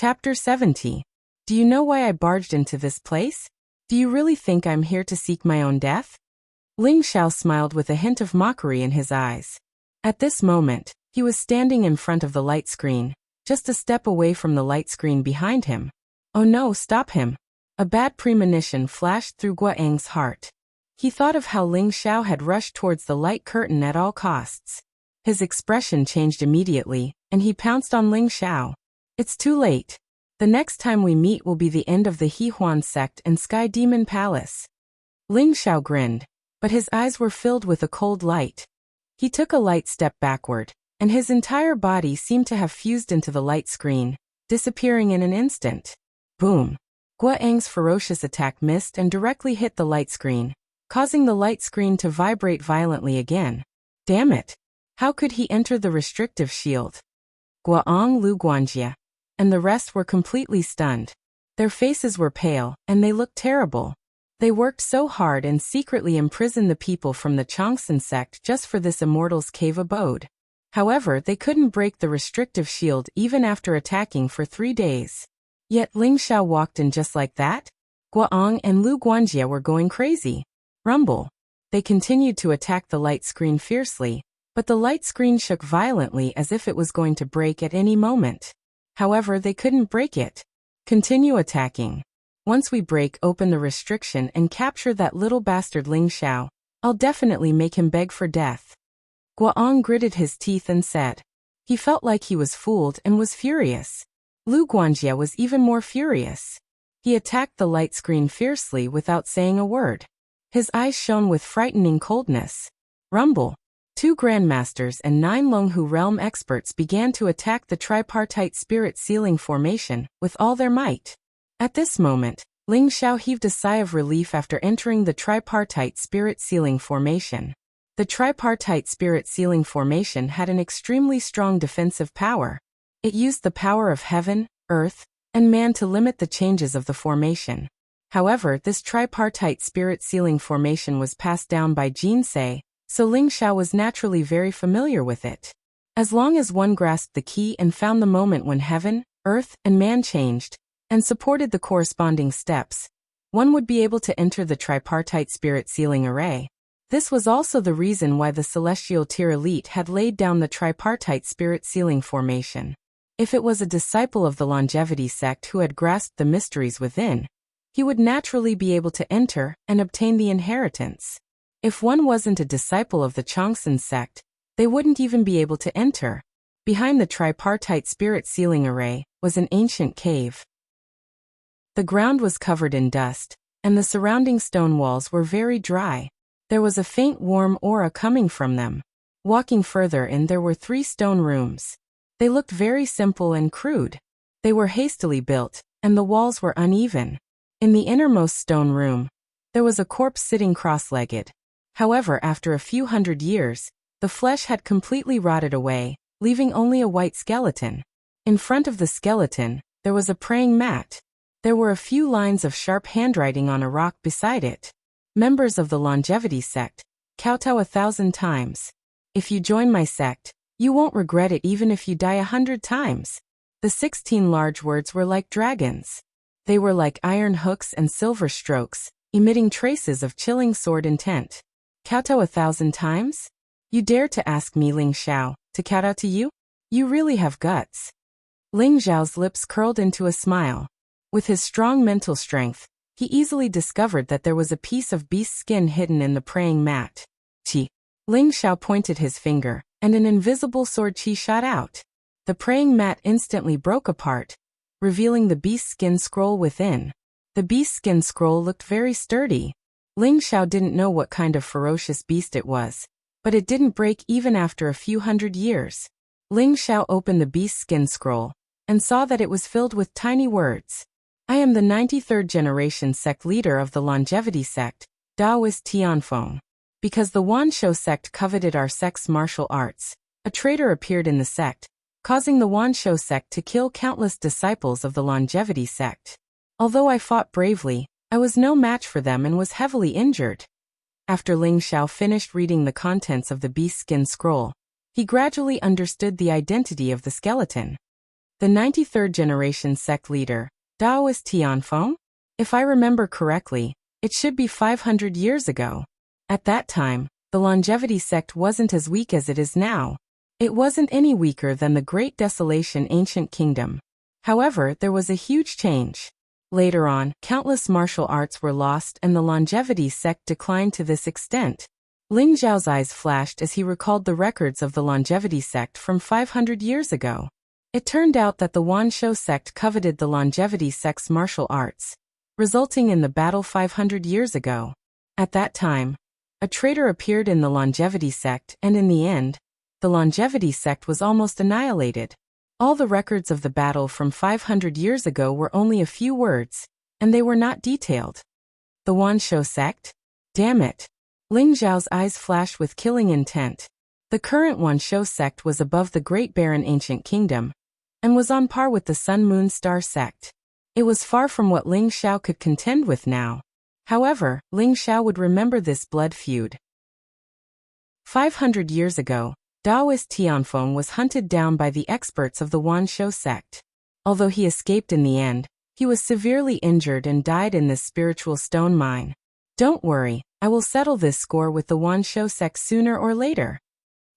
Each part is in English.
Chapter 70. Do you know why I barged into this place? Do you really think I'm here to seek my own death? Ling Xiao smiled with a hint of mockery in his eyes. At this moment, he was standing in front of the light screen, just a step away from the light screen behind him. Oh no, stop him! A bad premonition flashed through Guang's heart. He thought of how Ling Xiao had rushed towards the light curtain at all costs. His expression changed immediately, and he pounced on Ling Xiao. It's too late. The next time we meet will be the end of the He Huan sect and Sky Demon Palace. Ling Xiao grinned, but his eyes were filled with a cold light. He took a light step backward, and his entire body seemed to have fused into the light screen, disappearing in an instant. Boom! Guang's ferocious attack missed and directly hit the light screen, causing the light screen to vibrate violently again. Damn it! How could he enter the restrictive shield? Guang Lu Guanjia and the rest were completely stunned. Their faces were pale, and they looked terrible. They worked so hard and secretly imprisoned the people from the Changsun sect just for this immortal's cave abode. However, they couldn't break the restrictive shield even after attacking for 3 days. Yet Ling Xiao walked in just like that? Guang and Lu Guanjia were going crazy. Rumble. They continued to attack the light screen fiercely, but the light screen shook violently as if it was going to break at any moment. However, they couldn't break it. Continue attacking. Once we break open the restriction and capture that little bastard Ling Xiao, I'll definitely make him beg for death. Guang gritted his teeth and said. He felt like he was fooled and was furious. Lu Guanjia was even more furious. He attacked the light screen fiercely without saying a word. His eyes shone with frightening coldness. Rumble. 2 grandmasters and 9 Longhu realm experts began to attack the tripartite spirit sealing formation with all their might. At this moment, Ling Xiao heaved a sigh of relief after entering the tripartite spirit sealing formation. The tripartite spirit sealing formation had an extremely strong defensive power. It used the power of heaven, earth, and man to limit the changes of the formation. However, this tripartite spirit sealing formation was passed down by Jinsei, so Ling Xiao was naturally very familiar with it. As long as one grasped the key and found the moment when heaven, earth, and man changed, and supported the corresponding steps, one would be able to enter the tripartite spirit sealing array. This was also the reason why the celestial tier elite had laid down the tripartite spirit sealing formation. If it was a disciple of the longevity sect who had grasped the mysteries within, he would naturally be able to enter and obtain the inheritance. If one wasn't a disciple of the Changsun sect, they wouldn't even be able to enter. Behind the tripartite spirit sealing array was an ancient cave. The ground was covered in dust, and the surrounding stone walls were very dry. There was a faint warm aura coming from them. Walking further in, there were 3 stone rooms. They looked very simple and crude. They were hastily built, and the walls were uneven. In the innermost stone room, there was a corpse sitting cross-legged. However, after a few hundred years, the flesh had completely rotted away, leaving only a white skeleton. In front of the skeleton, there was a praying mat. There were a few lines of sharp handwriting on a rock beside it. Members of the longevity sect, kowtow 1,000 times. If you join my sect, you won't regret it even if you die 100 times. The 16 large words were like dragons. They were like iron hooks and silver strokes, emitting traces of chilling sword intent. Kowtow 1,000 times? You dare to ask me, Ling Xiao, to kowtow to you? You really have guts. Ling Xiao's lips curled into a smile. With his strong mental strength, he easily discovered that there was a piece of beast skin hidden in the praying mat. Qi. Ling Xiao pointed his finger, and an invisible sword qi shot out. The praying mat instantly broke apart, revealing the beast skin scroll within. The beast skin scroll looked very sturdy. Ling Xiao didn't know what kind of ferocious beast it was, but it didn't break even after a few hundred years. Ling Xiao opened the beast skin scroll, and saw that it was filled with tiny words. I am the 93rd generation sect leader of the longevity sect, Daoist Tianfeng. Because the Wanshou sect coveted our sect's martial arts, a traitor appeared in the sect, causing the Wanshou sect to kill countless disciples of the longevity sect. Although I fought bravely, I was no match for them and was heavily injured. After Ling Xiao finished reading the contents of the beast skin scroll, he gradually understood the identity of the skeleton. The 93rd generation sect leader, Daoist Tianfeng? If I remember correctly, it should be 500 years ago. At that time, the longevity sect wasn't as weak as it is now. It wasn't any weaker than the Great Desolation ancient kingdom. However, there was a huge change. Later on, countless martial arts were lost and the longevity sect declined to this extent. Ling Zhao's eyes flashed as he recalled the records of the longevity sect from 500 years ago. It turned out that the Wanshou sect coveted the longevity sect's martial arts, resulting in the battle 500 years ago. At that time, a traitor appeared in the longevity sect and in the end, the longevity sect was almost annihilated. All the records of the battle from 500 years ago were only a few words, and they were not detailed. The Wanshou sect? Damn it. Ling Zhao's eyes flashed with killing intent. The current Wanshou sect was above the Great Barren Ancient Kingdom, and was on par with the Sun Moon Star sect. It was far from what Ling Xiao could contend with now. However, Ling Xiao would remember this blood feud. 500 years ago, Daoist Tianfeng was hunted down by the experts of the Wanshou sect. Although he escaped in the end, he was severely injured and died in this spiritual stone mine. Don't worry, I will settle this score with the Wanshou sect sooner or later.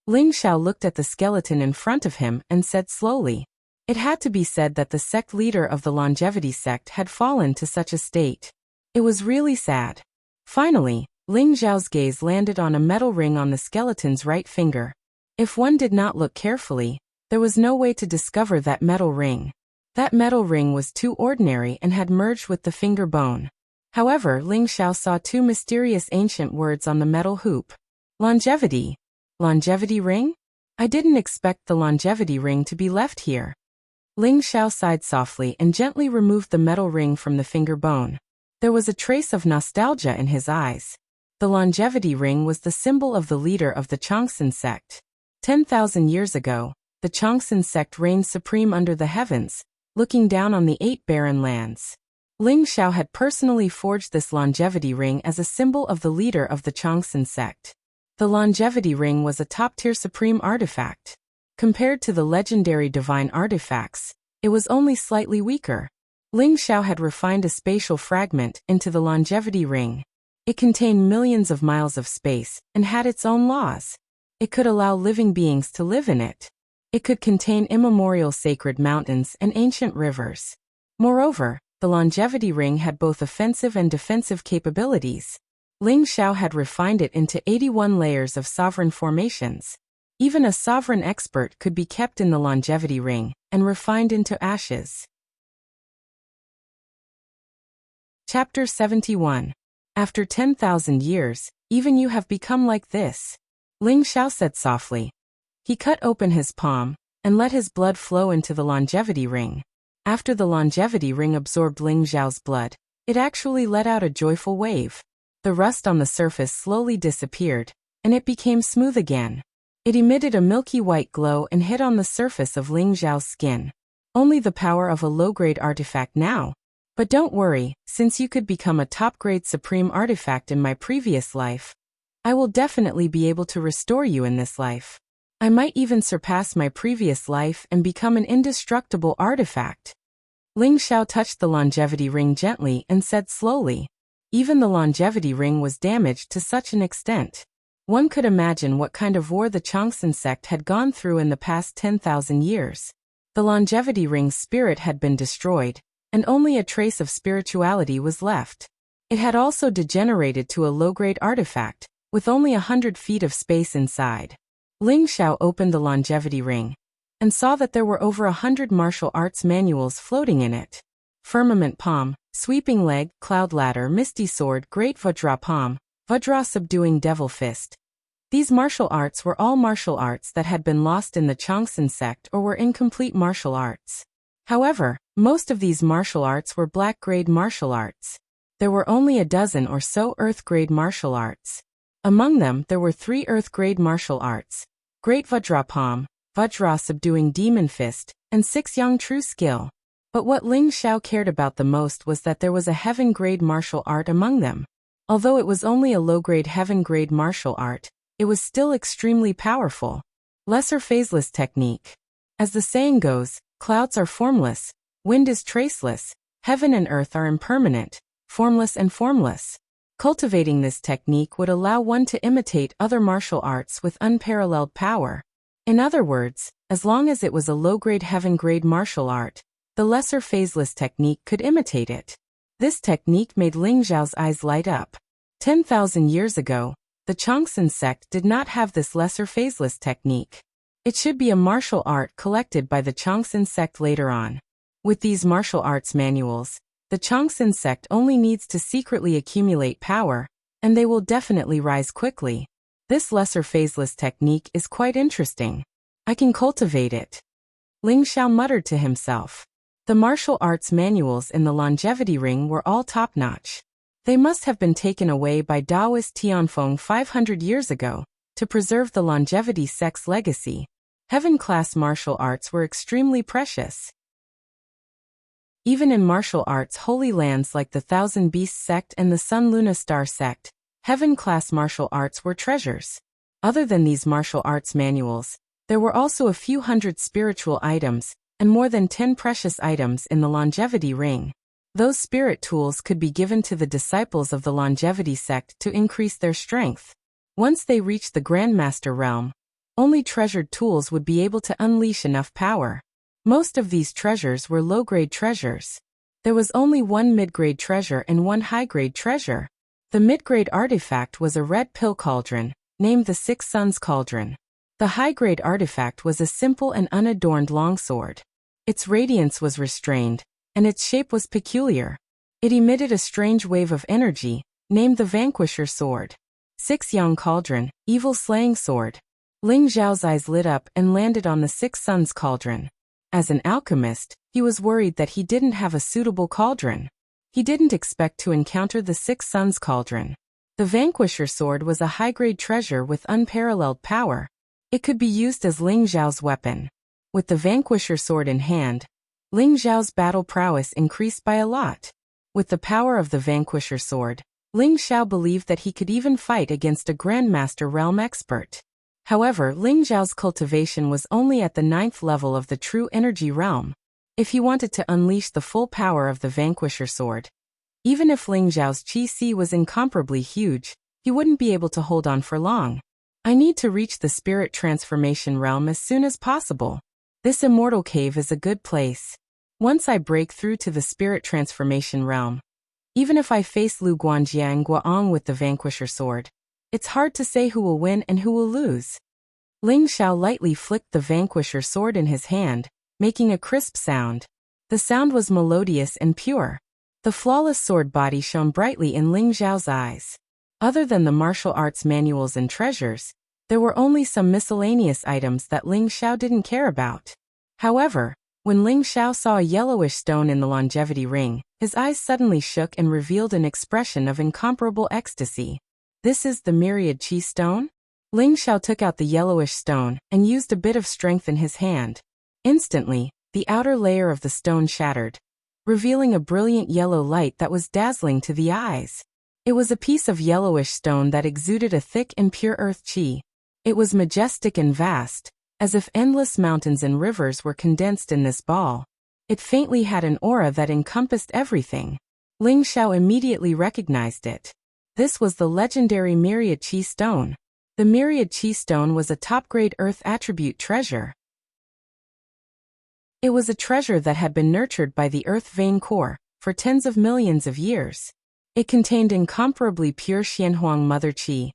Ling Xiao looked at the skeleton in front of him and said slowly. It had to be said that the sect leader of the longevity sect had fallen to such a state. It was really sad. Finally, Ling Zhao's gaze landed on a metal ring on the skeleton's right finger. If one did not look carefully, there was no way to discover that metal ring. That metal ring was too ordinary and had merged with the finger bone. However, Ling Xiao saw two mysterious ancient words on the metal hoop. Longevity. Longevity ring? I didn't expect the longevity ring to be left here. Ling Xiao sighed softly and gently removed the metal ring from the finger bone. There was a trace of nostalgia in his eyes. The longevity ring was the symbol of the leader of the Changsun sect. 10,000 years ago, the Changsun sect reigned supreme under the heavens, looking down on the 8 barren lands. Ling Xiao had personally forged this longevity ring as a symbol of the leader of the Changsun sect. The longevity ring was a top-tier supreme artifact. Compared to the legendary divine artifacts, it was only slightly weaker. Ling Xiao had refined a spatial fragment into the longevity ring. It contained millions of miles of space and had its own laws. It could allow living beings to live in it. It could contain immemorial sacred mountains and ancient rivers. Moreover, the longevity ring had both offensive and defensive capabilities. Ling Xiao had refined it into 81 layers of sovereign formations. Even a sovereign expert could be kept in the longevity ring and refined into ashes. Chapter 71. After 10,000 years, even you have become like this. Ling Xiao said softly. He cut open his palm and let his blood flow into the longevity ring. After the longevity ring absorbed Ling Xiao's blood, it actually let out a joyful wave. The rust on the surface slowly disappeared, and it became smooth again. It emitted a milky white glow and hit on the surface of Ling Zhao's skin. Only the power of a low-grade artifact now. But don't worry, since you could become a top-grade supreme artifact in my previous life, I will definitely be able to restore you in this life. I might even surpass my previous life and become an indestructible artifact. Ling Xiao touched the longevity ring gently and said slowly. Even the longevity ring was damaged to such an extent. One could imagine what kind of war the Changsun sect had gone through in the past 10,000 years. The longevity ring's spirit had been destroyed, and only a trace of spirituality was left. It had also degenerated to a low-grade artifact, with only 100 feet of space inside. Ling Xiao opened the longevity ring, and saw that there were over 100 martial arts manuals floating in it. Firmament palm, sweeping leg, cloud ladder, misty sword, great Vajra palm, Vajra subduing devil fist. These martial arts were all martial arts that had been lost in the Changsun sect or were incomplete martial arts. However, most of these martial arts were black-grade martial arts. There were only a dozen or so earth-grade martial arts. Among them there were 3 earth-grade martial arts, Great Vajra palm, Vajra subduing demon fist, and 6 yang true skill. But what Ling Xiao cared about the most was that there was a heaven-grade martial art among them. Although it was only a low-grade heaven-grade martial art, it was still extremely powerful. Lesser phaseless technique. As the saying goes, Clouds are formless, wind is traceless, heaven and earth are impermanent, formless and formless. Cultivating this technique would allow one to imitate other martial arts with unparalleled power. In other words, as long as it was a low-grade heaven-grade martial art, the lesser phaseless technique could imitate it. This technique made Ling Xiao's eyes light up. 10,000 years ago, the Changsun sect did not have this lesser phaseless technique. It should be a martial art collected by the Changsun sect later on. With these martial arts manuals, the Changsun sect only needs to secretly accumulate power, and they will definitely rise quickly. This lesser phaseless technique is quite interesting. I can cultivate it. Ling Xiao muttered to himself. The martial arts manuals in the longevity ring were all top-notch. They must have been taken away by Taoist Tianfeng 500 years ago to preserve the longevity sect's legacy. Heaven-class martial arts were extremely precious. Even in martial arts holy lands like the Thousand Beasts sect and the Sun Luna Star sect, heaven-class martial arts were treasures. Other than these martial arts manuals, there were also a few hundred spiritual items, and more than 10 precious items in the longevity ring. Those spirit tools could be given to the disciples of the longevity sect to increase their strength. Once they reached the Grandmaster realm, only treasured tools would be able to unleash enough power. Most of these treasures were low-grade treasures. There was only one mid-grade treasure and one high-grade treasure. The mid-grade artifact was a red pill cauldron, named the Six Suns Cauldron. The high-grade artifact was a simple and unadorned longsword. Its radiance was restrained, and its shape was peculiar. It emitted a strange wave of energy, named the Vanquisher Sword. Six Yang Cauldron, Evil Slaying Sword. Ling Xiao's eyes lit up and landed on the Six Suns Cauldron. As an alchemist, he was worried that he didn't have a suitable cauldron. He didn't expect to encounter the Six Suns Cauldron. The Vanquisher Sword was a high-grade treasure with unparalleled power. It could be used as Ling Xiao's weapon. With the Vanquisher Sword in hand, Ling Xiao's battle prowess increased by a lot. With the power of the Vanquisher Sword, Ling Xiao believed that he could even fight against a Grandmaster realm expert. However, Ling Xiao's cultivation was only at the 9th level of the true energy realm. If he wanted to unleash the full power of the Vanquisher Sword, even if Ling Xiao's Qi was incomparably huge, he wouldn't be able to hold on for long. I need to reach the spirit transformation realm as soon as possible. This immortal cave is a good place. Once I break through to the spirit transformation realm, even if I face Lu Guanjia and Guaong with the Vanquisher Sword, it's hard to say who will win and who will lose. Ling Xiao lightly flicked the Vanquisher Sword in his hand, making a crisp sound. The sound was melodious and pure. The flawless sword body shone brightly in Ling Xiao's eyes. Other than the martial arts manuals and treasures, there were only some miscellaneous items that Ling Xiao didn't care about. However, when Ling Xiao saw a yellowish stone in the longevity ring, his eyes suddenly shook and revealed an expression of incomparable ecstasy. This is the Myriad Qi Stone? Ling Xiao took out the yellowish stone and used a bit of strength in his hand. Instantly, the outer layer of the stone shattered, revealing a brilliant yellow light that was dazzling to the eyes. It was a piece of yellowish stone that exuded a thick and pure earth qi. It was majestic and vast, as if endless mountains and rivers were condensed in this ball. It faintly had an aura that encompassed everything. Ling Xiao immediately recognized it. This was the legendary Myriad Qi Stone. The Myriad Qi Stone was a top-grade earth attribute treasure. It was a treasure that had been nurtured by the earth vein core for tens of millions of years. It contained incomparably pure Xianhuang Mother Qi.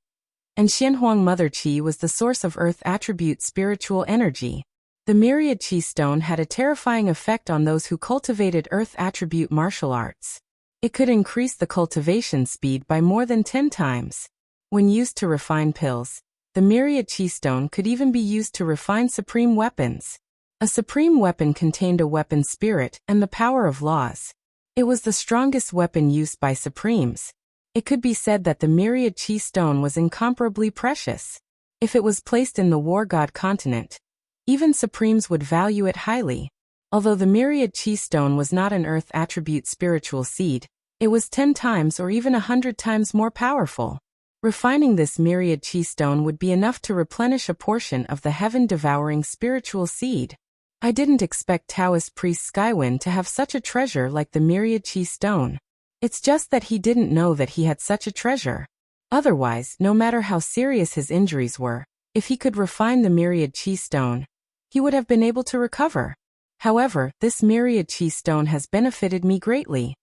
And Xianhuang Mother Qi was the source of earth attribute spiritual energy. The Myriad Qi Stone had a terrifying effect on those who cultivated earth attribute martial arts. It could increase the cultivation speed by more than 10 times. When used to refine pills, the Myriad Qi Stone could even be used to refine supreme weapons. A supreme weapon contained a weapon spirit and the power of laws. It was the strongest weapon used by supremes. It could be said that the Myriad Qi Stone was incomparably precious. If it was placed in the War God continent, even supremes would value it highly. Although the Myriad Qi Stone was not an earth attribute spiritual seed, it was 10 times or even 100 times more powerful. Refining this Myriad Qi Stone would be enough to replenish a portion of the heaven-devouring spiritual seed. I didn't expect Taoist priest Skywind to have such a treasure like the myriad chi stone. It's just that he didn't know that he had such a treasure. Otherwise, no matter how serious his injuries were, if he could refine the myriad chi stone, he would have been able to recover. However, this myriad chi stone has benefited me greatly.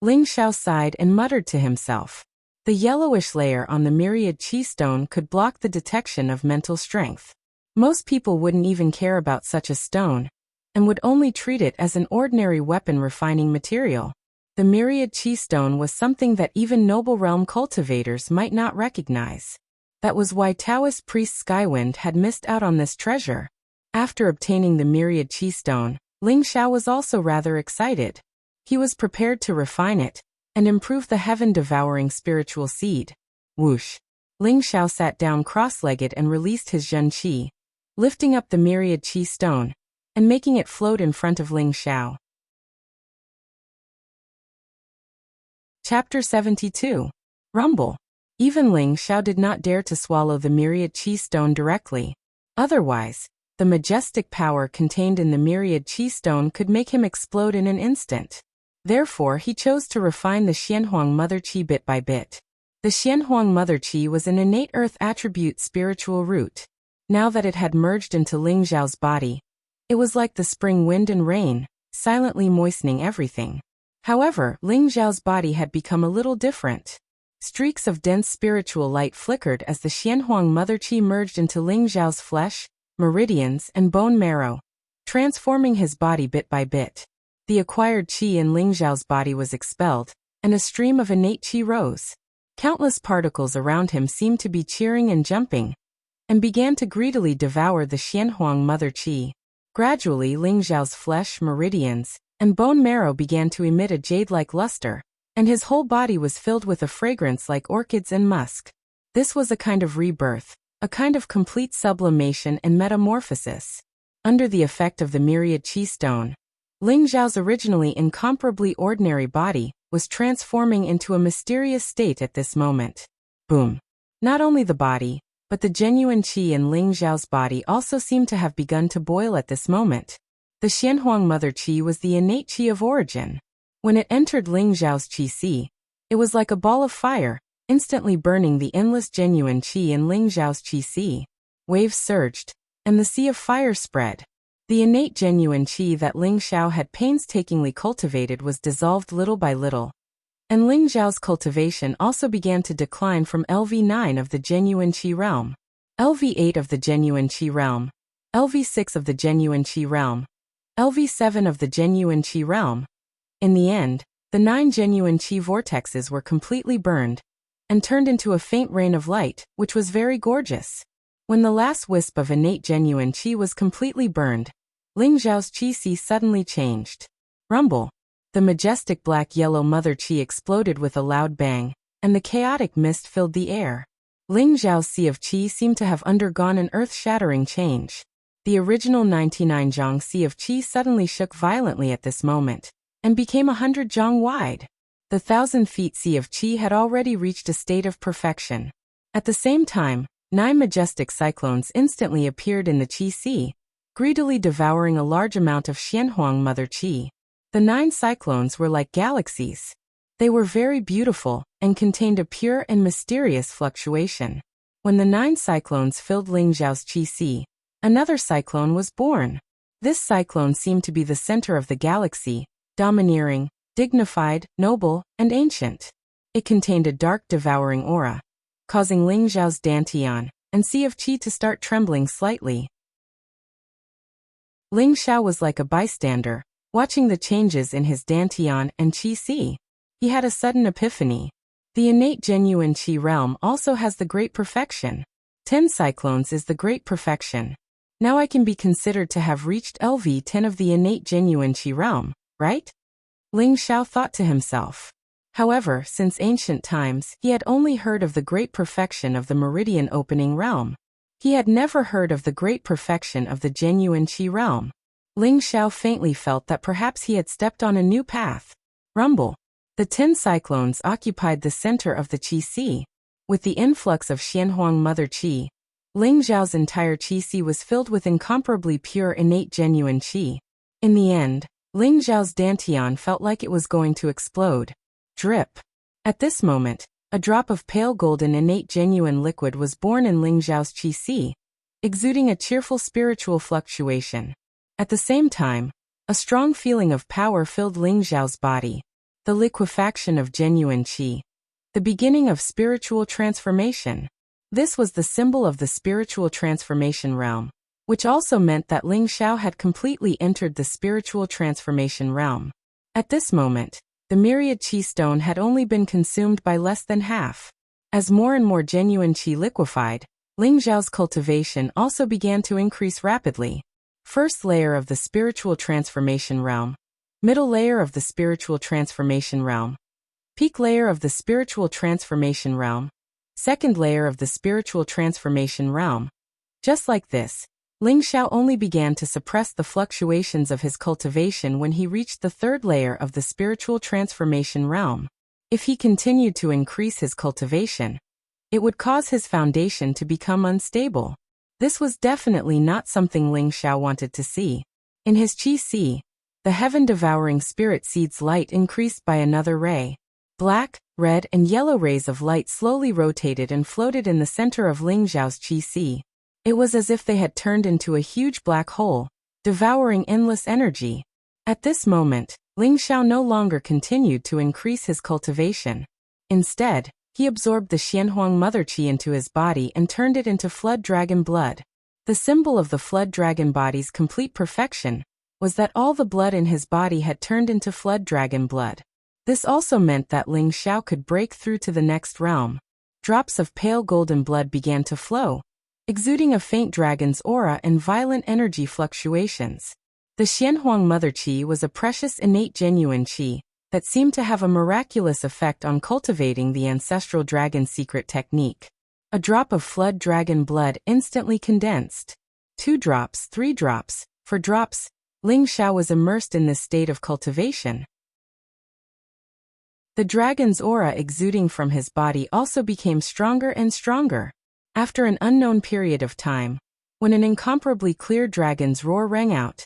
Ling Xiao sighed and muttered to himself. The yellowish layer on the myriad chi stone could block the detection of mental strength. Most people wouldn't even care about such a stone, and would only treat it as an ordinary weapon refining material. The myriad chi stone was something that even noble realm cultivators might not recognize. That was why Taoist priest Skywind had missed out on this treasure. After obtaining the myriad chi stone, Ling Xiao was also rather excited. He was prepared to refine it and improve the heaven-devouring spiritual seed. Whoosh! Ling Xiao sat down cross-legged and released his Zhen Qi, lifting up the myriad chi stone and making it float in front of Ling Xiao. Chapter 72. Rumble. Even Ling Xiao did not dare to swallow the myriad chi stone directly. Otherwise, the majestic power contained in the myriad chi stone could make him explode in an instant. Therefore, he chose to refine the Xianhuang Mother Chi bit by bit. The Xianhuang Mother Chi was an innate earth attribute spiritual root. Now that it had merged into Ling Xiao's body, it was like the spring wind and rain, silently moistening everything. However, Ling Xiao's body had become a little different. Streaks of dense spiritual light flickered as the Xianhuang Mother Chi merged into Ling Xiao's flesh, meridians, and bone marrow, transforming his body bit by bit. The acquired qi in Ling Xiao's body was expelled, and a stream of innate qi rose. Countless particles around him seemed to be cheering and jumping, and began to greedily devour the Xianhuang Mother Chi. Gradually, Ling Xiao's flesh, meridians, and bone marrow began to emit a jade-like luster, and his whole body was filled with a fragrance like orchids and musk. This was a kind of rebirth, a kind of complete sublimation and metamorphosis. Under the effect of the myriad qi stone, Ling Xiao's originally incomparably ordinary body was transforming into a mysterious state at this moment. Boom! Not only the body, but the genuine qi in Ling Xiao's body also seemed to have begun to boil at this moment. The Xianhuang Mother Qi was the innate qi of origin. When it entered Ling Xiao's qi si, it was like a ball of fire, instantly burning the endless genuine qi in Ling Xiao's qi si. Waves surged, and the sea of fire spread. The innate genuine qi that Ling Xiao had painstakingly cultivated was dissolved little by little, and Ling Xiao's cultivation also began to decline from LV9 of the genuine qi realm, LV8 of the genuine qi realm, LV6 of the genuine qi realm, LV7 of the genuine qi realm. In the end, the 9 genuine qi vortexes were completely burned and turned into a faint rain of light, which was very gorgeous. When the last wisp of innate genuine qi was completely burned, Ling Xiao's qi si suddenly changed. Rumble! The majestic black-yellow Mother Qi exploded with a loud bang, and the chaotic mist filled the air. Ling Xiao's sea of qi seemed to have undergone an earth-shattering change. The original 99 zhang sea of qi suddenly shook violently at this moment, and became 100 zhang wide. The 1,000 feet sea of qi had already reached a state of perfection. At the same time, 9 majestic cyclones instantly appeared in the qi sea, greedily devouring a large amount of Xianhuang Mother Qi. The 9 cyclones were like galaxies. They were very beautiful, and contained a pure and mysterious fluctuation. When the 9 cyclones filled Ling Xiao's qi si, another cyclone was born. This cyclone seemed to be the center of the galaxy, domineering, dignified, noble, and ancient. It contained a dark devouring aura, causing Ling Xiao's dantian and sea of qi to start trembling slightly. Ling Xiao was like a bystander, watching the changes in his dantian and qi si. He had a sudden epiphany. The innate genuine qi realm also has the great perfection. 10 cyclones is the great perfection. Now I can be considered to have reached LV10 of the innate genuine qi realm, right? Ling Xiao thought to himself. However, since ancient times, he had only heard of the great perfection of the meridian opening realm. He had never heard of the great perfection of the genuine qi realm. Ling Xiao faintly felt that perhaps he had stepped on a new path. Rumble! The 10 cyclones occupied the center of the qi si. With the influx of Xianhuang Mother Qi, Ling Xiao's entire qi was filled with incomparably pure innate genuine qi. In the end, Ling Xiao's dantian felt like it was going to explode. Drip. At this moment, a drop of pale golden innate genuine liquid was born in Ling Xiao's qi, exuding a cheerful spiritual fluctuation. At the same time, a strong feeling of power filled Ling Xiao's body. The liquefaction of genuine qi. The beginning of spiritual transformation. This was the symbol of the spiritual transformation realm, which also meant that Ling Xiao had completely entered the spiritual transformation realm. At this moment, the myriad qi stone had only been consumed by less than half. As more and more genuine qi liquefied, Ling Xiao's cultivation also began to increase rapidly. First layer of the spiritual transformation realm. Middle layer of the spiritual transformation realm. Peak layer of the spiritual transformation realm. Second layer of the spiritual transformation realm. Just like this, Ling Xiao only began to suppress the fluctuations of his cultivation when he reached the third layer of the spiritual transformation realm. If he continued to increase his cultivation, it would cause his foundation to become unstable. This was definitely not something Ling Xiao wanted to see. In his qi, the heaven-devouring spirit seed's light increased by another ray. Black, red, and yellow rays of light slowly rotated and floated in the center of Ling Xiao's qi. It was as if they had turned into a huge black hole, devouring endless energy. At this moment, Ling Xiao no longer continued to increase his cultivation. Instead, he absorbed the Xianhuang Mother Qi into his body and turned it into flood dragon blood. The symbol of the flood dragon body's complete perfection was that all the blood in his body had turned into flood dragon blood. This also meant that Ling Xiao could break through to the next realm. Drops of pale golden blood began to flow, exuding a faint dragon's aura and violent energy fluctuations. The Xianhuang Mother Qi was a precious innate genuine qi that seemed to have a miraculous effect on cultivating the ancestral dragon secret technique. A drop of flood dragon blood instantly condensed. 2 drops, 3 drops, 4 drops. Ling Xiao was immersed in this state of cultivation. The dragon's aura exuding from his body also became stronger and stronger. After an unknown period of time, when an incomparably clear dragon's roar rang out,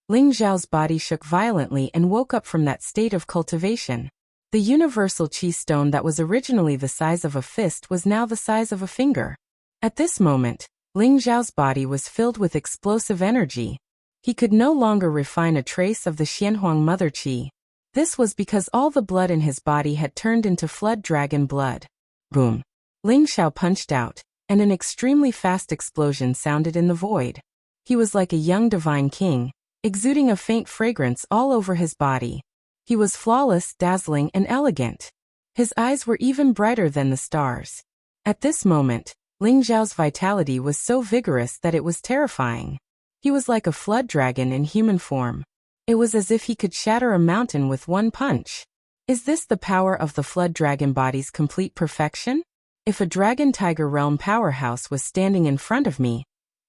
Ling Xiao's body shook violently and woke up from that state of cultivation. The universal qi stone that was originally the size of a fist was now the size of a finger. At this moment, Ling Xiao's body was filled with explosive energy. He could no longer refine a trace of the Xianhuang Mother Qi. This was because all the blood in his body had turned into flood dragon blood. Boom! Ling Xiao punched out, and an extremely fast explosion sounded in the void. He was like a young divine king, exuding a faint fragrance all over his body. He was flawless, dazzling, and elegant. His eyes were even brighter than the stars. At this moment, Ling Xiao's vitality was so vigorous that it was terrifying. He was like a flood dragon in human form. It was as if he could shatter a mountain with one punch. Is this the power of the flood dragon body's complete perfection? If a dragon tiger realm powerhouse was standing in front of me,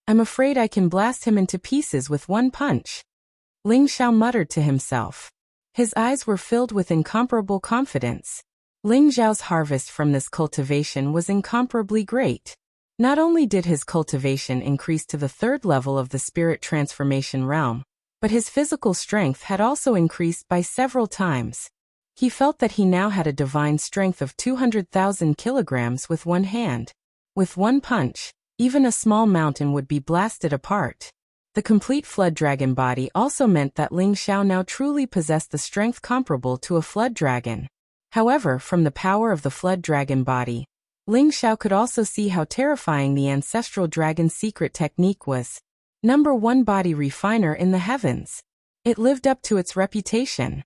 I'm afraid I can blast him into pieces with one punch. Ling Xiao muttered to himself. His eyes were filled with incomparable confidence. Ling Xiao's harvest from this cultivation was incomparably great. Not only did his cultivation increase to the 3rd level of the spirit transformation realm, but his physical strength had also increased by several times. He felt that he now had a divine strength of 200,000 kilograms with one hand. With one punch, even a small mountain would be blasted apart. The complete flood dragon body also meant that Ling Xiao now truly possessed the strength comparable to a flood dragon. However, from the power of the flood dragon body, Ling Xiao could also see how terrifying the ancestral dragon secret technique was. Number 1 body refiner in the heavens. It lived up to its reputation.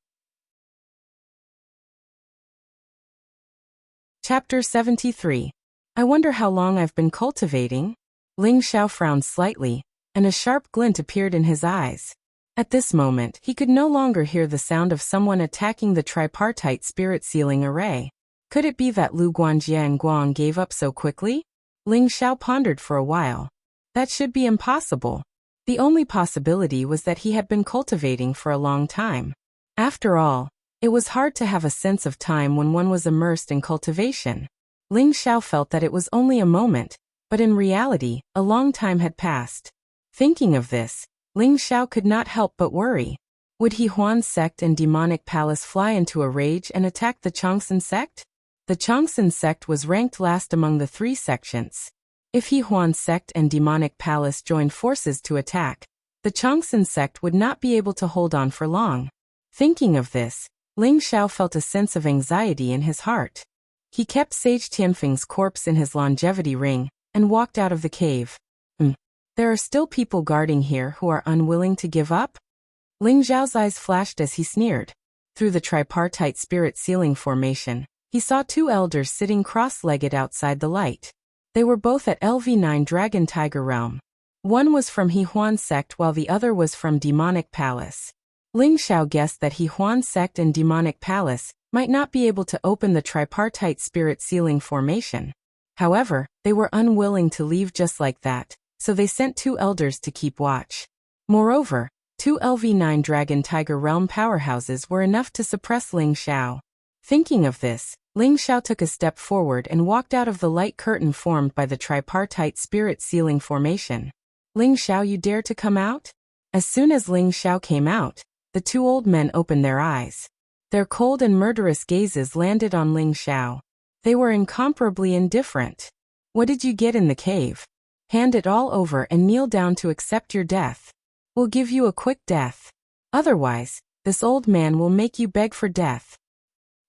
Chapter 73. I wonder how long I've been cultivating? Ling Xiao frowned slightly, and a sharp glint appeared in his eyes. At this moment, he could no longer hear the sound of someone attacking the tripartite spirit sealing array. Could it be that Lu Guanjie and Guang gave up so quickly? Ling Xiao pondered for a while. That should be impossible. The only possibility was that he had been cultivating for a long time. After all, it was hard to have a sense of time when one was immersed in cultivation. Ling Xiao felt that it was only a moment, But in reality, a long time had passed. Thinking of this, Ling Xiao could not help but worry. Would He Huan's sect and demonic palace fly into a rage and attack the Changsun sect? The Changsun sect was ranked last among the 3 sections. If He Huan's sect and demonic palace joined forces to attack, the Changsun sect would not be able to hold on for long. Thinking of this, Ling Xiao felt a sense of anxiety in his heart. He kept Sage Tianfeng's corpse in his longevity ring and walked out of the cave. There are still people guarding here who are unwilling to give up? Ling Xiao's eyes flashed as he sneered. Through the tripartite spirit ceiling formation, he saw 2 elders sitting cross-legged outside the light. They were both at LV9 Dragon Tiger Realm. One was from He Huan sect while the other was from Demonic Palace. Ling Xiao guessed that He Huan sect and Demonic Palace might not be able to open the tripartite spirit ceiling formation. However, they were unwilling to leave just like that, so they sent 2 elders to keep watch. Moreover, 2 LV9 Dragon Tiger Realm powerhouses were enough to suppress Ling Xiao. Thinking of this, Ling Xiao took a step forward and walked out of the light curtain formed by the tripartite spirit ceiling formation. Ling Xiao, you dare to come out? As soon as Ling Xiao came out, the 2 old men opened their eyes. Their cold and murderous gazes landed on Ling Xiao. They were incomparably indifferent. What did you get in the cave? Hand it all over and kneel down to accept your death. We'll give you a quick death. Otherwise, this old man will make you beg for death.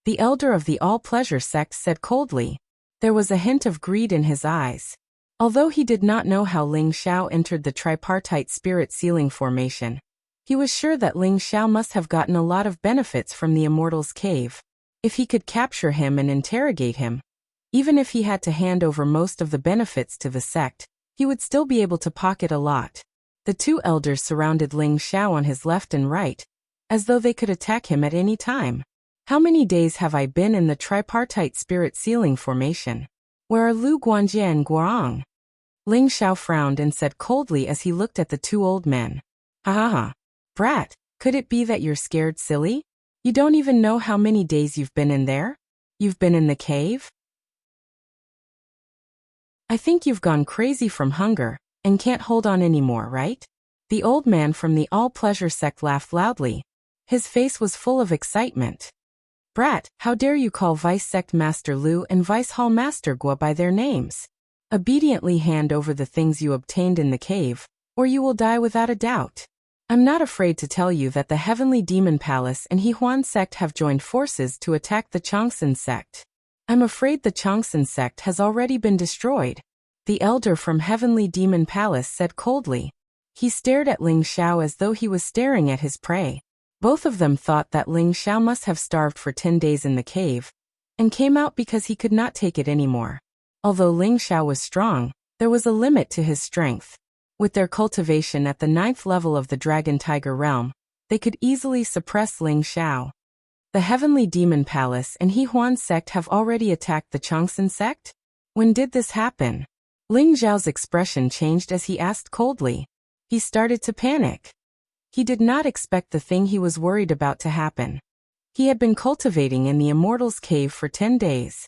The elder of the all-pleasure sect said coldly. There was a hint of greed in his eyes. Although he did not know how Ling Xiao entered the tripartite spirit ceiling formation, he was sure that Ling Xiao must have gotten a lot of benefits from the Immortal's Cave. If he could capture him and interrogate him, even if he had to hand over most of the benefits to the sect, he would still be able to pocket a lot. The 2 elders surrounded Ling Xiao on his left and right, as though they could attack him at any time. How many days have I been in the tripartite spirit ceiling formation? Where are Lu Guanjie and Guarong? Ling Xiao frowned and said coldly as he looked at the 2 old men. Ha ha ha. Brat, could it be that you're scared silly? You don't even know how many days you've been in there? You've been in the cave? I think you've gone crazy from hunger, and can't hold on anymore, right? The old man from the all-pleasure sect laughed loudly. His face was full of excitement. Brat, how dare you call Vice Sect Master Lu and Vice Hall Master Guo by their names? Obediently hand over the things you obtained in the cave, or you will die without a doubt. I'm not afraid to tell you that the Heavenly Demon Palace and He Huan sect have joined forces to attack the Changsun sect. I'm afraid the Changsun sect has already been destroyed. The elder from Heavenly Demon Palace said coldly. He stared at Ling Xiao as though he was staring at his prey. Both of them thought that Ling Xiao must have starved for 10 days in the cave, and came out because he could not take it anymore. Although Ling Xiao was strong, there was a limit to his strength. With their cultivation at the 9th level of the Dragon Tiger Realm, they could easily suppress Ling Xiao. The Heavenly Demon Palace and He Huan sect have already attacked the Changsun sect? When did this happen? Ling Xiao's expression changed as he asked coldly. He started to panic. He did not expect the thing he was worried about to happen. He had been cultivating in the Immortal's Cave for 10 days.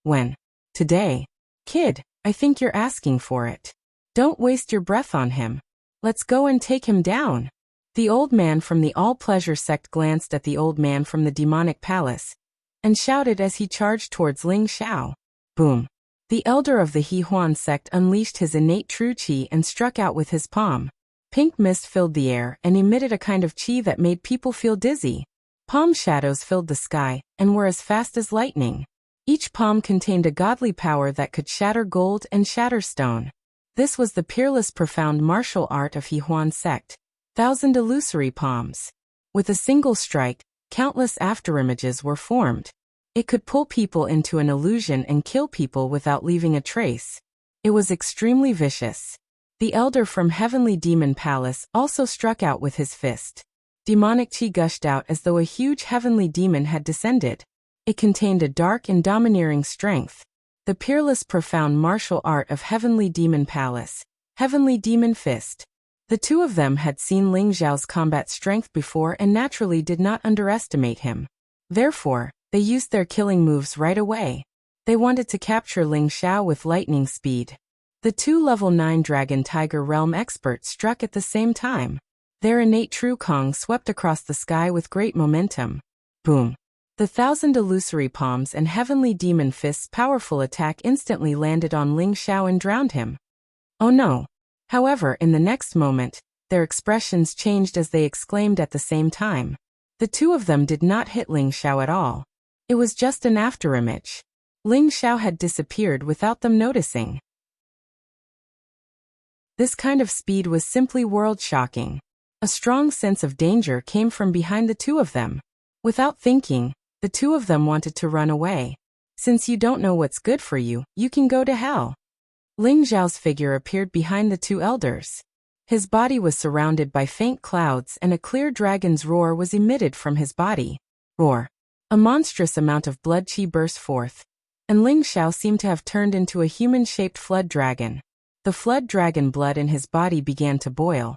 When? Today. Kid, I think you're asking for it. Don't waste your breath on him. Let's go and take him down. The old man from the all-pleasure sect glanced at the old man from the demonic palace, and shouted as he charged towards Ling Xiao. Boom. The elder of the He Huan sect unleashed his innate true qi and struck out with his palm. Pink mist filled the air and emitted a kind of qi that made people feel dizzy. Palm shadows filled the sky and were as fast as lightning. Each palm contained a godly power that could shatter gold and shatter stone. This was the peerless profound martial art of He Huan sect. 1,000 illusory palms. With a single strike, countless afterimages were formed. It could pull people into an illusion and kill people without leaving a trace. It was extremely vicious. The elder from Heavenly Demon Palace also struck out with his fist. Demonic qi gushed out as though a huge heavenly demon had descended. It contained a dark and domineering strength. The peerless profound martial art of Heavenly Demon Palace, Heavenly Demon Fist. The 2 of them had seen Ling Xiao's combat strength before and naturally did not underestimate him. Therefore, they used their killing moves right away. They wanted to capture Ling Xiao with lightning speed. The two level 9 Dragon Tiger Realm experts struck at the same time. Their innate True Kong swept across the sky with great momentum. Boom. The 1,000 illusory palms and Heavenly Demon Fist's powerful attack instantly landed on Ling Xiao and drowned him. Oh no. However, in the next moment, their expressions changed as they exclaimed at the same time. The two of them did not hit Ling Xiao at all. It was just an afterimage. Ling Xiao had disappeared without them noticing. This kind of speed was simply world-shocking. A strong sense of danger came from behind the two of them. Without thinking, the two of them wanted to run away. Since you don't know what's good for you, you can go to hell. Ling Xiao's figure appeared behind the two elders. His body was surrounded by faint clouds and a clear dragon's roar was emitted from his body. Roar. A monstrous amount of blood chi burst forth, and Ling Xiao seemed to have turned into a human-shaped flood dragon. The flood dragon blood in his body began to boil,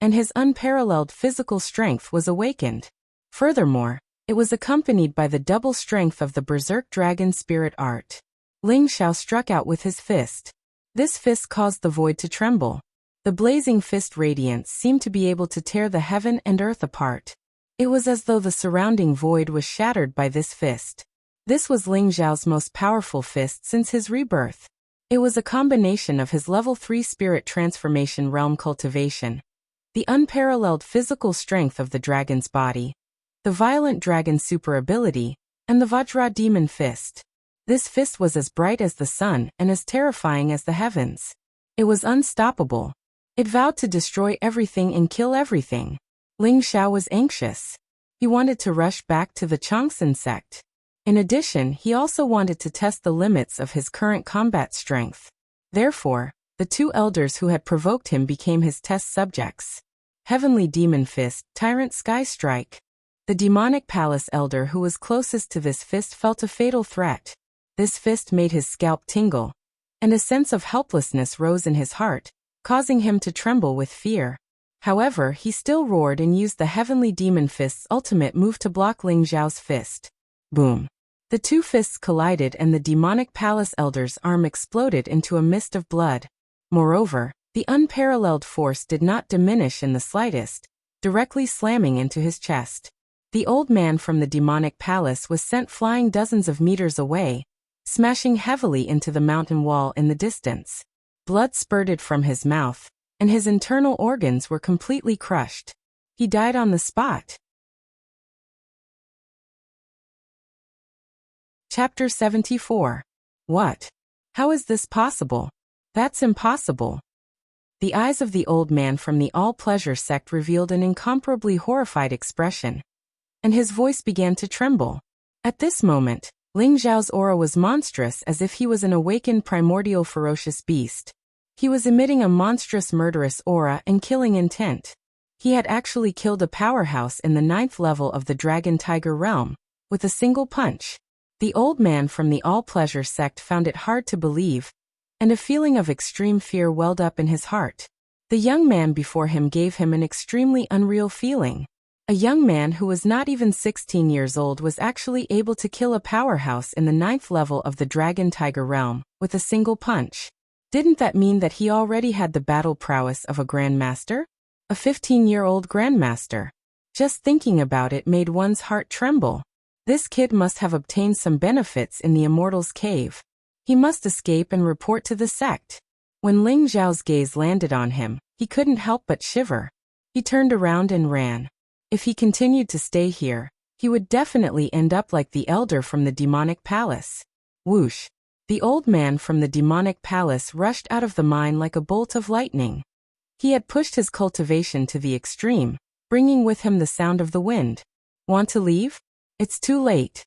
and his unparalleled physical strength was awakened. Furthermore, it was accompanied by the double strength of the Berserk Dragon Spirit art. Ling Xiao struck out with his fist. This fist caused the void to tremble. The blazing fist radiance seemed to be able to tear the heaven and earth apart. It was as though the surrounding void was shattered by this fist. This was Ling Xiao's most powerful fist since his rebirth. It was a combination of his level 3 spirit transformation realm cultivation, the unparalleled physical strength of the dragon's body, the violent dragon super ability, and the Vajra demon fist. This fist was as bright as the sun and as terrifying as the heavens. It was unstoppable. It vowed to destroy everything and kill everything. Ling Xiao was anxious. He wanted to rush back to the Changsun sect. In addition, he also wanted to test the limits of his current combat strength. Therefore, the two elders who had provoked him became his test subjects. Heavenly Demon Fist, Tyrant Sky Strike. The demonic palace elder who was closest to this fist felt a fatal threat. This fist made his scalp tingle, and a sense of helplessness rose in his heart, causing him to tremble with fear. However, he still roared and used the Heavenly Demon Fist's ultimate move to block Ling Xiao's fist. Boom. The two fists collided and the demonic palace elder's arm exploded into a mist of blood. Moreover, the unparalleled force did not diminish in the slightest, directly slamming into his chest. The old man from the demonic palace was sent flying dozens of meters away, smashing heavily into the mountain wall in the distance. Blood spurted from his mouth, and his internal organs were completely crushed. He died on the spot. Chapter 74. What? How is this possible? That's impossible. The eyes of the old man from the all-pleasure sect revealed an incomparably horrified expression, and his voice began to tremble. At this moment, Ling Xiao's aura was monstrous as if he was an awakened primordial ferocious beast. He was emitting a monstrous murderous aura and killing intent. He had actually killed a powerhouse in the 9th level of the Dragon Tiger realm, with a single punch. The old man from the all-pleasure sect found it hard to believe, and a feeling of extreme fear welled up in his heart. The young man before him gave him an extremely unreal feeling. A young man who was not even 16 years old was actually able to kill a powerhouse in the 9th level of the Dragon Tiger realm, with a single punch. Didn't that mean that he already had the battle prowess of a grandmaster? A 15-year-old grandmaster. Just thinking about it made one's heart tremble. This kid must have obtained some benefits in the Immortal's Cave. He must escape and report to the sect. When Ling Xiao's gaze landed on him, he couldn't help but shiver. He turned around and ran. If he continued to stay here, he would definitely end up like the elder from the demonic palace. Whoosh! The old man from the demonic palace rushed out of the mine like a bolt of lightning. He had pushed his cultivation to the extreme, bringing with him the sound of the wind. Want to leave? It's too late.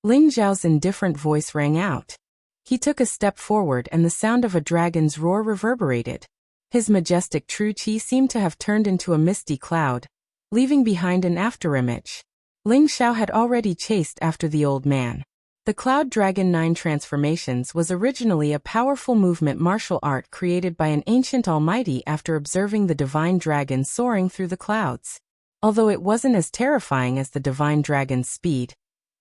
Ling Xiao's indifferent voice rang out. He took a step forward and the sound of a dragon's roar reverberated. His majestic true chi seemed to have turned into a misty cloud, leaving behind an afterimage. Ling Xiao had already chased after the old man. The Cloud Dragon 9 Transformations was originally a powerful movement martial art created by an ancient almighty after observing the divine dragon soaring through the clouds. Although it wasn't as terrifying as the divine dragon's speed,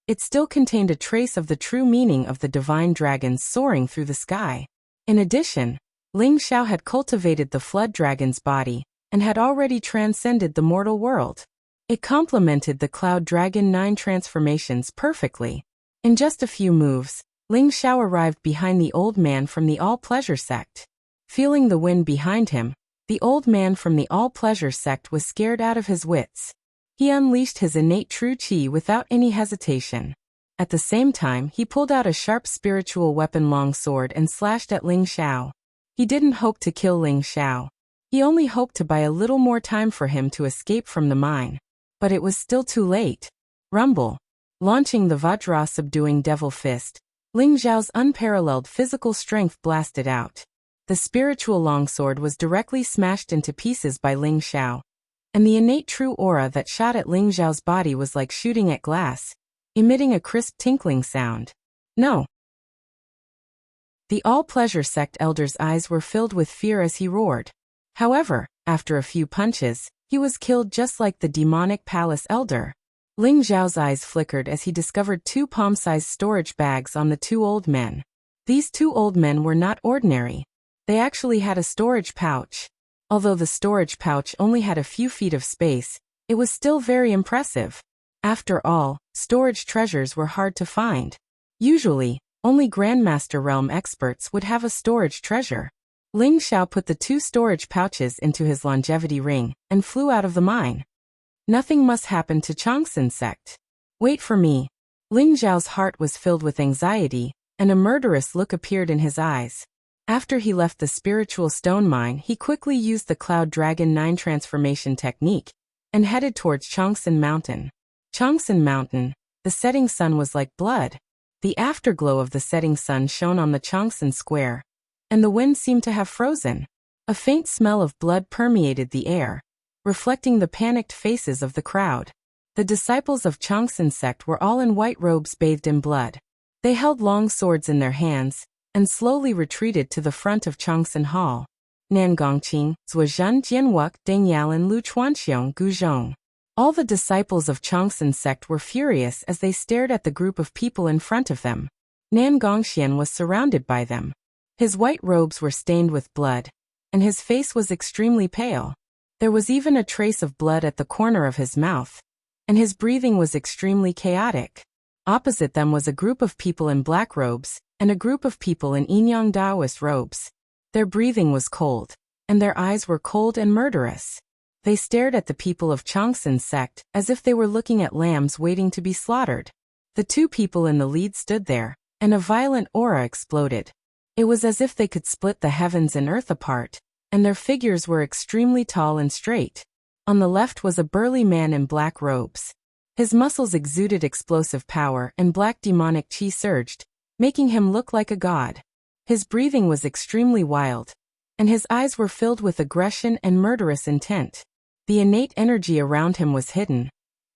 it still contained a trace of the true meaning of the divine dragons soaring through the sky. In addition, Ling Xiao had cultivated the flood dragon's body, and had already transcended the mortal world. It complemented the Cloud Dragon 9 transformations perfectly. In just a few moves, Ling Xiao arrived behind the old man from the All-Pleasure sect. Feeling the wind behind him, the old man from the All-Pleasure sect was scared out of his wits. He unleashed his innate true qi without any hesitation. At the same time, he pulled out a sharp spiritual weapon long sword and slashed at Ling Xiao. He didn't hope to kill Ling Xiao. He only hoped to buy a little more time for him to escape from the mine. But it was still too late. Rumble. Launching the Vajra subduing devil fist, Ling Xiao's unparalleled physical strength blasted out. The spiritual longsword was directly smashed into pieces by Ling Xiao. And the innate true aura that shot at Ling Xiao's body was like shooting at glass, emitting a crisp tinkling sound. No. The All-Pleasure sect elder's eyes were filled with fear as he roared. However, after a few punches, he was killed just like the demonic palace elder. Ling Xiao's eyes flickered as he discovered 2 palm-sized storage bags on the 2 old men. These 2 old men were not ordinary. They actually had a storage pouch. Although the storage pouch only had a few feet of space, it was still very impressive. After all, storage treasures were hard to find. Usually, only Grandmaster Realm experts would have a storage treasure. Ling Xiao put the 2 storage pouches into his longevity ring and flew out of the mine. Nothing must happen to Changsun sect. Wait for me. Ling Xiao's heart was filled with anxiety, and a murderous look appeared in his eyes. After he left the spiritual stone mine, he quickly used the Cloud Dragon 9 transformation technique and headed towards Changsun Mountain. Changsun Mountain, the setting sun was like blood. The afterglow of the setting sun shone on the Changsun Square, and the wind seemed to have frozen. A faint smell of blood permeated the air, reflecting the panicked faces of the crowd. The disciples of Changsun sect were all in white robes bathed in blood. They held long swords in their hands, and slowly retreated to the front of Changsun Hall. Nangongqing, Zuozhen Jianwuk Dengyalan Lu Chuanxiong Guzhong. All the disciples of Changsun sect were furious as they stared at the group of people in front of them. Nangongxian was surrounded by them. His white robes were stained with blood, and his face was extremely pale. There was even a trace of blood at the corner of his mouth, and his breathing was extremely chaotic. Opposite them was a group of people in black robes, and a group of people in Yinyang Daoist robes. Their breathing was cold, and their eyes were cold and murderous. They stared at the people of Changsun sect as if they were looking at lambs waiting to be slaughtered. The 2 people in the lead stood there, and a violent aura exploded. It was as if they could split the heavens and earth apart, and their figures were extremely tall and straight. On the left was a burly man in black robes. His muscles exuded explosive power and black demonic qi surged, making him look like a god. His breathing was extremely wild, and his eyes were filled with aggression and murderous intent. The innate energy around him was hidden,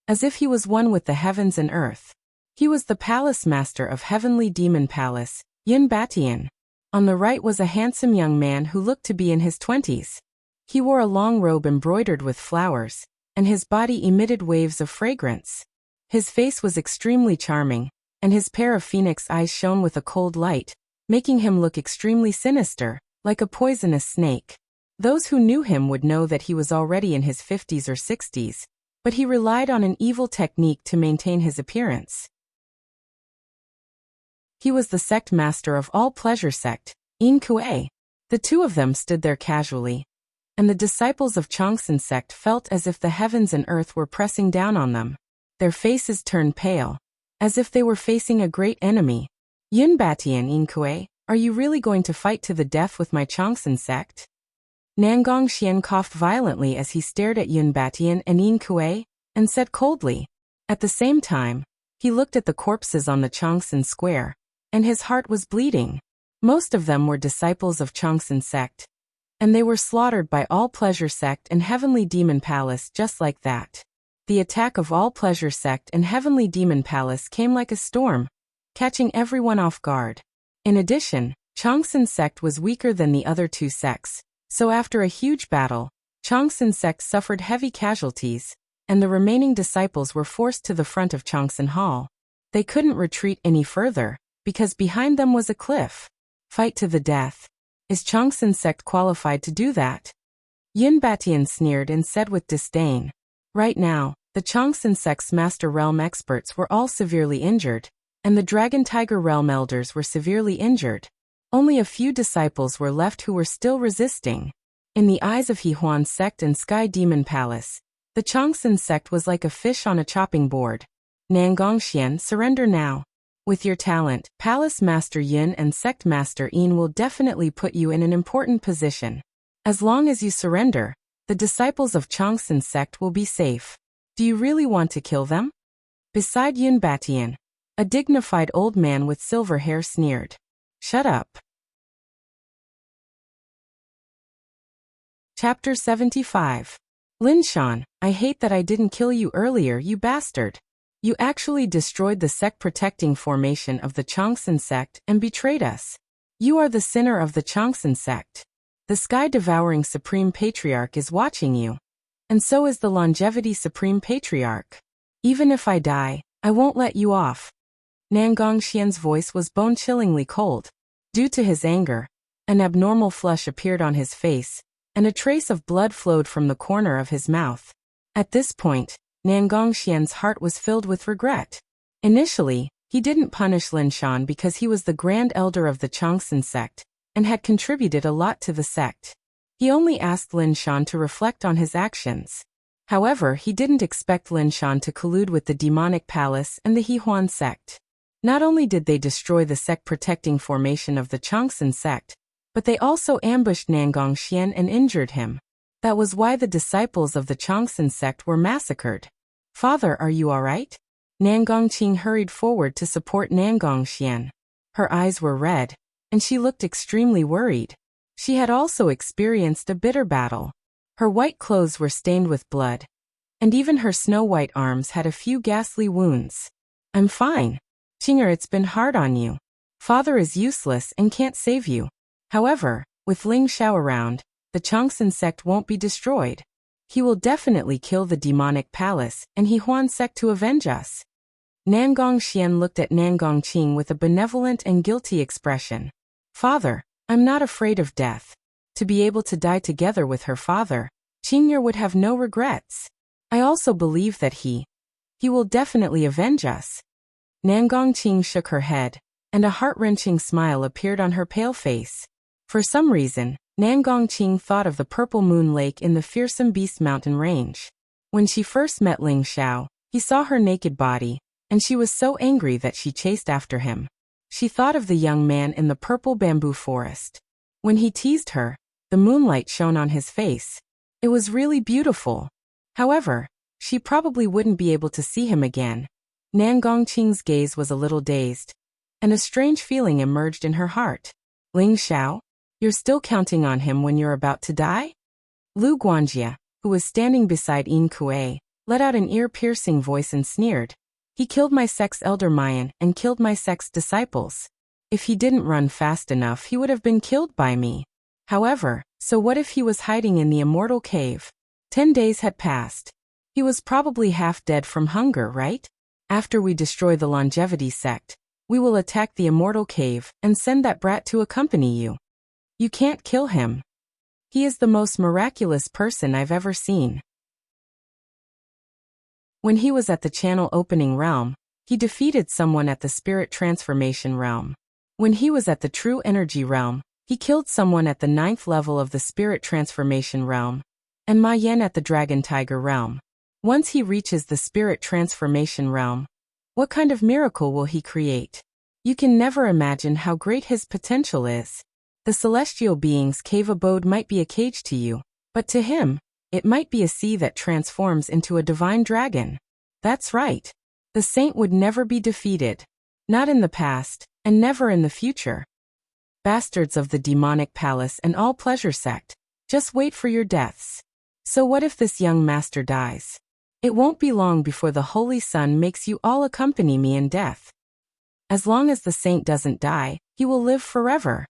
as if he was one with the heavens and earth. He was the palace master of Heavenly Demon Palace, Yun Batian. On the right was a handsome young man who looked to be in his 20s. He wore a long robe embroidered with flowers, and his body emitted waves of fragrance. His face was extremely charming, and his pair of phoenix eyes shone with a cold light, making him look extremely sinister, like a poisonous snake. Those who knew him would know that he was already in his 50s or 60s, but he relied on an evil technique to maintain his appearance. He was the sect master of All-Pleasure sect, Yin Kuei. The 2 of them stood there casually, and the disciples of Changsun sect felt as if the heavens and earth were pressing down on them. Their faces turned pale, as if they were facing a great enemy. Yun Batian Yin Kuei, are you really going to fight to the death with my Changsun sect? Nangongxian coughed violently as he stared at Yun Batian and Yin Kuei, and said coldly. At the same time, he looked at the corpses on the Changsun Square, and his heart was bleeding. Most of them were disciples of Changsun sect, and they were slaughtered by All-Pleasure sect and Heavenly Demon Palace just like that. The attack of All-Pleasure sect and Heavenly Demon Palace came like a storm, catching everyone off guard. In addition, Changsun sect was weaker than the other 2 sects, so after a huge battle, Changsun sect suffered heavy casualties, and the remaining disciples were forced to the front of Changsun Hall. They couldn't retreat any further, because behind them was a cliff. Fight to the death. Is Changsun sect qualified to do that? Yin Batian sneered and said with disdain. Right now, the Changsun sect's Master Realm experts were all severely injured, and the Dragon Tiger Realm elders were severely injured. Only a few disciples were left who were still resisting. In the eyes of He Huan's sect and Sky Demon Palace, the Changsun sect was like a fish on a chopping board. Nangongxian, surrender now. With your talent, Palace Master Yin and Sect Master Yin will definitely put you in an important position. As long as you surrender, the disciples of Changsun sect will be safe. Do you really want to kill them? Beside Yun Batian, a dignified old man with silver hair sneered. Shut up. Chapter 75. Lin Shan, I hate that I didn't kill you earlier, you bastard. You actually destroyed the sect-protecting formation of the Changsun sect and betrayed us. You are the sinner of the Changsun sect. The sky-devouring Supreme Patriarch is watching you. And so is the Longevity Supreme Patriarch. Even if I die, I won't let you off. Nangongxian's voice was bone-chillingly cold. Due to his anger, an abnormal flush appeared on his face, and a trace of blood flowed from the corner of his mouth. At this point, Nangongxian's heart was filled with regret. Initially, he didn't punish Lin Shan because he was the Grand Elder of the Changsun sect, and had contributed a lot to the sect. He only asked Lin Shan to reflect on his actions. However, he didn't expect Lin Shan to collude with the Demonic Palace and the He Huan sect. Not only did they destroy the sect-protecting formation of the Changsun sect, but they also ambushed Nangongxian and injured him. That was why the disciples of the Changsun sect were massacred. Father, are you all right? Nangongqing hurried forward to support Nangongxian. Her eyes were red, and she looked extremely worried. She had also experienced a bitter battle. Her white clothes were stained with blood, and even her snow-white arms had a few ghastly wounds. I'm fine. Qinger, it's been hard on you. Father is useless and can't save you. However, with Ling Xiao around, the Changsun sect won't be destroyed. He will definitely kill the Demonic Palace and He Huan sect to avenge us. Nangongxian looked at Nangongqing with a benevolent and guilty expression. Father, I'm not afraid of death. To be able to die together with her father, Qing'er would have no regrets. I also believe that he will definitely avenge us. Nangongqing shook her head, and a heart-wrenching smile appeared on her pale face. For some reason, Nangongqing thought of the Purple Moon Lake in the Fearsome Beast Mountain range. When she first met Ling Xiao, he saw her naked body, and she was so angry that she chased after him. She thought of the young man in the purple bamboo forest. When he teased her, the moonlight shone on his face. It was really beautiful. However, she probably wouldn't be able to see him again. Nangongqing's gaze was a little dazed, and a strange feeling emerged in her heart. Ling Xiao? You're still counting on him when you're about to die? Lu Guanjia, who was standing beside Yin Kuei, let out an ear-piercing voice and sneered. He killed my sect's elder Mayan and killed my sect's disciples. If he didn't run fast enough, he would have been killed by me. However, so what if he was hiding in the immortal cave? 10 days had passed. He was probably half dead from hunger, right? After we destroy the Longevity sect, we will attack the immortal cave and send that brat to accompany you. You can't kill him. He is the most miraculous person I've ever seen. When he was at the Channel Opening Realm, he defeated someone at the Spirit Transformation Realm. When he was at the True Energy Realm, he killed someone at the 9th level of the Spirit Transformation Realm, and Ma Yan at the Dragon Tiger Realm. Once he reaches the Spirit Transformation Realm, what kind of miracle will he create? You can never imagine how great his potential is. The celestial being's cave abode might be a cage to you, but to him, it might be a sea that transforms into a divine dragon. That's right. The saint would never be defeated. Not in the past, and never in the future. Bastards of the Demonic Palace and all pleasure sect, just wait for your deaths. So what if this young master dies? It won't be long before the Holy Sun makes you all accompany me in death. As long as the saint doesn't die, he will live forever.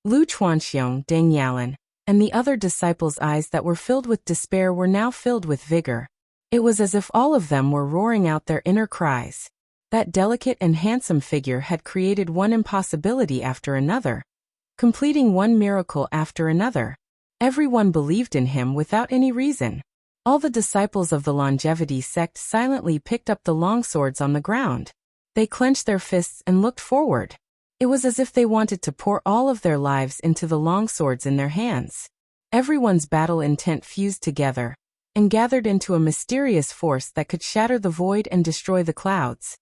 Lu Chuanxiong, Deng Yalan, and the other disciples' eyes that were filled with despair were now filled with vigor. It was as if all of them were roaring out their inner cries. That delicate and handsome figure had created one impossibility after another. completing one miracle after another. Everyone believed in him without any reason. All the disciples of the longevity sect silently picked up the longswords on the ground. They clenched their fists and looked forward. It was as if they wanted to pour all of their lives into the longswords in their hands. Everyone's battle intent fused together and gathered into a mysterious force that could shatter the void and destroy the clouds.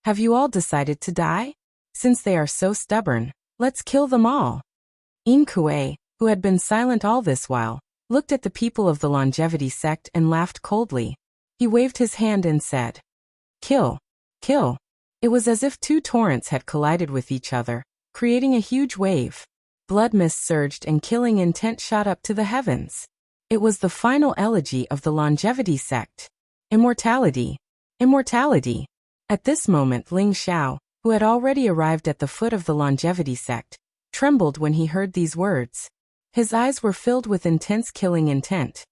Have you all decided to die? Since they are so stubborn, let's kill them all. In Kue, who had been silent all this while, looked at the people of the longevity sect and laughed coldly. He waved his hand and said, "Kill! Kill!" It was as if two torrents had collided with each other, creating a huge wave. Blood mist surged and killing intent shot up to the heavens. It was the final elegy of the longevity sect. Immortality! Immortality! At this moment Ling Xiao, who had already arrived at the foot of the longevity sect, trembled when he heard these words. His eyes were filled with intense killing intent.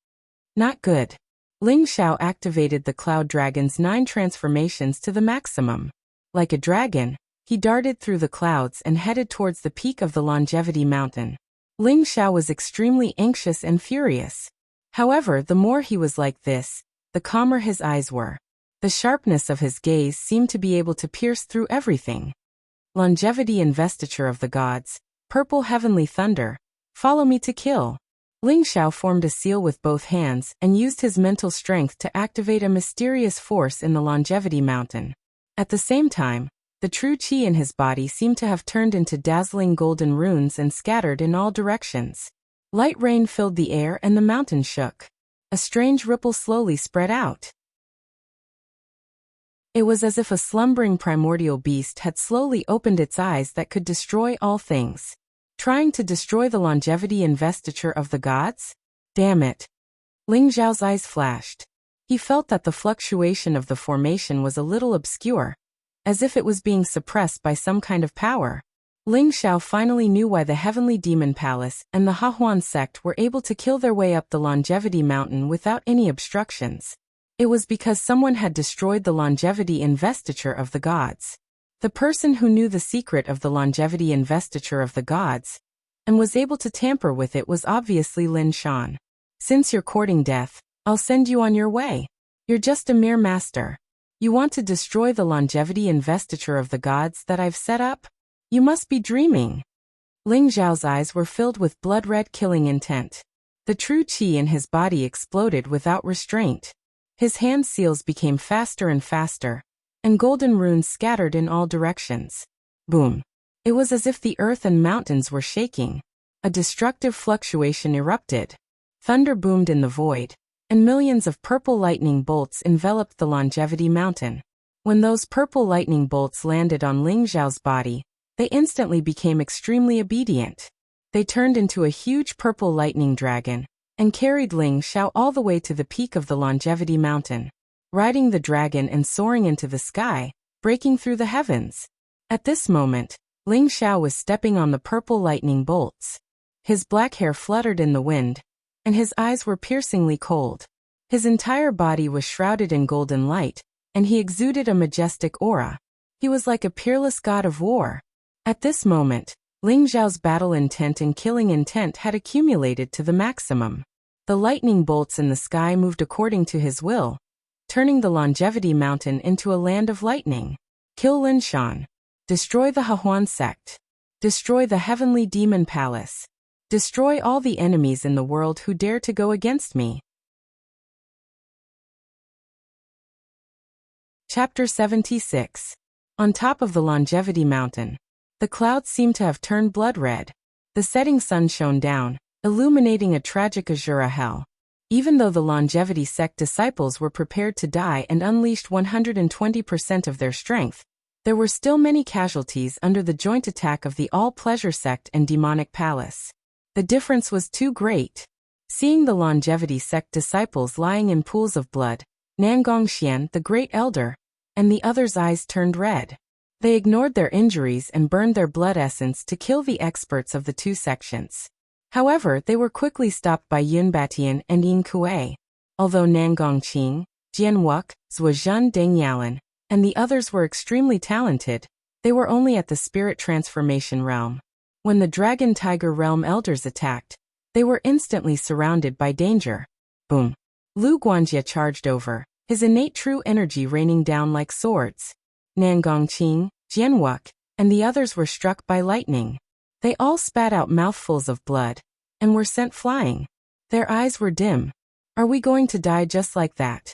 Not good. Ling Xiao activated the Cloud Dragon's 9 transformations to the maximum. Like a dragon, he darted through the clouds and headed towards the peak of the longevity mountain. Ling Xiao was extremely anxious and furious. However, the more he was like this, the calmer his eyes were. The sharpness of his gaze seemed to be able to pierce through everything. Longevity investiture of the gods, purple heavenly thunder, follow me to kill. Ling Xiao formed a seal with both hands and used his mental strength to activate a mysterious force in the longevity mountain. At the same time, the true qi in his body seemed to have turned into dazzling golden runes and scattered in all directions. Light rain filled the air and the mountain shook. A strange ripple slowly spread out. It was as if a slumbering primordial beast had slowly opened its eyes that could destroy all things. Trying to destroy the longevity investiture of the gods? Damn it. Ling Xiao's eyes flashed. He felt that the fluctuation of the formation was a little obscure, as if it was being suppressed by some kind of power. Ling Xiao finally knew why the Heavenly Demon Palace and the Hahuan sect were able to kill their way up the longevity mountain without any obstructions. It was because someone had destroyed the longevity investiture of the gods. The person who knew the secret of the longevity investiture of the gods and was able to tamper with it was obviously Lin Shan. Since you're courting death, I'll send you on your way. You're just a mere master. You want to destroy the longevity investiture of the gods that I've set up? You must be dreaming. Ling Xiao's eyes were filled with blood-red killing intent. The true qi in his body exploded without restraint. His hand seals became faster and faster, and golden runes scattered in all directions. Boom. It was as if the earth and mountains were shaking. A destructive fluctuation erupted. Thunder boomed in the void, and millions of purple lightning bolts enveloped the longevity mountain. When those purple lightning bolts landed on Ling Xiao's body, they instantly became extremely obedient. They turned into a huge purple lightning dragon and carried Ling Xiao all the way to the peak of the longevity mountain. Riding the dragon and soaring into the sky, breaking through the heavens. At this moment, Ling Xiao was stepping on the purple lightning bolts. His black hair fluttered in the wind, and his eyes were piercingly cold. His entire body was shrouded in golden light, and he exuded a majestic aura. He was like a peerless god of war. At this moment, Ling Xiao's battle intent and killing intent had accumulated to the maximum. The lightning bolts in the sky moved according to his will, turning the longevity mountain into a land of lightning. Kill Lin Shan. Destroy the Hahuan sect. Destroy the Heavenly Demon Palace. Destroy all the enemies in the world who dare to go against me. Chapter 76. On top of the longevity mountain, the clouds seemed to have turned blood red. The setting sun shone down, illuminating a tragic azure hell. Even though the longevity sect disciples were prepared to die and unleashed 120% of their strength, there were still many casualties under the joint attack of the all-pleasure sect and demonic palace. The difference was too great. Seeing the longevity sect disciples lying in pools of blood, Nangongxian, the great elder, and the others' eyes turned red. They ignored their injuries and burned their blood essence to kill the experts of the two sections. However, they were quickly stopped by Yun Batian and Yin Kue. Although Nangongqing, Jian Wuk, Zhuozhen Dengyalan, and the others were extremely talented, they were only at the spirit transformation realm. When the Dragon Tiger Realm elders attacked, they were instantly surrounded by danger. Boom. Lu Guanjie charged over, his innate true energy raining down like swords. Nan Gongqing, Jianwuk, and the others were struck by lightning. They all spat out mouthfuls of blood, and were sent flying. Their eyes were dim. Are we going to die just like that?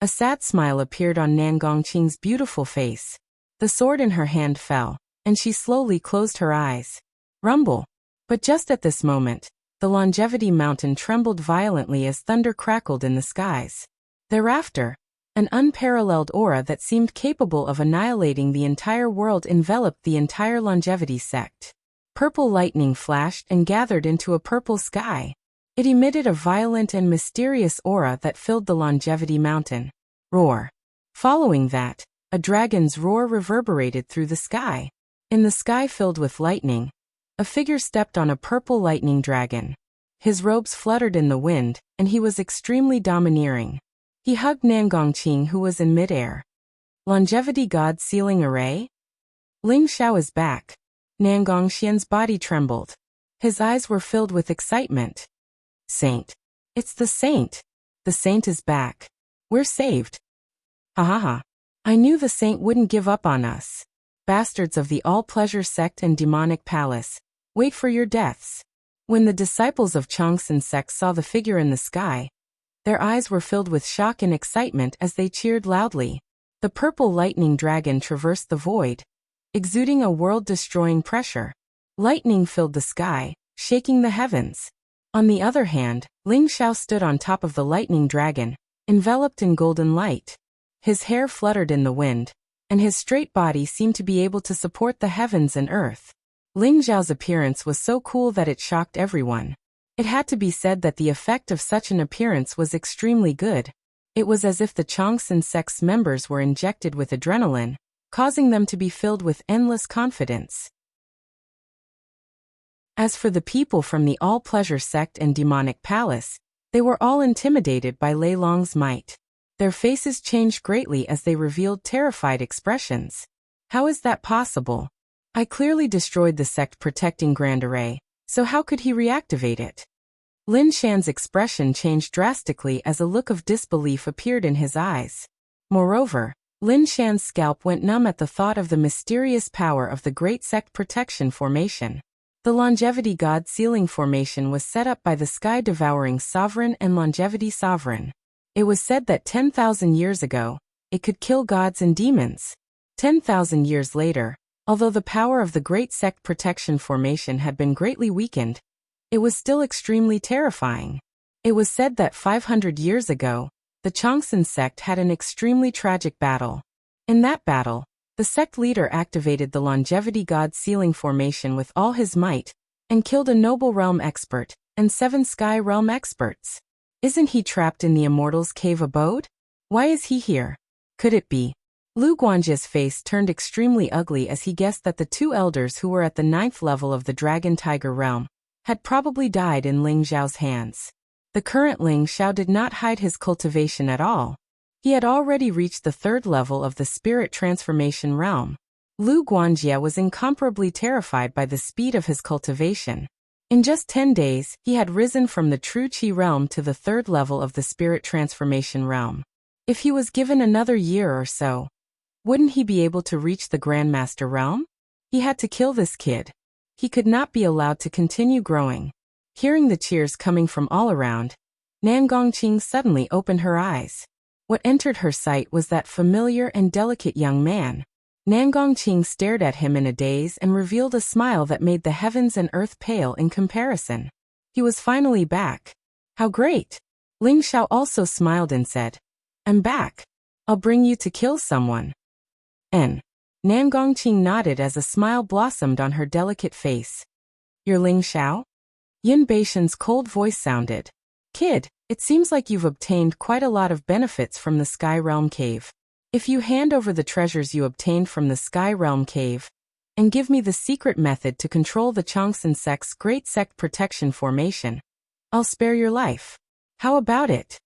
A sad smile appeared on Nan Gongqing's beautiful face. The sword in her hand fell, and she slowly closed her eyes. Rumble. But just at this moment, the Longevity Mountain trembled violently as thunder crackled in the skies. Thereafter, an unparalleled aura that seemed capable of annihilating the entire world enveloped the entire Longevity sect. Purple lightning flashed and gathered into a purple sky. It emitted a violent and mysterious aura that filled the Longevity Mountain. Roar. Following that, a dragon's roar reverberated through the sky. In the sky filled with lightning, a figure stepped on a purple lightning dragon. His robes fluttered in the wind, and he was extremely domineering. He hugged Nan Gongqing, who was in midair. Longevity God Sealing Array? Ling Xiao is back. Nan Gongqian's body trembled. His eyes were filled with excitement. Saint. It's the Saint. The Saint is back. We're saved. Ha ha ha. I knew the Saint wouldn't give up on us. Bastards of the All-Pleasure Sect and Demonic Palace, wait for your deaths. When the disciples of Changsun sect saw the figure in the sky, their eyes were filled with shock and excitement as they cheered loudly. The purple lightning dragon traversed the void, exuding a world-destroying pressure. Lightning filled the sky, shaking the heavens. On the other hand, Ling Xiao stood on top of the lightning dragon, enveloped in golden light. His hair fluttered in the wind, and his straight body seemed to be able to support the heavens and earth. Ling Xiao's appearance was so cool that it shocked everyone. It had to be said that the effect of such an appearance was extremely good. It was as if the Changsun sect's members were injected with adrenaline, causing them to be filled with endless confidence. As for the people from the All-Pleasure Sect and Demonic Palace, they were all intimidated by Lei Long's might. Their faces changed greatly as they revealed terrified expressions. How is that possible? I clearly destroyed the sect protecting Grand Array, so how could he reactivate it? Lin Shan's expression changed drastically as a look of disbelief appeared in his eyes. Moreover, Lin Shan's scalp went numb at the thought of the mysterious power of the Great Sect Protection Formation. The Longevity God Sealing Formation was set up by the Sky-Devouring Sovereign and Longevity Sovereign. It was said that 10,000 years ago, it could kill gods and demons. 10,000 years later, although the power of the Great Sect Protection Formation had been greatly weakened, it was still extremely terrifying. It was said that 500 years ago, the Changsun sect had an extremely tragic battle. In that battle, the sect leader activated the Longevity God Sealing Formation with all his might, and killed a Noble Realm expert, and 7 Sky Realm experts. Isn't he trapped in the Immortals' cave abode? Why is he here? Could it be? Lu Guanjie's face turned extremely ugly as he guessed that the 2 elders who were at the 9th level of the Dragon Tiger Realm had probably died in Ling Xiao's hands. The current Ling Xiao did not hide his cultivation at all. He had already reached the 3rd level of the Spirit Transformation Realm. Lu Guanjie was incomparably terrified by the speed of his cultivation. In just 10 days, he had risen from the True Qi Realm to the 3rd level of the Spirit Transformation Realm. If he was given another year or so, wouldn't he be able to reach the Grandmaster Realm? He had to kill this kid. He could not be allowed to continue growing. Hearing the cheers coming from all around, Nan Gongqing suddenly opened her eyes. What entered her sight was that familiar and delicate young man. Nan Gongqing stared at him in a daze and revealed a smile that made the heavens and earth pale in comparison. He was finally back. How great! Ling Xiao also smiled and said, I'm back. I'll bring you to kill someone. Nan Gongqing nodded as a smile blossomed on her delicate face. You're Ling Xiao? Yin Beishan's cold voice sounded. Kid, it seems like you've obtained quite a lot of benefits from the Sky Realm Cave. If you hand over the treasures you obtained from the Sky Realm Cave, and give me the secret method to control the Changsun sect's Great Sect Protection Formation, I'll spare your life. How about it?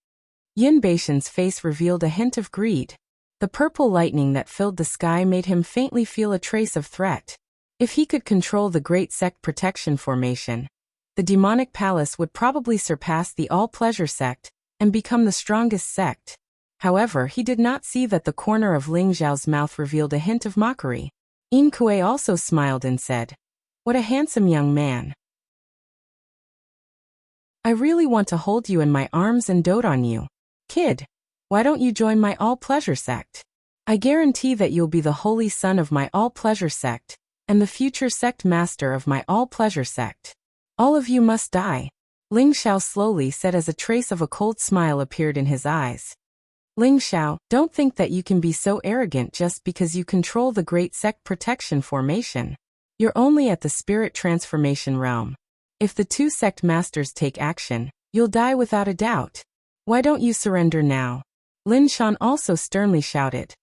Yin Beishan's face revealed a hint of greed. The purple lightning that filled the sky made him faintly feel a trace of threat. If he could control the Great Sect Protection Formation, the demonic palace would probably surpass the All-Pleasure Sect and become the strongest sect. However, he did not see that the corner of Ling Xiao's mouth revealed a hint of mockery. Yin Kuei also smiled and said, "What a handsome young man. I really want to hold you in my arms and dote on you. Kid, why don't you join my all-pleasure sect? I guarantee that you'll be the holy son of my all-pleasure sect, and the future sect master of my all-pleasure sect. All of you must die," Ling Xiao slowly said as a trace of a cold smile appeared in his eyes. Ling Xiao, don't think that you can be so arrogant just because you control the Great Sect Protection Formation. You're only at the Spirit Transformation realm. If the two sect masters take action, you'll die without a doubt. Why don't you surrender now? Lin Shan also sternly shouted.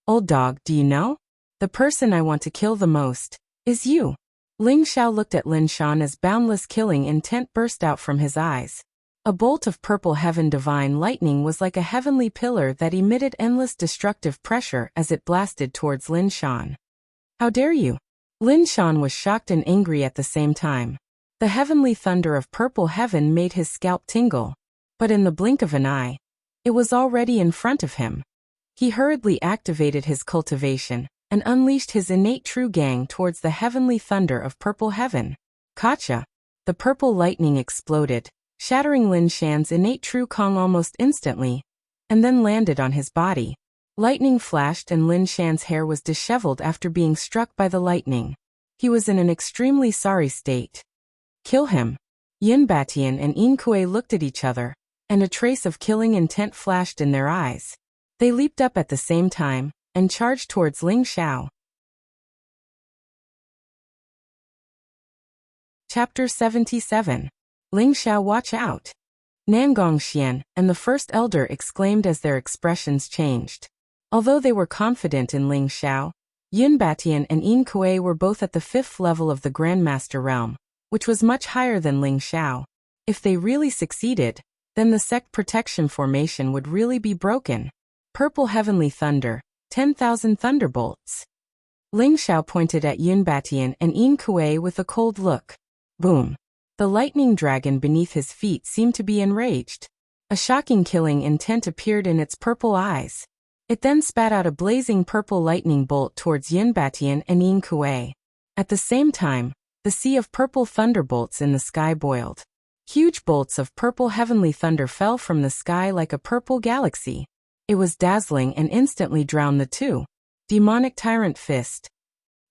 Old dog, do you know? The person I want to kill the most is you. Ling Xiao looked at Lin Shan as boundless killing intent burst out from his eyes. A bolt of purple heaven divine lightning was like a heavenly pillar that emitted endless destructive pressure as it blasted towards Lin Shan. How dare you? Lin Shan was shocked and angry at the same time. The heavenly thunder of purple heaven made his scalp tingle. But in the blink of an eye, it was already in front of him. He hurriedly activated his cultivation and unleashed his innate true gang towards the heavenly thunder of purple heaven. Gotcha! The purple lightning exploded, shattering Lin Shan's innate true Kong almost instantly, and then landed on his body. Lightning flashed and Lin Shan's hair was disheveled after being struck by the lightning. He was in an extremely sorry state. Kill him. Yin Batian and Yin Kuei looked at each other, and a trace of killing intent flashed in their eyes. They leaped up at the same time and charged towards Ling Xiao. Chapter 77. Ling Xiao, watch out! Nangong Xian and the first elder exclaimed as their expressions changed. Although they were confident in Ling Xiao, Yun Batian and Yin Kuei were both at the 5th level of the Grandmaster realm, which was much higher than Ling Xiao. If they really succeeded, then the sect protection formation would really be broken. Purple heavenly thunder, 10,000 thunderbolts. Ling Xiao pointed at Yun Batian and Yin Kuei with a cold look. Boom. The lightning dragon beneath his feet seemed to be enraged. A shocking killing intent appeared in its purple eyes. It then spat out a blazing purple lightning bolt towards Yun Batian and Yin Kuei. At the same time, the sea of purple thunderbolts in the sky boiled. Huge bolts of purple heavenly thunder fell from the sky like a purple galaxy. It was dazzling and instantly drowned the two. Demonic Tyrant Fist.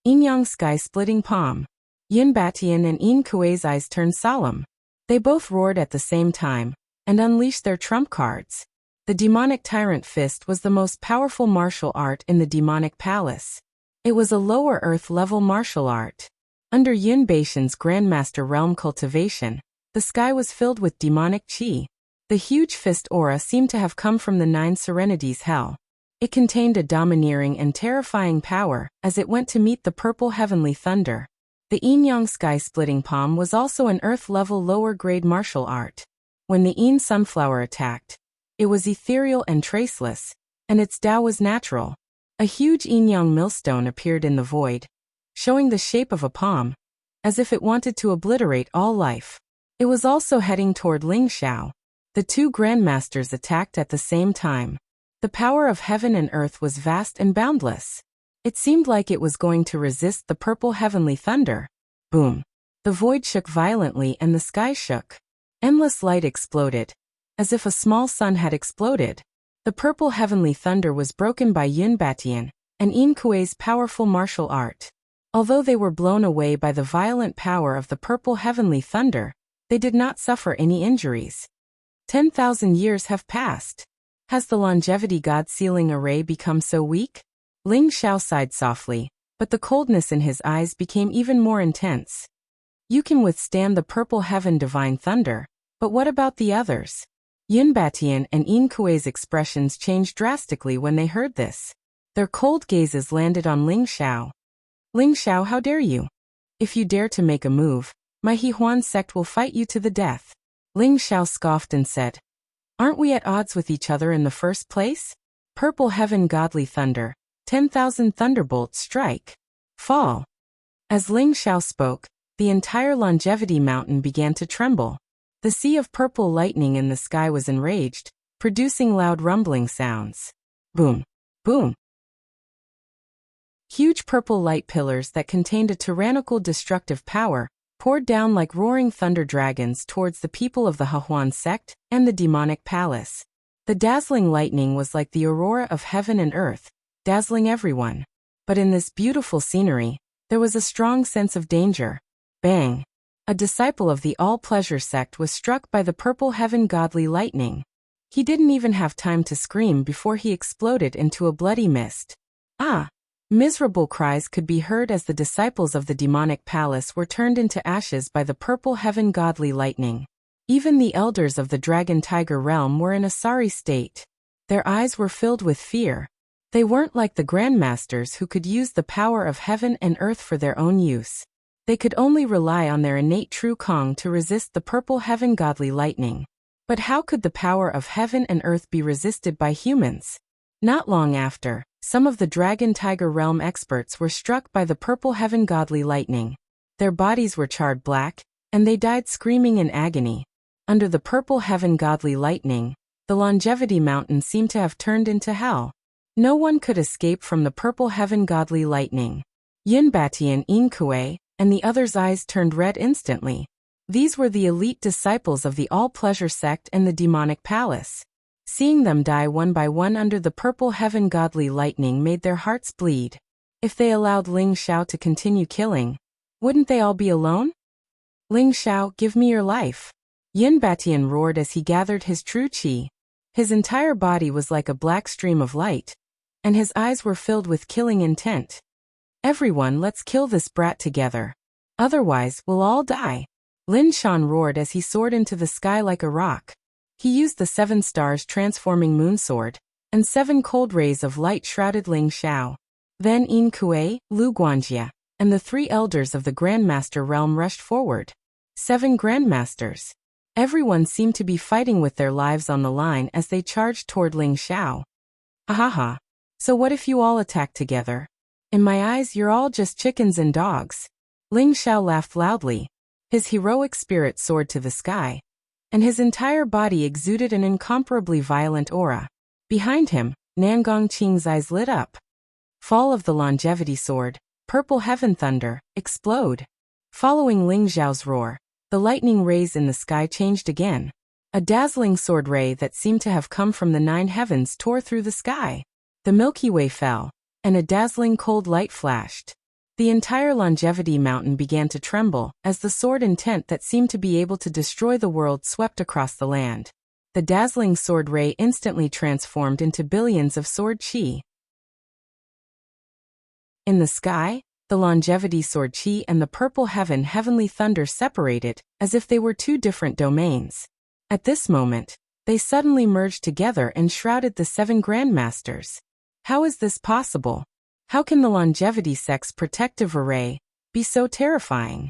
Yin-Yang Sky-Splitting Palm. Yin Batian and Yin Kuei's eyes turned solemn. They both roared at the same time and unleashed their trump cards. The Demonic Tyrant Fist was the most powerful martial art in the Demonic Palace. It was a lower earth-level martial art. Under Yun Baishan's Grandmaster Realm cultivation, the sky was filled with demonic qi. The huge fist aura seemed to have come from the 9 Serenities Hell. It contained a domineering and terrifying power as it went to meet the purple heavenly thunder. The Yin-Yang Sky-Splitting Palm was also an earth-level lower-grade martial art. When the Yin Sunflower attacked, it was ethereal and traceless, and its Tao was natural. A huge Yin-Yang millstone appeared in the void, showing the shape of a palm, as if it wanted to obliterate all life. It was also heading toward Ling Xiao. The two grandmasters attacked at the same time. The power of heaven and earth was vast and boundless. It seemed like it was going to resist the purple heavenly thunder. Boom! The void shook violently and the sky shook. Endless light exploded, as if a small sun had exploded. The purple heavenly thunder was broken by Yun Batian and Yin Kuei's powerful martial art. Although they were blown away by the violent power of the purple heavenly thunder, they did not suffer any injuries. 10,000 years have passed. Has the longevity god sealing array become so weak? Ling Xiao sighed softly, but the coldness in his eyes became even more intense. You can withstand the purple heaven divine thunder, but what about the others? Yun Batian and Yin Kuei's expressions changed drastically when they heard this. Their cold gazes landed on Ling Xiao. Ling Xiao, how dare you? If you dare to make a move, my He-Huan sect will fight you to the death. Ling Xiao scoffed and said, Aren't we at odds with each other in the first place? Purple heaven godly thunder, 10,000 thunderbolts strike. Fall. As Ling Xiao spoke, the entire longevity mountain began to tremble. The sea of purple lightning in the sky was enraged, producing loud rumbling sounds. Boom! Boom! Huge purple light pillars that contained a tyrannical destructive power poured down like roaring thunder dragons towards the people of the Hahuan sect and the demonic palace. The dazzling lightning was like the aurora of heaven and earth, dazzling everyone. But in this beautiful scenery, there was a strong sense of danger. Bang! A disciple of the all-pleasure sect was struck by the purple heaven godly lightning. He didn't even have time to scream before he exploded into a bloody mist. Ah! Miserable cries could be heard as the disciples of the demonic palace were turned into ashes by the purple heaven godly lightning. Even the elders of the dragon tiger realm were in a sorry state. Their eyes were filled with fear. They weren't like the grandmasters who could use the power of heaven and earth for their own use. They could only rely on their innate true Kong to resist the purple heaven godly lightning. But how could the power of heaven and earth be resisted by humans? Not long after, some of the dragon tiger realm experts were struck by the purple heaven godly lightning. Their bodies were charred black, and they died screaming in agony. Under the purple heaven godly lightning, the longevity mountain seemed to have turned into hell. No one could escape from the purple heaven godly lightning. Yunbati and Inkue, and the others' eyes turned red instantly. These were the elite disciples of the all-pleasure sect and the demonic palace. Seeing them die one by one under the purple heaven godly lightning made their hearts bleed. If they allowed Ling Xiao to continue killing, wouldn't they all be alone? Ling Xiao, give me your life. Yunbatian roared as he gathered his true qi. His entire body was like a black stream of light, and his eyes were filled with killing intent. Everyone, let's kill this brat together. Otherwise, we'll all die. Lin Shan roared as he soared into the sky like a rock. He used the 7 stars transforming moonsword, and 7 cold rays of light shrouded Ling Xiao. Then Yin Kuei, Lu Guanjia, and the 3 elders of the Grandmaster realm rushed forward. 7 Grandmasters. Everyone seemed to be fighting with their lives on the line as they charged toward Ling Xiao. Ahaha. So what if you all attack together? In my eyes, you're all just chickens and dogs. Ling Xiao laughed loudly. His heroic spirit soared to the sky, and his entire body exuded an incomparably violent aura. Behind him, Nangong Qing's eyes lit up. Fall of the longevity sword, purple heaven thunder, explode. Following Ling Xiao's roar, the lightning rays in the sky changed again. A dazzling sword ray that seemed to have come from the 9 heavens tore through the sky. The Milky Way fell, and a dazzling cold light flashed. The entire longevity mountain began to tremble as the sword intent that seemed to be able to destroy the world swept across the land. The dazzling sword ray instantly transformed into billions of sword chi. In the sky, the longevity sword chi and the purple heaven heavenly thunder separated as if they were 2 different domains. At this moment, they suddenly merged together and shrouded the 7 grandmasters. How is this possible? How can the longevity sect's protective array be so terrifying?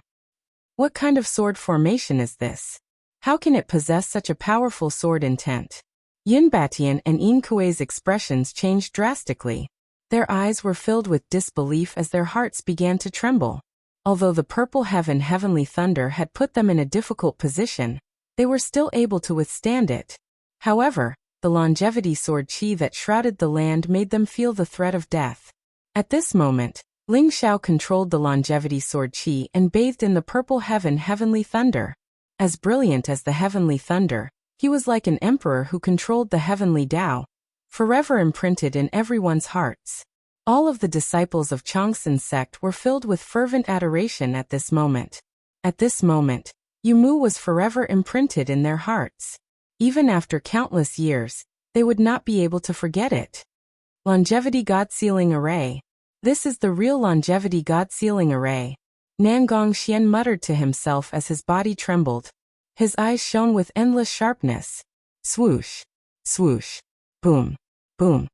What kind of sword formation is this? How can it possess such a powerful sword intent? Yunbatian and Inkue's expressions changed drastically. Their eyes were filled with disbelief as their hearts began to tremble. Although the purple heaven heavenly thunder had put them in a difficult position, they were still able to withstand it. However, the longevity sword chi that shrouded the land made them feel the threat of death. At this moment, Ling Xiao controlled the longevity sword chi and bathed in the purple heaven heavenly thunder. As brilliant as the heavenly thunder, he was like an emperor who controlled the heavenly Tao, forever imprinted in everyone's hearts. All of the disciples of Changsun's sect were filled with fervent adoration at this moment. At this moment, Yumu was forever imprinted in their hearts. Even after countless years, they would not be able to forget it. Longevity God Sealing Array. This is the real longevity God Sealing Array. Nangong Xian muttered to himself as his body trembled. His eyes shone with endless sharpness. Swoosh, swoosh, boom, boom.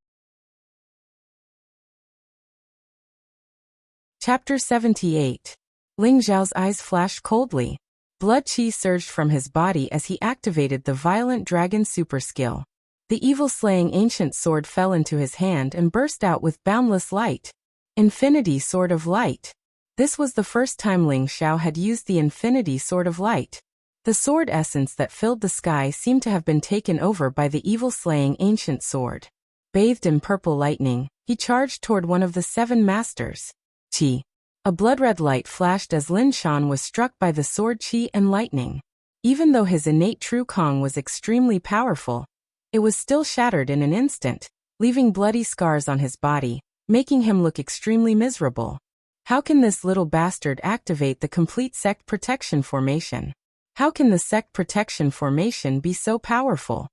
Chapter 78. Ling Xiao's eyes flashed coldly. Blood qi surged from his body as he activated the violent dragon super skill. The evil-slaying ancient sword fell into his hand and burst out with boundless light. Infinity Sword of Light. This was the first time Ling Xiao had used the infinity sword of light. The sword essence that filled the sky seemed to have been taken over by the evil-slaying ancient sword. Bathed in purple lightning, he charged toward one of the 7 masters. Qi. A blood-red light flashed as Lin Shan was struck by the sword qi and lightning. Even though his innate true Kong was extremely powerful, it was still shattered in an instant, leaving bloody scars on his body, making him look extremely miserable. How can this little bastard activate the complete sect protection formation? How can the sect protection formation be so powerful?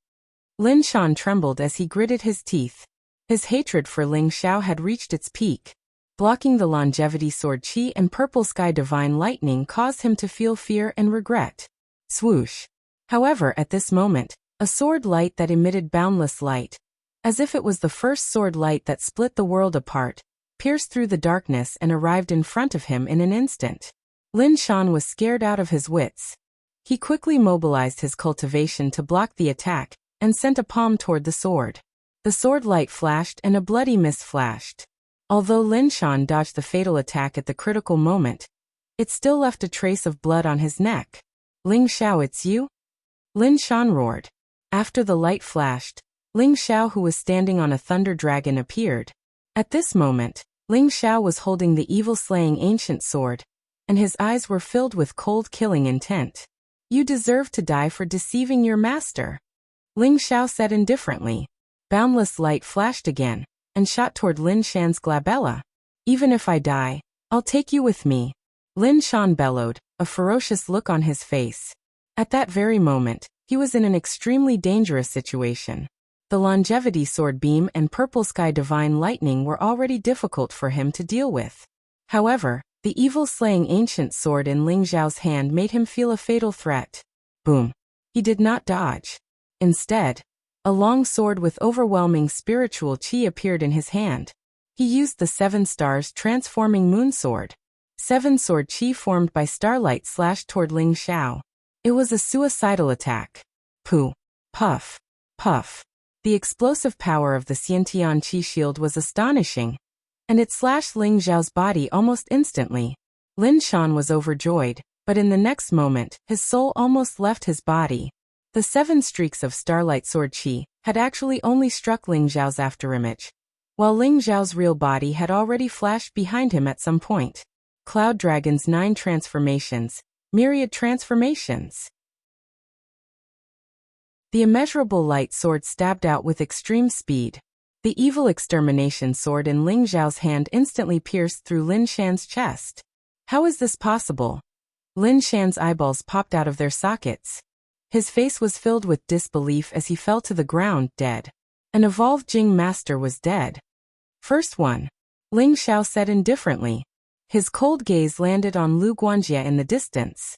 Lin Shan trembled as he gritted his teeth. His hatred for Ling Xiao had reached its peak. Blocking the longevity sword qi and purple sky divine lightning caused him to feel fear and regret. Swoosh. However, at this moment, a sword light that emitted boundless light, as if it was the first sword light that split the world apart, pierced through the darkness and arrived in front of him in an instant. Lin Shan was scared out of his wits. He quickly mobilized his cultivation to block the attack, and sent a palm toward the sword. The sword light flashed and a bloody mist flashed. Although Lin Shan dodged the fatal attack at the critical moment, it still left a trace of blood on his neck. Ling Xiao, it's you? Lin Shan roared. After the light flashed, Ling Xiao, who was standing on a thunder dragon, appeared. At this moment, Ling Xiao was holding the evil-slaying ancient sword, and his eyes were filled with cold killing intent. You deserve to die for deceiving your master, Ling Xiao said indifferently. Boundless light flashed again, and shot toward Lin Shan's glabella. Even if I die, I'll take you with me, Lin Shan bellowed, a ferocious look on his face. At that very moment, he was in an extremely dangerous situation. The longevity sword beam and purple sky divine lightning were already difficult for him to deal with. However, the evil-slaying ancient sword in Ling Xiao's hand made him feel a fatal threat. Boom. He did not dodge. Instead, a long sword with overwhelming spiritual qi appeared in his hand. He used the 7 stars transforming moon sword. 7 sword qi formed by starlight slashed toward Ling Xiao. It was a suicidal attack. Pooh. Puff. Puff. The explosive power of the Xiantian qi shield was astonishing, and it slashed Ling Xiao's body almost instantly. Lin Shan was overjoyed, but in the next moment, his soul almost left his body. The 7 streaks of starlight sword qi had actually only struck Ling Xiao's afterimage, while Ling Xiao's real body had already flashed behind him at some point. Cloud Dragon's 9 transformations, myriad transformations. The immeasurable light sword stabbed out with extreme speed. The evil extermination sword in Ling Xiao's hand instantly pierced through Lin Shan's chest. How is this possible? Lin Shan's eyeballs popped out of their sockets. His face was filled with disbelief as he fell to the ground, dead. An evolved Jing master was dead. First one, Ling Xiao said indifferently. His cold gaze landed on Lu Guanjie in the distance.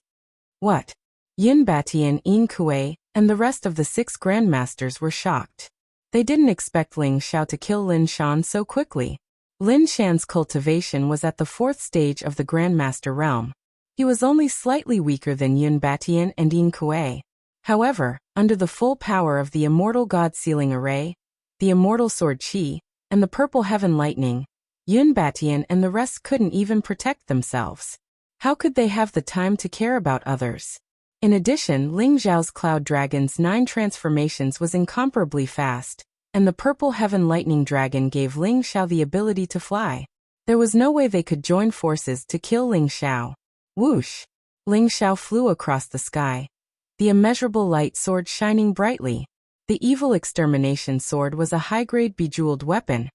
What? Yun Batian, Yin Kuei, and the rest of the 6 grandmasters were shocked. They didn't expect Ling Xiao to kill Lin Shan so quickly. Lin Shan's cultivation was at the 4th stage of the grandmaster realm. He was only slightly weaker than Yun Batian and Yin Kuei. However, under the full power of the immortal god sealing array, the immortal sword qi, and the purple heaven lightning, Yun Batian and the rest couldn't even protect themselves. How could they have the time to care about others? In addition, Ling Xiao's Cloud Dragon's 9 transformations was incomparably fast, and the purple heaven lightning dragon gave Ling Xiao the ability to fly. There was no way they could join forces to kill Ling Xiao. Whoosh! Ling Xiao flew across the sky, the immeasurable light sword shining brightly. The evil extermination sword was a high-grade bejeweled weapon,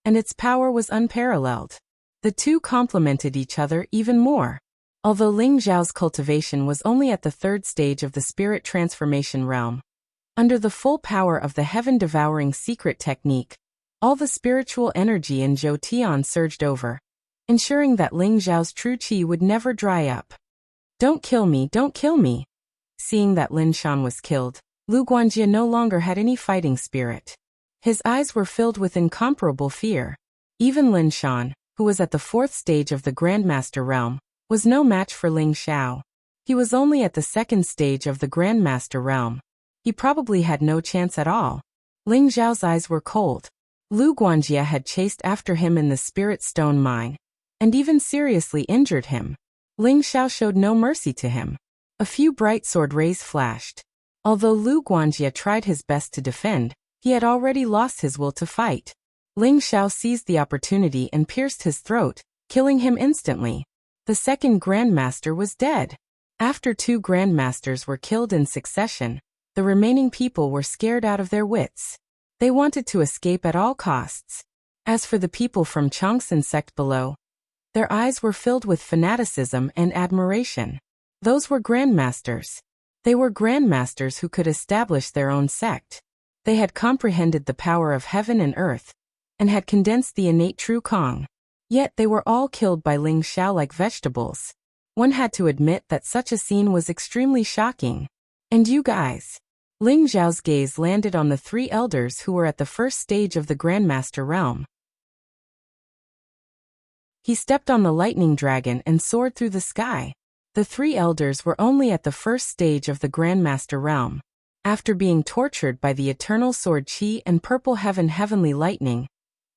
and its power was unparalleled. The two complemented each other even more. Although Ling Xiao's cultivation was only at the 3rd stage of the spirit transformation realm, under the full power of the heaven-devouring secret technique, all the spiritual energy in Zhou Tian surged over, ensuring that Ling Xiao's true qi would never dry up. Don't kill me, don't kill me. Seeing that Lin Shan was killed, Lu Guanjie no longer had any fighting spirit. His eyes were filled with incomparable fear. Even Lin Shan, who was at the 4th stage of the Grandmaster realm, was no match for Ling Xiao. He was only at the 2nd stage of the Grandmaster realm. He probably had no chance at all. Ling Xiao's eyes were cold. Lu Guanjie had chased after him in the Spirit Stone Mine, and even seriously injured him. Ling Xiao showed no mercy to him. A few bright sword rays flashed. Although Lu Guanjie tried his best to defend, he had already lost his will to fight. Ling Xiao seized the opportunity and pierced his throat, killing him instantly. The second grandmaster was dead. After 2 grandmasters were killed in succession, the remaining people were scared out of their wits. They wanted to escape at all costs. As for the people from Changsun sect below, their eyes were filled with fanaticism and admiration. Those were grandmasters. They were grandmasters who could establish their own sect. They had comprehended the power of heaven and earth, and had condensed the innate true Kong. Yet they were all killed by Ling Xiao like vegetables. One had to admit that such a scene was extremely shocking. And you guys? Ling Xiao's gaze landed on the 3 elders who were at the first stage of the Grandmaster realm. He stepped on the lightning dragon and soared through the sky. The 3 elders were only at the first stage of the Grandmaster realm. After being tortured by the eternal sword qi and purple heavenly lightning,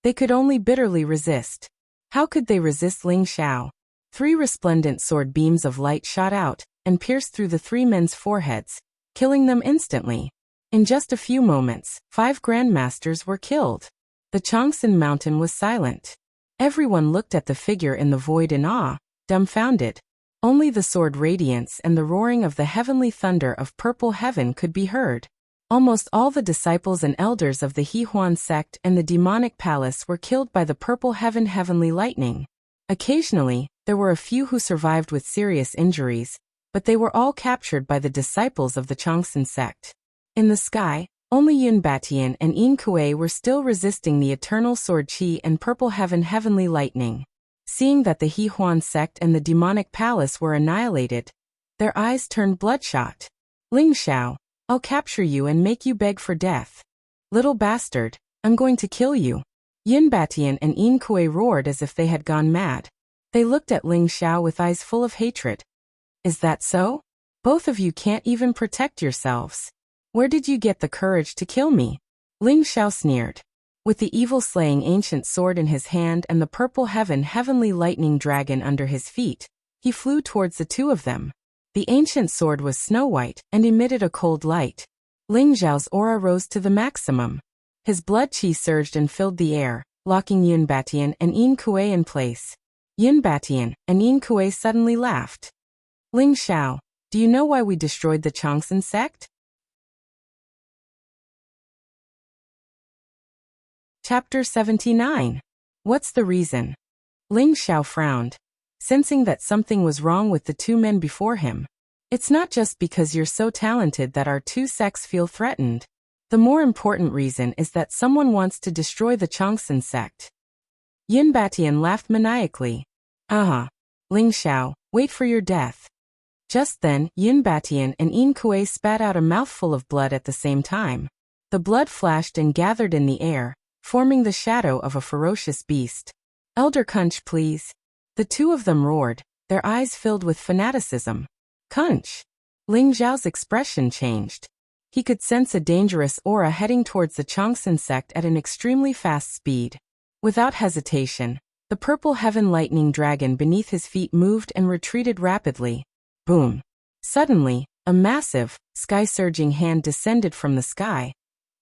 they could only bitterly resist. How could they resist Ling Xiao? 3 resplendent sword beams of light shot out and pierced through the 3 men's foreheads, killing them instantly. In just a few moments, 5 grandmasters were killed. The Changsun mountain was silent. Everyone looked at the figure in the void in awe, dumbfounded. Only the sword radiance and the roaring of the heavenly thunder of purple heaven could be heard. Almost all the disciples and elders of the Hehuan sect and the demonic palace were killed by the purple heavenly lightning. Occasionally, there were a few who survived with serious injuries, but they were all captured by the disciples of the Changsun sect. In the sky, only Yun Batian and Yin Kuei were still resisting the eternal sword qi and purple heavenly lightning. Seeing that the Hehuan sect and the demonic palace were annihilated, their eyes turned bloodshot. Ling Xiao, I'll capture you and make you beg for death. Little bastard, I'm going to kill you. Yun Batian and Yin Kuei roared as if they had gone mad. They looked at Ling Xiao with eyes full of hatred. Is that so? Both of you can't even protect yourselves. Where did you get the courage to kill me? Ling Xiao sneered. With the evil-slaying ancient sword in his hand and the purple heavenly lightning dragon under his feet, he flew towards the 2 of them. The ancient sword was snow-white and emitted a cold light. Ling Xiao's aura rose to the maximum. His blood qi surged and filled the air, locking Yun Batian and Yin Kuei in place. Yun Batian and Yin Kuei suddenly laughed. Ling Xiao, do you know why we destroyed the Changsun sect? Chapter 79. What's the reason? Ling Xiao frowned, sensing that something was wrong with the 2 men before him. It's not just because you're so talented that our 2 sects feel threatened. The more important reason is that someone wants to destroy the Changsun sect. Yun Batian laughed maniacally. Ling Xiao, wait for your death. Just then, Yun Batian and Yin Kuei spat out a mouthful of blood at the same time. The blood flashed and gathered in the air, forming the shadow of a ferocious beast. Elder Kunch, please. The 2 of them roared, their eyes filled with fanaticism. Kunch. Ling Xiao's expression changed. He could sense a dangerous aura heading towards the Changsun sect at an extremely fast speed. Without hesitation, the purple lightning dragon beneath his feet moved and retreated rapidly. Boom. Suddenly, a massive, sky-surging hand descended from the sky,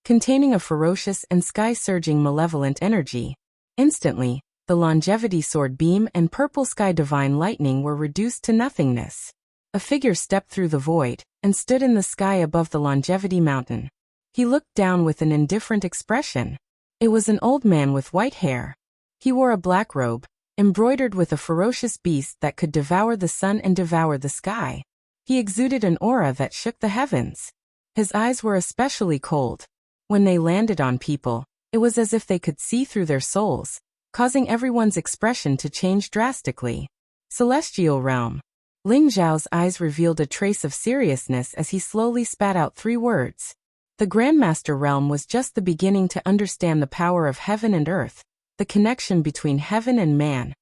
containing a ferocious and sky-surging malevolent energy. Instantly, the longevity sword beam and purple sky divine lightning were reduced to nothingness. A figure stepped through the void and stood in the sky above the longevity mountain. He looked down with an indifferent expression. It was an old man with white hair. He wore a black robe, embroidered with a ferocious beast that could devour the sun and devour the sky. He exuded an aura that shook the heavens. His eyes were especially cold. When they landed on people, it was as if they could see through their souls, causing everyone's expression to change drastically. Celestial realm. Ling Xiao's eyes revealed a trace of seriousness as he slowly spat out 3 words. The Grandmaster realm was just the beginning to understand the power of heaven and earth, the connection between heaven and man,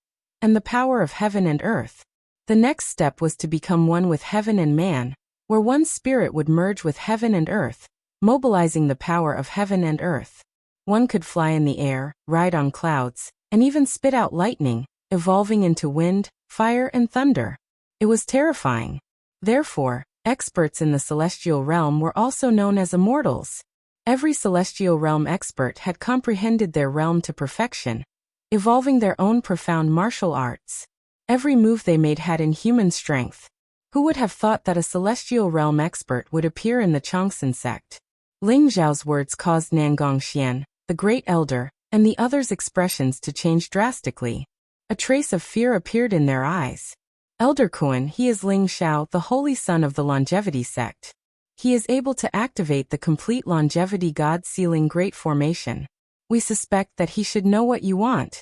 and the power of heaven and earth. The next step was to become one with heaven and man, where one spirit would merge with heaven and earth, mobilizing the power of heaven and earth. One could fly in the air, ride on clouds, and even spit out lightning, evolving into wind, fire, and thunder. It was terrifying. Therefore, experts in the celestial realm were also known as immortals. Every celestial realm expert had comprehended their realm to perfection, evolving their own profound martial arts. Every move they made had inhuman strength. Who would have thought that a celestial realm expert would appear in the Changsan sect? Ling Zhao's words caused Nangong Xian, the great elder, and the others' expressions to change drastically. A trace of fear appeared in their eyes. Elder Kuan, he is Ling Xiao, the holy son of the longevity sect. He is able to activate the complete longevity god sealing great formation. We suspect that he should know what you want.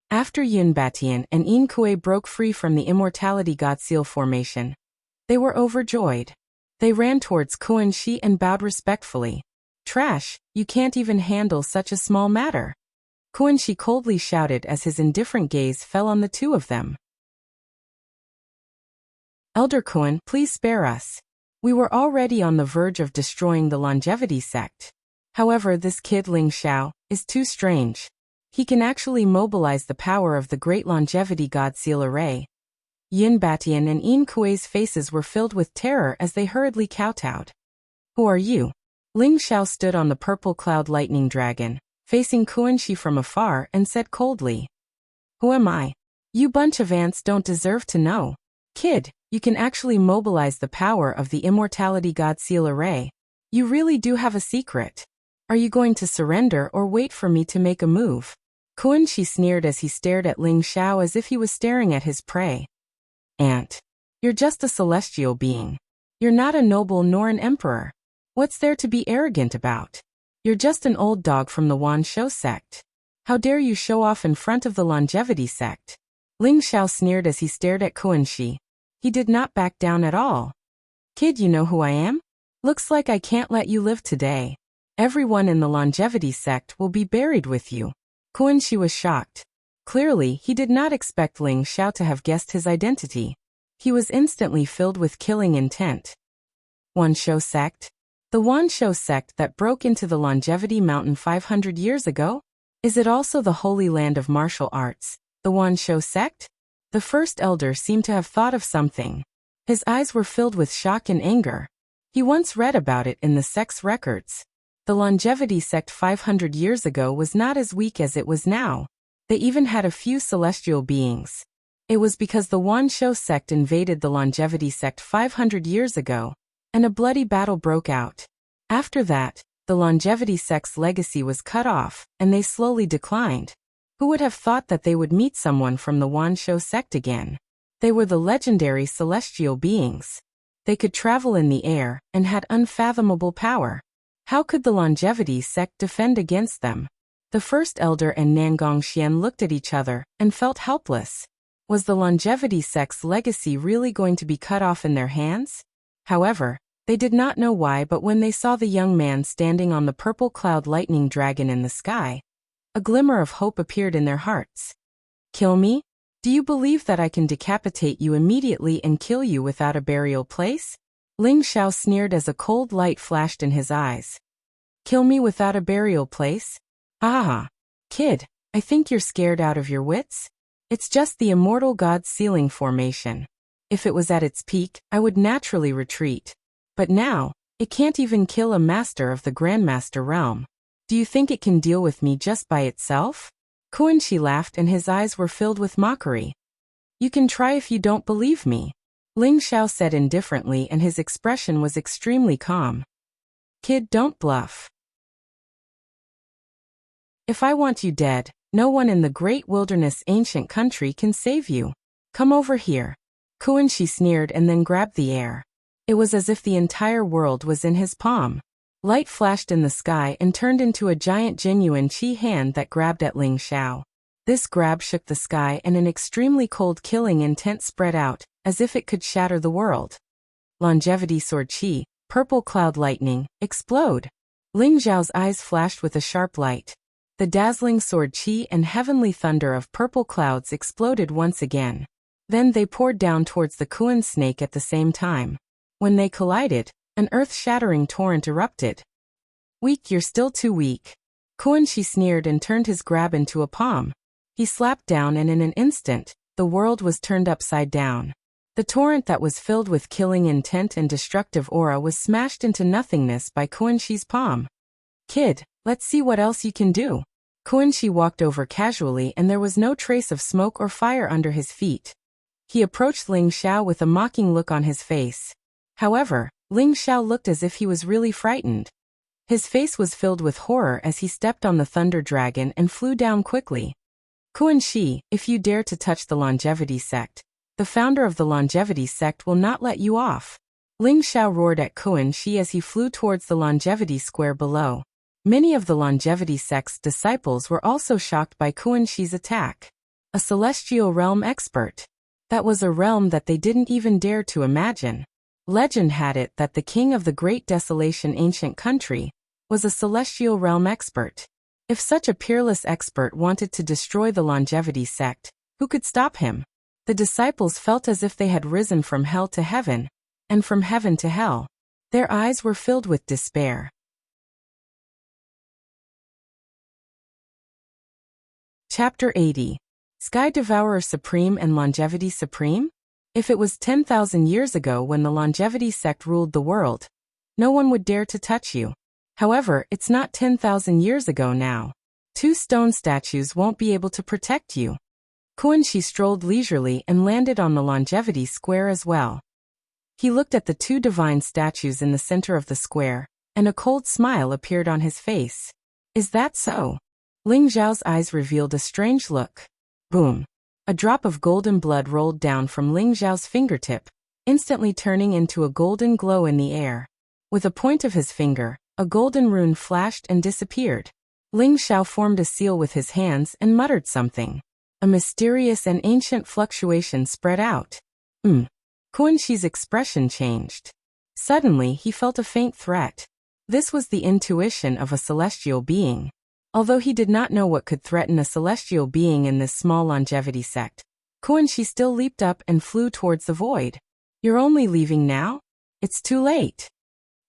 After Yun Batian and Yin Kuei broke free from the immortality god seal formation, they were overjoyed. They ran towards Kuan Shi and bowed respectfully. Trash, you can't even handle such a small matter. Kuan Shi coldly shouted as his indifferent gaze fell on the two of them. Elder Kuan, please spare us. We were already on the verge of destroying the longevity sect. However, this kid Ling Xiao is too strange. He can actually mobilize the power of the great longevity god seal array. Yin Batian and Yin Kuei's faces were filled with terror as they hurriedly kowtowed. Who are you? Ling Xiao stood on the purple cloud lightning dragon, facing Kuan Shi from afar, and said coldly, Who am I? You bunch of ants don't deserve to know. Kid, you can actually mobilize the power of the immortality god seal array. You really do have a secret. Are you going to surrender or wait for me to make a move? Kuan Shi sneered as he stared at Ling Xiao as if he was staring at his prey. Ant. You're just a celestial being. You're not a noble nor an emperor. What's there to be arrogant about? You're just an old dog from the Wan Shou sect. How dare you show off in front of the longevity sect? Ling Xiao sneered as he stared at Kuan Shi. He did not back down at all. Kid, you know who I am? Looks like I can't let you live today. Everyone in the longevity sect will be buried with you. Kuan Shi was shocked. Clearly, he did not expect Ling Xiao to have guessed his identity. He was instantly filled with killing intent. Wan Shou sect? The Wan Shou sect that broke into the longevity mountain 500 years ago? Is it also the holy land of martial arts, the Wan Shou sect? The first elder seemed to have thought of something. His eyes were filled with shock and anger. He once read about it in the sect's records. The longevity sect 500 years ago was not as weak as it was now. They even had a few celestial beings. It was because the Wan Shou sect invaded the longevity sect 500 years ago, and a bloody battle broke out. After that, the longevity sect's legacy was cut off, and they slowly declined. Who would have thought that they would meet someone from the Wan Shou sect again? They were the legendary celestial beings. They could travel in the air, and had unfathomable power. How could the longevity sect defend against them? The first elder and Nangong Xian looked at each other, and felt helpless. Was the longevity sect's legacy really going to be cut off in their hands? However, they did not know why, but when they saw the young man standing on the purple cloud lightning dragon in the sky, a glimmer of hope appeared in their hearts. Kill me? Do you believe that I can decapitate you immediately and kill you without a burial place? Ling Xiao sneered as a cold light flashed in his eyes. Kill me without a burial place? Ah, kid, I think you're scared out of your wits. It's just the immortal god sealing formation. If it was at its peak, I would naturally retreat. But now, it can't even kill a master of the Grandmaster realm. Do you think it can deal with me just by itself? Kuan Shi laughed and his eyes were filled with mockery. You can try if you don't believe me. Ling Xiao said indifferently, and his expression was extremely calm. Kid, don't bluff. If I want you dead, no one in the great wilderness ancient country can save you. Come over here. Kuan Shi sneered and then grabbed the air. It was as if the entire world was in his palm. Light flashed in the sky and turned into a giant genuine chi hand that grabbed at Ling Xiao. This grab shook the sky and an extremely cold killing intent spread out, as if it could shatter the world. Longevity sword chi, purple cloud lightning, explode. Ling Xiao's eyes flashed with a sharp light. The dazzling sword chi and heavenly thunder of purple clouds exploded once again. Then they poured down towards the Kuan snake at the same time. When they collided, an earth-shattering torrent erupted. Weak, you're still too weak. Kuan Shi sneered and turned his grab into a palm. He slapped down and in an instant, the world was turned upside down. The torrent that was filled with killing intent and destructive aura was smashed into nothingness by Quan Chi's palm. Kid, let's see what else you can do. Quan Chi walked over casually and there was no trace of smoke or fire under his feet. He approached Ling Xiao with a mocking look on his face. However, Ling Xiao looked as if he was really frightened. His face was filled with horror as he stepped on the thunder dragon and flew down quickly. Quan Chi, if you dare to touch the longevity sect, the founder of the longevity sect will not let you off. Ling Xiao roared at Quan Chi as he flew towards the longevity square below. Many of the longevity sect's disciples were also shocked by Quan Chi's attack. A celestial realm expert. That was a realm that they didn't even dare to imagine. Legend had it that the king of the Great Desolation ancient country was a celestial realm expert. If such a peerless expert wanted to destroy the longevity sect, who could stop him? The disciples felt as if they had risen from hell to heaven, and from heaven to hell. Their eyes were filled with despair. Chapter 80. Sky Devourer Supreme and Longevity Supreme? If it was 10,000 years ago when the longevity sect ruled the world, no one would dare to touch you. However, it's not 10,000 years ago now. 2 stone statues won't be able to protect you. Quan Chi strolled leisurely and landed on the longevity square as well. He looked at the 2 divine statues in the center of the square, and a cold smile appeared on his face. Is that so? Ling Xiao's eyes revealed a strange look. Boom. A drop of golden blood rolled down from Ling Xiao's fingertip, instantly turning into a golden glow in the air. With a point of his finger, a golden rune flashed and disappeared. Ling Xiao formed a seal with his hands and muttered something. A mysterious and ancient fluctuation spread out. Quan Chi's expression changed. Suddenly he felt a faint threat. This was the intuition of a celestial being. Although he did not know what could threaten a celestial being in this small longevity sect, Quan Chi still leaped up and flew towards the void. You're only leaving now? It's too late.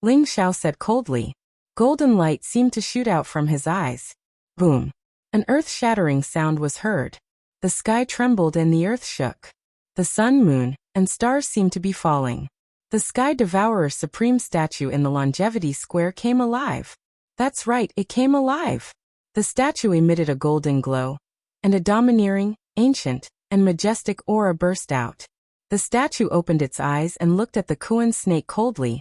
Ling Xiao said coldly. Golden light seemed to shoot out from his eyes. Boom. An earth-shattering sound was heard. The sky trembled and the earth shook. The sun, moon, and stars seemed to be falling. The Sky Devourer Supreme statue in the longevity square came alive. That's right, it came alive. The statue emitted a golden glow, and a domineering, ancient, and majestic aura burst out. The statue opened its eyes and looked at the Kuan snake coldly,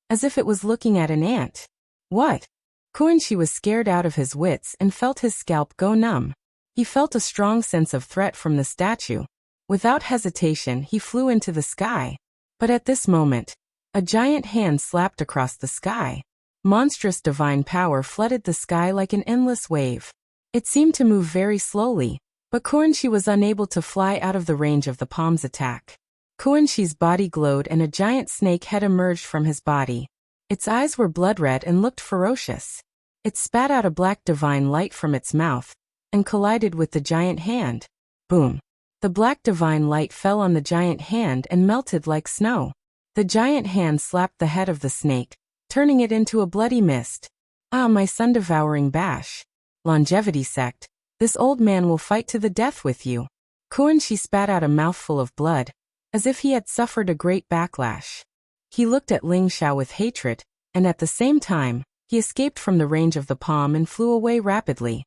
as if it was looking at an ant. What? Kuan Chi was scared out of his wits and felt his scalp go numb. He felt a strong sense of threat from the statue. Without hesitation, he flew into the sky. But at this moment, a giant hand slapped across the sky. Monstrous divine power flooded the sky like an endless wave. It seemed to move very slowly, but Quan Chi was unable to fly out of the range of the palm's attack. Quan Chi's body glowed and a giant snake head emerged from his body. Its eyes were blood red and looked ferocious. It spat out a black divine light from its mouth, and collided with the giant hand. Boom. The black divine light fell on the giant hand and melted like snow. The giant hand slapped the head of the snake, turning it into a bloody mist. Ah, my sun-devouring bash. Longevity sect, this old man will fight to the death with you. Quan Chi spat out a mouthful of blood, as if he had suffered a great backlash. He looked at Ling Xiao with hatred, and at the same time, he escaped from the range of the palm and flew away rapidly.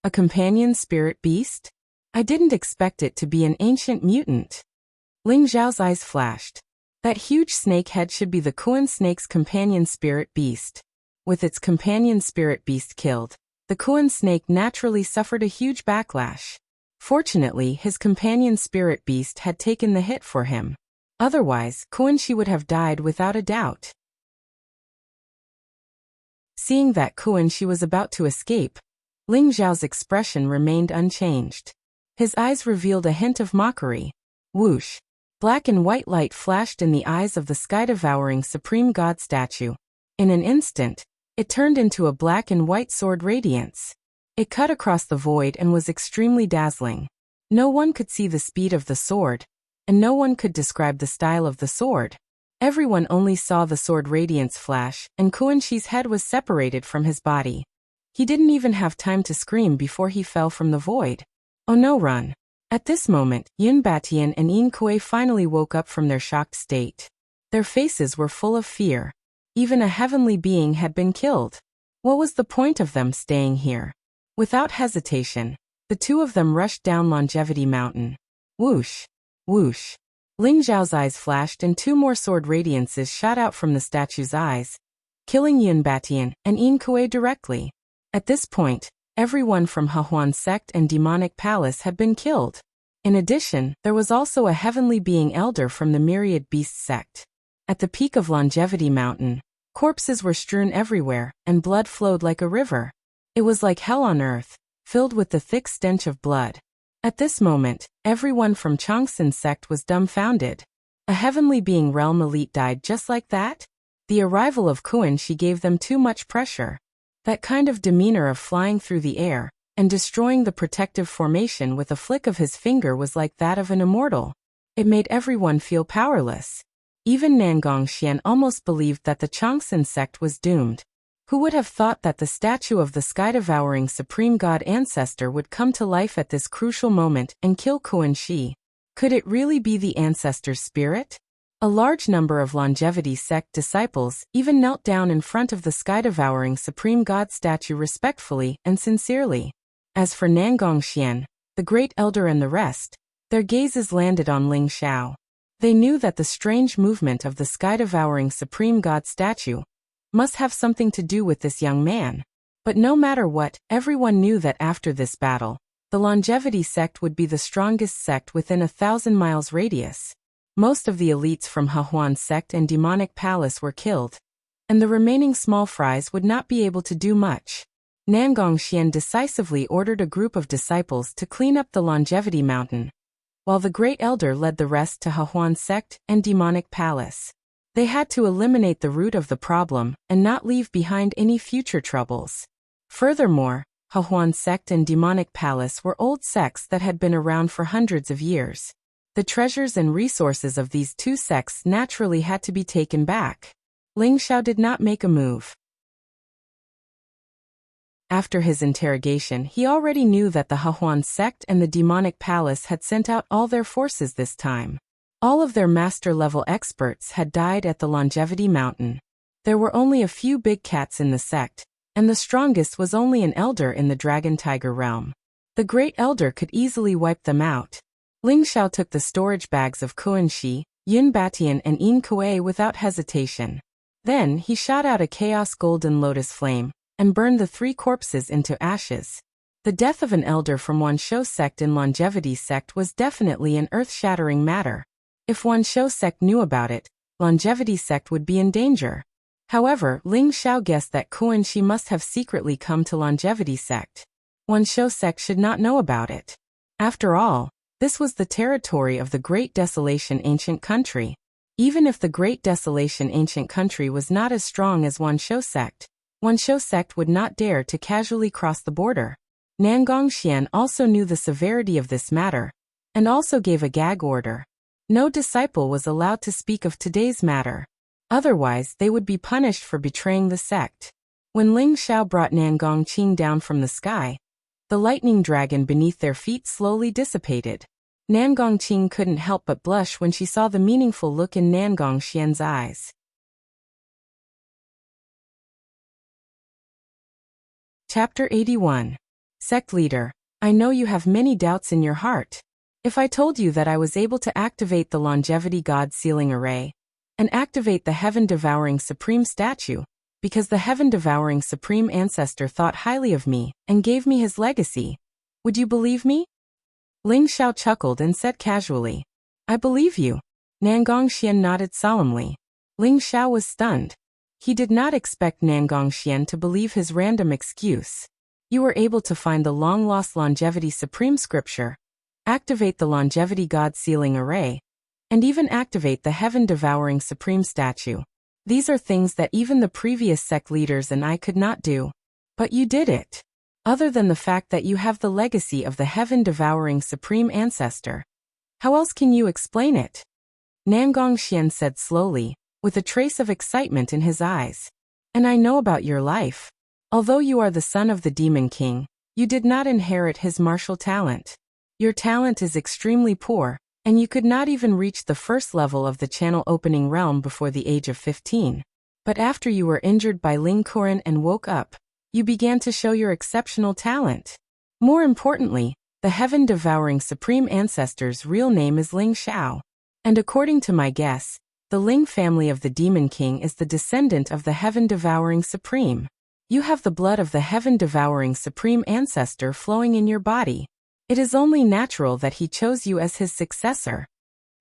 A companion spirit beast? I didn't expect it to be an ancient mutant. Ling Xiao's eyes flashed. That huge snake head should be the Kuan snake's companion spirit beast. With its companion spirit beast killed, the Kuan snake naturally suffered a huge backlash. Fortunately, his companion spirit beast had taken the hit for him. Otherwise, Quan Chi would have died without a doubt. Seeing that Quan Chi was about to escape, Ling Xiao's expression remained unchanged. His eyes revealed a hint of mockery. Whoosh! Black and white light flashed in the eyes of the sky-devouring supreme god statue. In an instant, it turned into a black and white sword radiance. It cut across the void and was extremely dazzling. No one could see the speed of the sword, and no one could describe the style of the sword. Everyone only saw the sword radiance flash, and Quan Chi's head was separated from his body. He didn't even have time to scream before he fell from the void. Oh no, run. At this moment, Yun Batian and Yin Kuei finally woke up from their shocked state. Their faces were full of fear. Even a heavenly being had been killed. What was the point of them staying here? Without hesitation, the two of them rushed down Longevity Mountain. Whoosh! Whoosh! Ling Zhao's eyes flashed and two more sword radiances shot out from the statue's eyes, killing Yun Batian and Yin Kuei directly. At this point, everyone from Hehuan's sect and demonic palace had been killed. In addition, there was also a heavenly being elder from the Myriad Beast sect. At the peak of Longevity Mountain, corpses were strewn everywhere, and blood flowed like a river. It was like hell on earth, filled with the thick stench of blood. At this moment, everyone from Changsun's sect was dumbfounded. A heavenly being realm elite died just like that? The arrival of Kuan Shi gave them too much pressure. That kind of demeanor of flying through the air and destroying the protective formation with a flick of his finger was like that of an immortal. It made everyone feel powerless. Even Nangong Xian almost believed that the Changsun sect was doomed. Who would have thought that the statue of the sky-devouring supreme god ancestor would come to life at this crucial moment and kill Kuan Shi? Could it really be the ancestor's spirit? A large number of Longevity sect disciples even knelt down in front of the sky-devouring supreme god statue respectfully and sincerely. As for Nangong Xian, the great elder and the rest, their gazes landed on Ling Xiao. They knew that the strange movement of the sky-devouring supreme god statue must have something to do with this young man. But no matter what, everyone knew that after this battle, the Longevity sect would be the strongest sect within 1,000 miles radius. Most of the elites from Hehuan's sect and demonic palace were killed, and the remaining small fries would not be able to do much. Nangong Xian decisively ordered a group of disciples to clean up the Longevity Mountain, while the great elder led the rest to Hehuan's sect and demonic palace. They had to eliminate the root of the problem and not leave behind any future troubles. Furthermore, Hehuan's sect and demonic palace were old sects that had been around for hundreds of years. The treasures and resources of these two sects naturally had to be taken back. Ling Xiao did not make a move. After his interrogation, he already knew that the Hehuan sect and the demonic palace had sent out all their forces this time. All of their master-level experts had died at the Longevity Mountain. There were only a few big cats in the sect, and the strongest was only an elder in the Dragon Tiger realm. The great elder could easily wipe them out. Ling Xiao took the storage bags of Kuan Shi, Yun Batian and Yin Kuei without hesitation. Then he shot out a chaos golden lotus flame and burned the three corpses into ashes. The death of an elder from Wanshou sect in Longevity sect was definitely an earth-shattering matter. If Wanshou sect knew about it, Longevity sect would be in danger. However, Ling Xiao guessed that Kuan Shi must have secretly come to Longevity sect. Wanshou sect should not know about it. After all, this was the territory of the Great Desolation Ancient Country. Even if the Great Desolation Ancient Country was not as strong as Wanshou sect would not dare to casually cross the border. Nangong Xian also knew the severity of this matter, and also gave a gag order. No disciple was allowed to speak of today's matter. Otherwise, they would be punished for betraying the sect. When Ling Xiao brought Nangong Qing down from the sky, the lightning dragon beneath their feet slowly dissipated. Nangong Qing couldn't help but blush when she saw the meaningful look in Nangong Xian's eyes. Chapter 81. Sect Leader, I know you have many doubts in your heart. If I told you that I was able to activate the Longevity God Sealing Array, and activate the Heaven-Devouring Supreme Statue, because the Heaven-Devouring Supreme Ancestor thought highly of me and gave me his legacy, would you believe me? Ling Xiao chuckled and said casually, I believe you. Nangong Xian nodded solemnly. Ling Xiao was stunned. He did not expect Nangong Xian to believe his random excuse. You were able to find the long-lost Longevity Supreme Scripture, activate the Longevity God Sealing Array, and even activate the Heaven-Devouring Supreme Statue. These are things that even the previous sect leaders and I could not do. But you did it. Other than the fact that you have the legacy of the Heaven-Devouring Supreme Ancestor. How else can you explain it? Nangong Xian said slowly, with a trace of excitement in his eyes. And I know about your life. Although you are the son of the Demon King, you did not inherit his martial talent. Your talent is extremely poor, and you could not even reach the first level of the channel opening realm before the age of 15. But after you were injured by Ling Kuren and woke up, you began to show your exceptional talent. More importantly, the heaven-devouring supreme ancestor's real name is Ling Xiao. And according to my guess, the Ling family of the Demon King is the descendant of the heaven-devouring supreme. You have the blood of the heaven-devouring supreme ancestor flowing in your body. It is only natural that he chose you as his successor.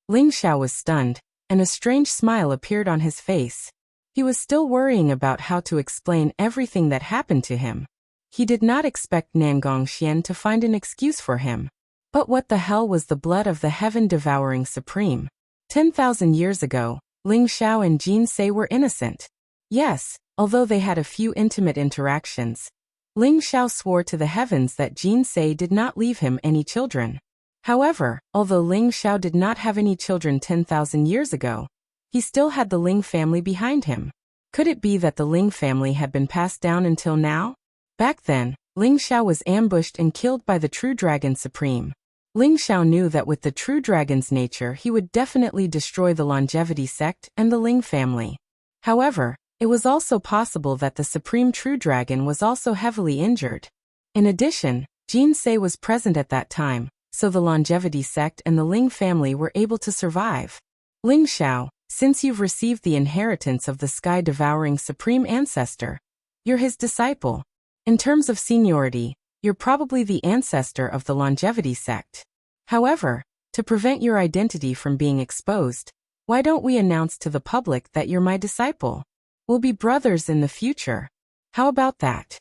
Ling Xiao was stunned, and a strange smile appeared on his face. He was still worrying about how to explain everything that happened to him. He did not expect Nangong Xian to find an excuse for him. But what the hell was the blood of the heaven-devouring supreme? 10,000 years ago, Ling Xiao and Jin Se were innocent. Yes, although they had a few intimate interactions. Ling Xiao swore to the heavens that Jin Se did not leave him any children. However, although Ling Xiao did not have any children 10,000 years ago, he still had the Ling family behind him. Could it be that the Ling family had been passed down until now? Back then, Ling Xiao was ambushed and killed by the True Dragon Supreme. Ling Xiao knew that with the True Dragon's nature he would definitely destroy the Longevity Sect and the Ling family. However, it was also possible that the Supreme True Dragon was also heavily injured. In addition, Jin Se was present at that time, so the Longevity Sect and the Ling family were able to survive. Ling Xiao, since you've received the inheritance of the sky-devouring supreme ancestor, you're his disciple. In terms of seniority, you're probably the ancestor of the Longevity Sect. However, to prevent your identity from being exposed, why don't we announce to the public that you're my disciple? We'll be brothers in the future. How about that?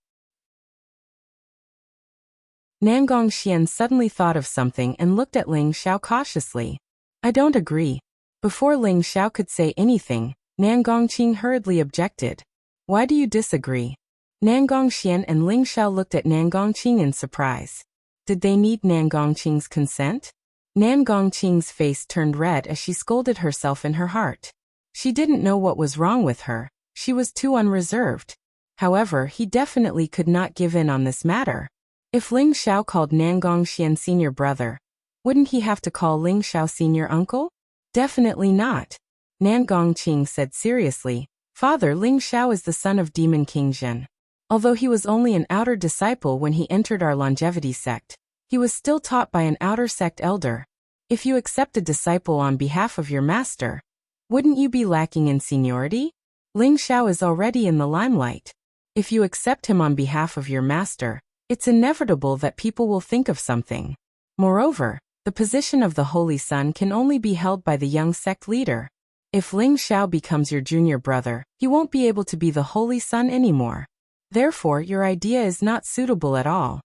Nangong Xian suddenly thought of something and looked at Ling Xiao cautiously. I don't agree. Before Ling Xiao could say anything, Nangong Qing hurriedly objected. Why do you disagree? Nangong Xian and Ling Xiao looked at Nangong Qing in surprise. Did they need Nangong Qing's consent? Nangong Qing's face turned red as she scolded herself in her heart. She didn't know what was wrong with her. She was too unreserved. However, he definitely could not give in on this matter. If Ling Xiao called Nangong Xian senior brother, wouldn't he have to call Ling Xiao senior uncle? Definitely not. Nangong Qing said seriously, Father, Ling Xiao is the son of Demon King Zhen. Although he was only an outer disciple when he entered our Longevity Sect, he was still taught by an outer sect elder. If you accept a disciple on behalf of your master, wouldn't you be lacking in seniority? Ling Xiao is already in the limelight. If you accept him on behalf of your master, it's inevitable that people will think of something. Moreover, the position of the Holy Son can only be held by the young sect leader. If Ling Xiao becomes your junior brother, he won't be able to be the Holy Son anymore. Therefore, your idea is not suitable at all.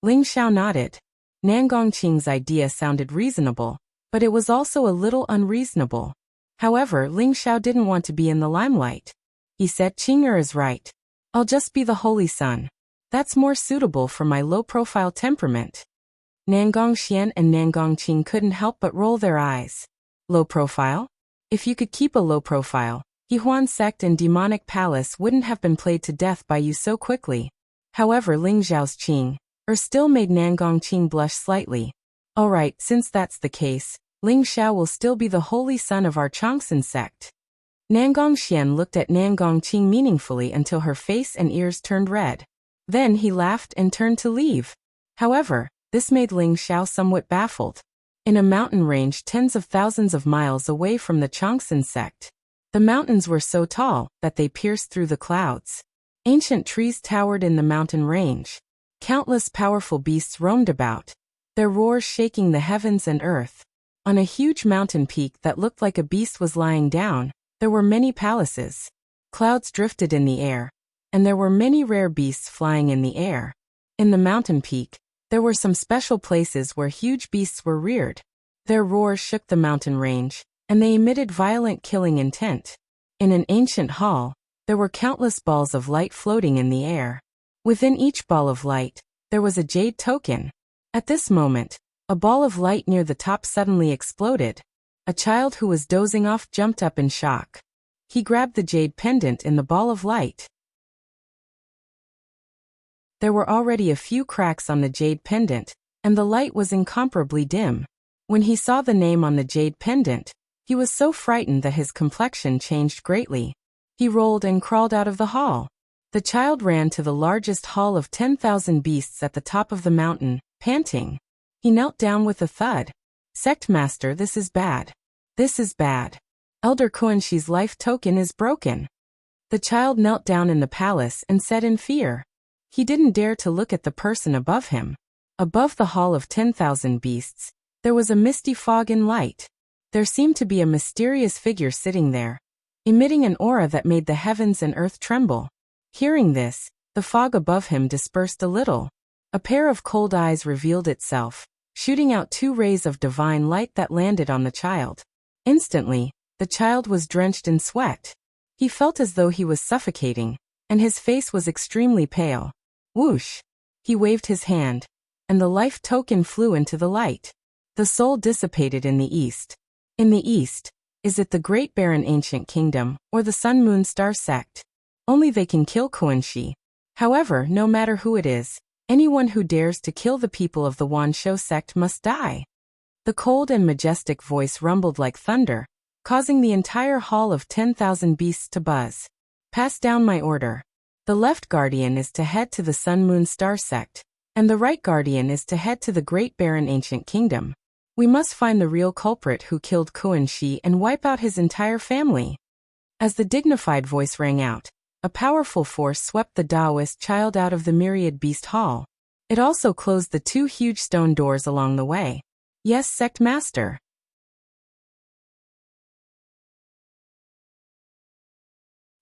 Ling Xiao nodded. Nangong Qing's idea sounded reasonable, but it was also a little unreasonable. However, Ling Xiao didn't want to be in the limelight. He said, Qing'er is right. I'll just be the Holy Son. That's more suitable for my low-profile temperament. Nangong Xian and Nangong Qing couldn't help but roll their eyes. Low profile? If you could keep a low profile, Yihuan Sect and Demonic Palace wouldn't have been played to death by you so quickly. However, Ling Xiao's Qing still made Nangong Qing blush slightly. Alright, since that's the case, Ling Xiao will still be the Holy Son of our Changsun Sect. Nangong Xian looked at Nangong Qing meaningfully until her face and ears turned red. Then he laughed and turned to leave. However, this made Ling Xiao somewhat baffled. In a mountain range tens of thousands of miles away from the Changsun Sect, the mountains were so tall that they pierced through the clouds. Ancient trees towered in the mountain range. Countless powerful beasts roamed about, their roars shaking the heavens and earth. On a huge mountain peak that looked like a beast was lying down, there were many palaces. Clouds drifted in the air, and there were many rare beasts flying in the air. In the mountain peak, there were some special places where huge beasts were reared. Their roars shook the mountain range, and they emitted violent killing intent. In an ancient hall, there were countless balls of light floating in the air. Within each ball of light, there was a jade token. At this moment, a ball of light near the top suddenly exploded. A child who was dozing off jumped up in shock. He grabbed the jade pendant in the ball of light. There were already a few cracks on the jade pendant, and the light was incomparably dim. When he saw the name on the jade pendant, he was so frightened that his complexion changed greatly. He rolled and crawled out of the hall. The child ran to the largest hall of 10,000 beasts at the top of the mountain, panting. He knelt down with a thud. Sect Master, this is bad. This is bad. Elder Kuanshi's life token is broken. The child knelt down in the palace and said in fear. He didn't dare to look at the person above him. Above the hall of 10,000 beasts, there was a misty fog in light. There seemed to be a mysterious figure sitting there, emitting an aura that made the heavens and earth tremble. Hearing this, the fog above him dispersed a little. A pair of cold eyes revealed itself, shooting out 2 rays of divine light that landed on the child. Instantly, the child was drenched in sweat. He felt as though he was suffocating, and his face was extremely pale. Whoosh! He waved his hand, and the life token flew into the light. The soul dissipated in the east. In the east, is it the Great Barren Ancient Kingdom, or the Sun Moon Star Sect? Only they can kill Kuanshi. However, no matter who it is, anyone who dares to kill the people of the Wanshou sect must die. The cold and majestic voice rumbled like thunder, causing the entire hall of 10,000 beasts to buzz. Pass down my order. The left guardian is to head to the Sun Moon Star Sect, and the right guardian is to head to the Great Barren Ancient Kingdom. We must find the real culprit who killed Kuanshi and wipe out his entire family. As the dignified voice rang out, a powerful force swept the Taoist child out of the myriad beast hall. It also closed the 2 huge stone doors along the way. Yes, Sect Master.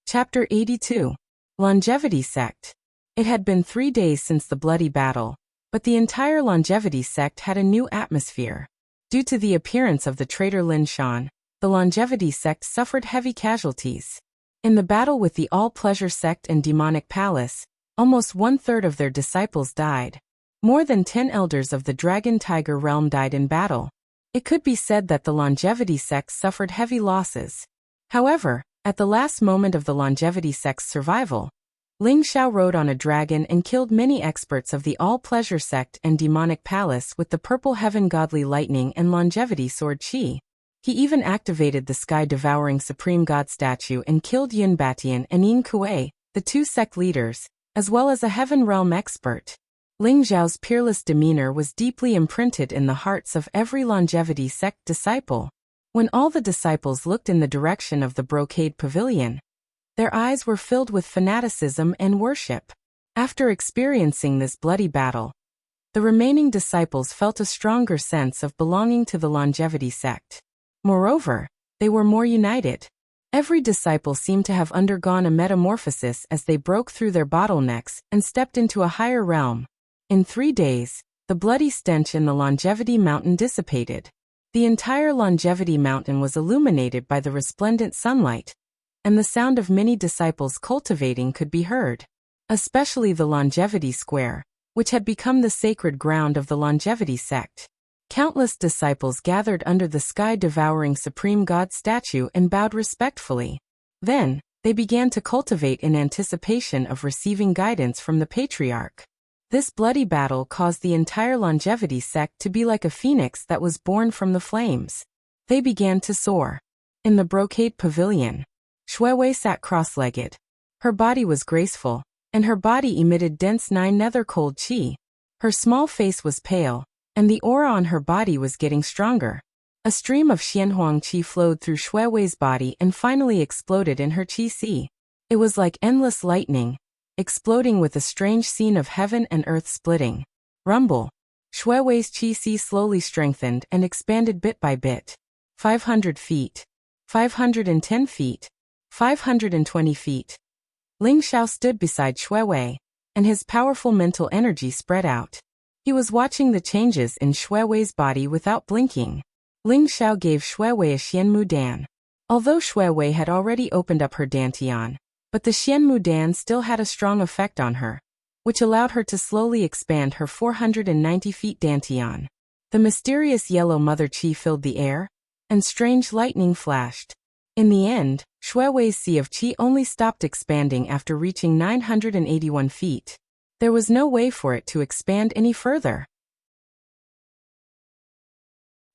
Chapter 82. Longevity Sect. It had been 3 days since the bloody battle, but the entire Longevity Sect had a new atmosphere. Due to the appearance of the traitor Lin Shan, the Longevity Sect suffered heavy casualties. In the battle with the All-Pleasure Sect and Demonic Palace, almost 1/3 of their disciples died. More than 10 elders of the Dragon Tiger realm died in battle. It could be said that the Longevity Sect suffered heavy losses. However, at the last moment of the Longevity Sect's survival, Ling Xiao rode on a dragon and killed many experts of the All-Pleasure Sect and Demonic Palace with the Purple Heaven Godly Lightning and Longevity Sword Qi. He even activated the Sky-Devouring Supreme God statue and killed Yun Batian and Yin Kuei, the 2 sect leaders, as well as a Heaven Realm expert. Ling Xiao's peerless demeanor was deeply imprinted in the hearts of every Longevity Sect disciple. When all the disciples looked in the direction of the Brocade Pavilion, their eyes were filled with fanaticism and worship. After experiencing this bloody battle, the remaining disciples felt a stronger sense of belonging to the Longevity Sect. Moreover, they were more united. Every disciple seemed to have undergone a metamorphosis as they broke through their bottlenecks and stepped into a higher realm. In 3 days, the bloody stench in the Longevity Mountain dissipated. The entire Longevity Mountain was illuminated by the resplendent sunlight, and the sound of many disciples cultivating could be heard. Especially the Longevity Square, which had become the sacred ground of the Longevity Sect. Countless disciples gathered under the Sky-Devouring Supreme God statue and bowed respectfully. Then, they began to cultivate in anticipation of receiving guidance from the Patriarch. This bloody battle caused the entire Longevity Sect to be like a phoenix that was born from the flames. They began to soar. In the Brocade Pavilion, Shuewei sat cross-legged. Her body was graceful, and her body emitted dense 9 nether cold qi. Her small face was pale, and the aura on her body was getting stronger. A stream of Xianhuang qi flowed through Shuewei's body and finally exploded in her qi sea. It was like endless lightning, exploding with a strange scene of heaven and earth splitting. Rumble. Shuewei's qi sea slowly strengthened and expanded bit by bit. 500 feet. 510 feet. 520 feet. Ling Xiao stood beside Shuewei, and his powerful mental energy spread out. He was watching the changes in Shuewei's body without blinking. Ling Xiao gave Shuewei a Xianmu Dan. Although Shuewei had already opened up her dantian, but the Xianmu Dan still had a strong effect on her, which allowed her to slowly expand her 490 feet dantian. The mysterious yellow mother qi filled the air, and strange lightning flashed. In the end, Shuewei's sea of qi only stopped expanding after reaching 981 feet. There was no way for it to expand any further.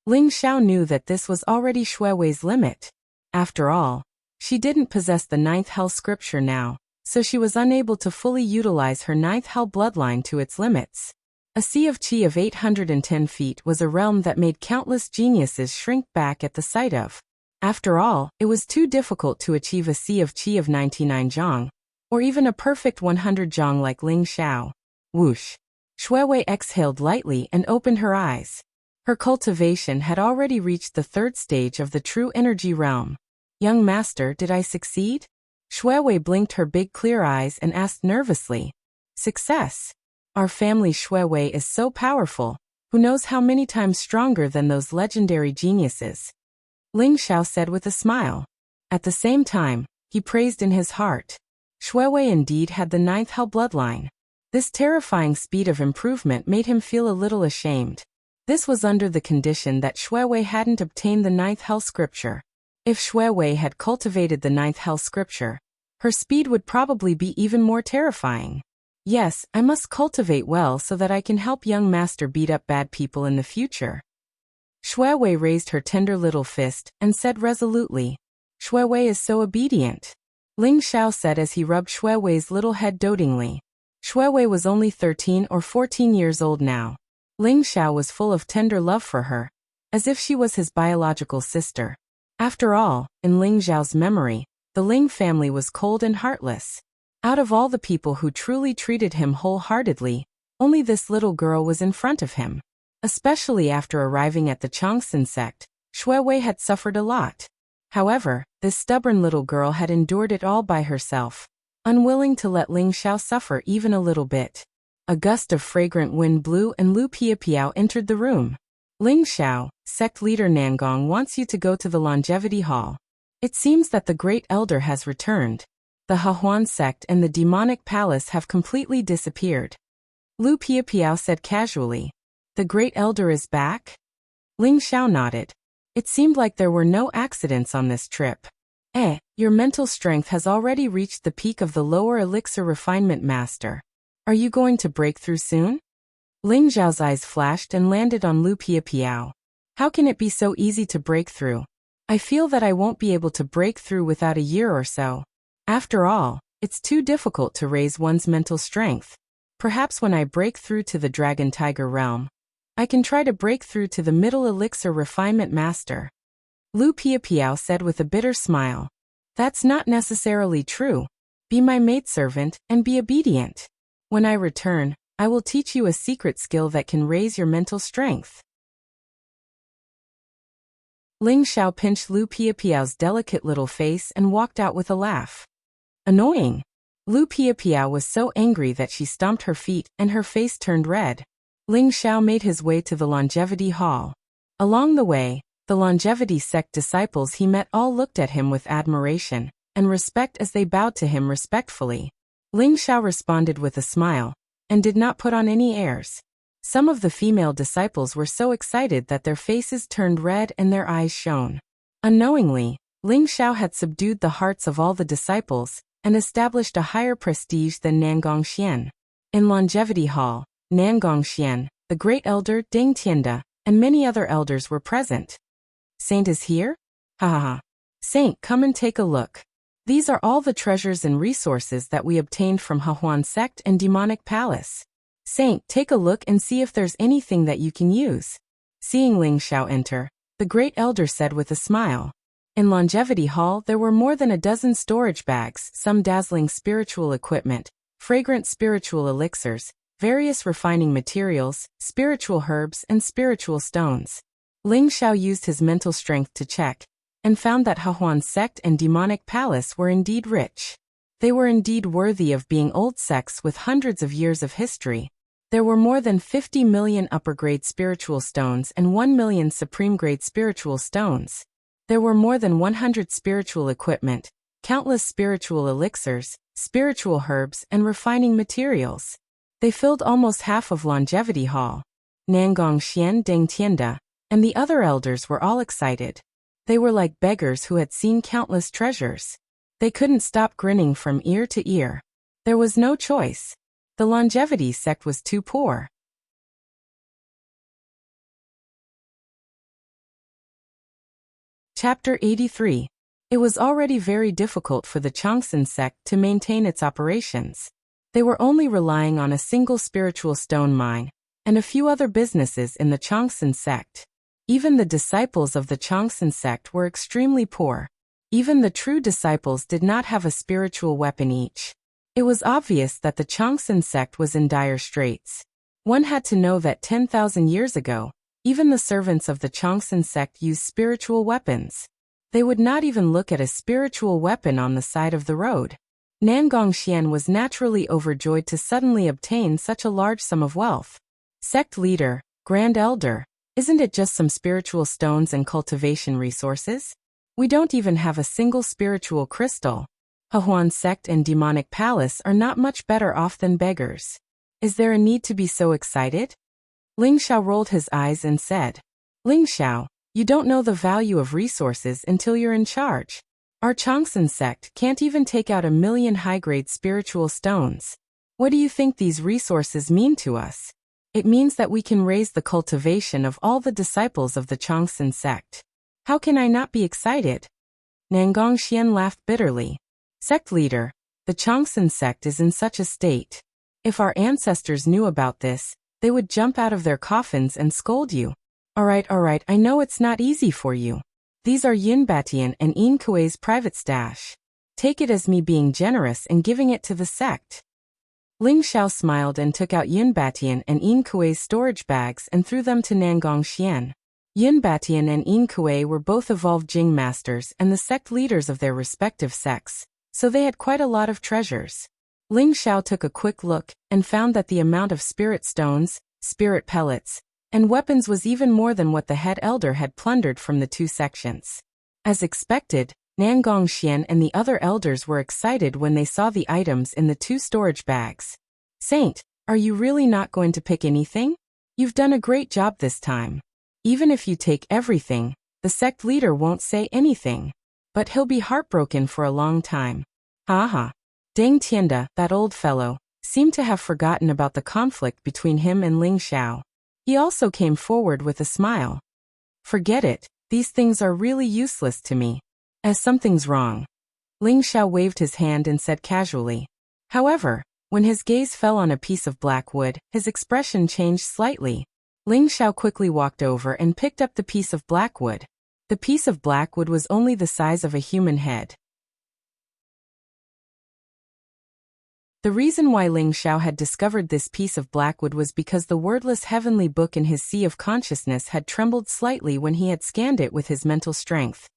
Ling Xiao knew that this was already Shui Wei's limit. After all, she didn't possess the ninth hell scripture now, so she was unable to fully utilize her ninth hell bloodline to its limits. A sea of qi of 810 feet was a realm that made countless geniuses shrink back at the sight of. After all, it was too difficult to achieve a sea of qi of 99 zhang, or even a perfect 100 zhang like Ling Xiao. Whoosh! Shui Wei exhaled lightly and opened her eyes. Her cultivation had already reached the third stage of the true energy realm. Young master, did I succeed? Shui Wei blinked her big clear eyes and asked nervously. Success? Our family Shui Wei is so powerful, who knows how many times stronger than those legendary geniuses. Ling Xiao said with a smile. At the same time, he praised in his heart. Shui Wei indeed had the ninth hell bloodline. This terrifying speed of improvement made him feel a little ashamed. This was under the condition that Shui Wei hadn't obtained the ninth hell scripture. If Shui Wei had cultivated the ninth hell scripture, her speed would probably be even more terrifying. Yes, I must cultivate well so that I can help young master beat up bad people in the future. Shui Wei raised her tender little fist and said resolutely. Shui Wei is so obedient. Ling Xiao said as he rubbed Shui Wei's little head dotingly. Shui Wei was only 13 or 14 years old now. Ling Xiao was full of tender love for her, as if she was his biological sister. After all, in Ling Xiao's memory, the Ling family was cold and heartless. Out of all the people who truly treated him wholeheartedly, only this little girl was in front of him. Especially after arriving at the Changsun sect, Shui Wei had suffered a lot. However, this stubborn little girl had endured it all by herself, unwilling to let Ling Xiao suffer even a little bit. A gust of fragrant wind blew and Lu Piapiao entered the room. Ling Xiao, sect leader Nangong wants you to go to the longevity hall. It seems that the great elder has returned. The Hahuan sect and the demonic palace have completely disappeared. Lu Piapiao said casually. The great elder is back? Ling Xiao nodded. It seemed like there were no accidents on this trip. Your mental strength has already reached the peak of the lower elixir refinement master. Are you going to break through soon? Ling Xiao's eyes flashed and landed on Lu Piapiao. How can it be so easy to break through? I feel that I won't be able to break through without a year or so. After all, it's too difficult to raise one's mental strength. Perhaps when I break through to the Dragon Tiger realm, I can try to break through to the middle elixir refinement master. Lu Piapiao said with a bitter smile. That's not necessarily true. Be my maidservant and be obedient. When I return, I will teach you a secret skill that can raise your mental strength. Ling Xiao pinched Lu Piapiao's delicate little face and walked out with a laugh. Annoying. Lu Piapiao was so angry that she stomped her feet and her face turned red. Ling Xiao made his way to the longevity hall. Along the way, the longevity sect disciples he met all looked at him with admiration and respect as they bowed to him respectfully. Ling Xiao responded with a smile and did not put on any airs. Some of the female disciples were so excited that their faces turned red and their eyes shone. Unknowingly, Ling Xiao had subdued the hearts of all the disciples and established a higher prestige than Nangong Xian. In Longevity Hall, Nangong Xian, the great elder Ding Tianda, and many other elders were present. Saint is here? Ha ha ha. Saint, come and take a look. These are all the treasures and resources that we obtained from Hahuan sect and demonic palace. Saint, take a look and see if there's anything that you can use. Seeing Ling Xiao enter, the great elder said with a smile. In Longevity Hall there were more than a dozen storage bags, some dazzling spiritual equipment, fragrant spiritual elixirs, various refining materials, spiritual herbs and spiritual stones. Ling Xiao used his mental strength to check, and found that Hahuan sect and demonic palace were indeed rich. They were indeed worthy of being old sects with hundreds of years of history. There were more than 50 million upper-grade spiritual stones and 1 million supreme-grade spiritual stones. There were more than 100 spiritual equipment, countless spiritual elixirs, spiritual herbs and refining materials. They filled almost half of Longevity Hall. Nangong Xian Deng Tianda and the other elders were all excited. They were like beggars who had seen countless treasures. They couldn't stop grinning from ear to ear. There was no choice. The Longevity sect was too poor. Chapter 83. It was already very difficult for the Changsun sect to maintain its operations. They were only relying on a single spiritual stone mine and a few other businesses in the Changsun sect. Even the disciples of the Changsun sect were extremely poor. Even the true disciples did not have a spiritual weapon each. It was obvious that the Changsun sect was in dire straits. One had to know that 10,000 years ago, even the servants of the Changsun sect used spiritual weapons. They would not even look at a spiritual weapon on the side of the road. Nangongxian was naturally overjoyed to suddenly obtain such a large sum of wealth. Sect leader, Grand Elder, isn't it just some spiritual stones and cultivation resources? We don't even have a single spiritual crystal. Hehuan sect and demonic palace are not much better off than beggars. Is there a need to be so excited? Ling Xiao rolled his eyes and said, Ling Xiao, you don't know the value of resources until you're in charge. Our Changsun sect can't even take out 1,000,000 high-grade spiritual stones. What do you think these resources mean to us? It means that we can raise the cultivation of all the disciples of the Changsun sect. How can I not be excited? Nangongxian laughed bitterly. Sect leader, the Changsun sect is in such a state. If our ancestors knew about this, they would jump out of their coffins and scold you. All right, I know it's not easy for you. These are Yun Batian and Yin Kuei's private stash. Take it as me being generous and giving it to the sect. Ling Xiao smiled and took out Yun Batian and Yin Kuei's storage bags and threw them to Nangongxian. Yun Batian and Yin Kuei were both evolved Jing masters and the sect leaders of their respective sects, so they had quite a lot of treasures. Ling Xiao took a quick look and found that the amount of spirit stones, spirit pellets, and weapons was even more than what the head elder had plundered from the two sections. As expected, Nangongxian and the other elders were excited when they saw the items in the two storage bags. Saint, are you really not going to pick anything? You've done a great job this time. Even if you take everything, the sect leader won't say anything. But he'll be heartbroken for a long time. Haha. Deng Tianda, that old fellow, seemed to have forgotten about the conflict between him and Ling Xiao. He also came forward with a smile. Forget it, these things are really useless to me. As something's wrong. Ling Xiao waved his hand and said casually. However, when his gaze fell on a piece of black wood, his expression changed slightly. Ling Xiao quickly walked over and picked up the piece of black wood. The piece of black wood was only the size of a human head. The reason why Ling Xiao had discovered this piece of blackwood was because the wordless heavenly book in his sea of consciousness had trembled slightly when he had scanned it with his mental strength.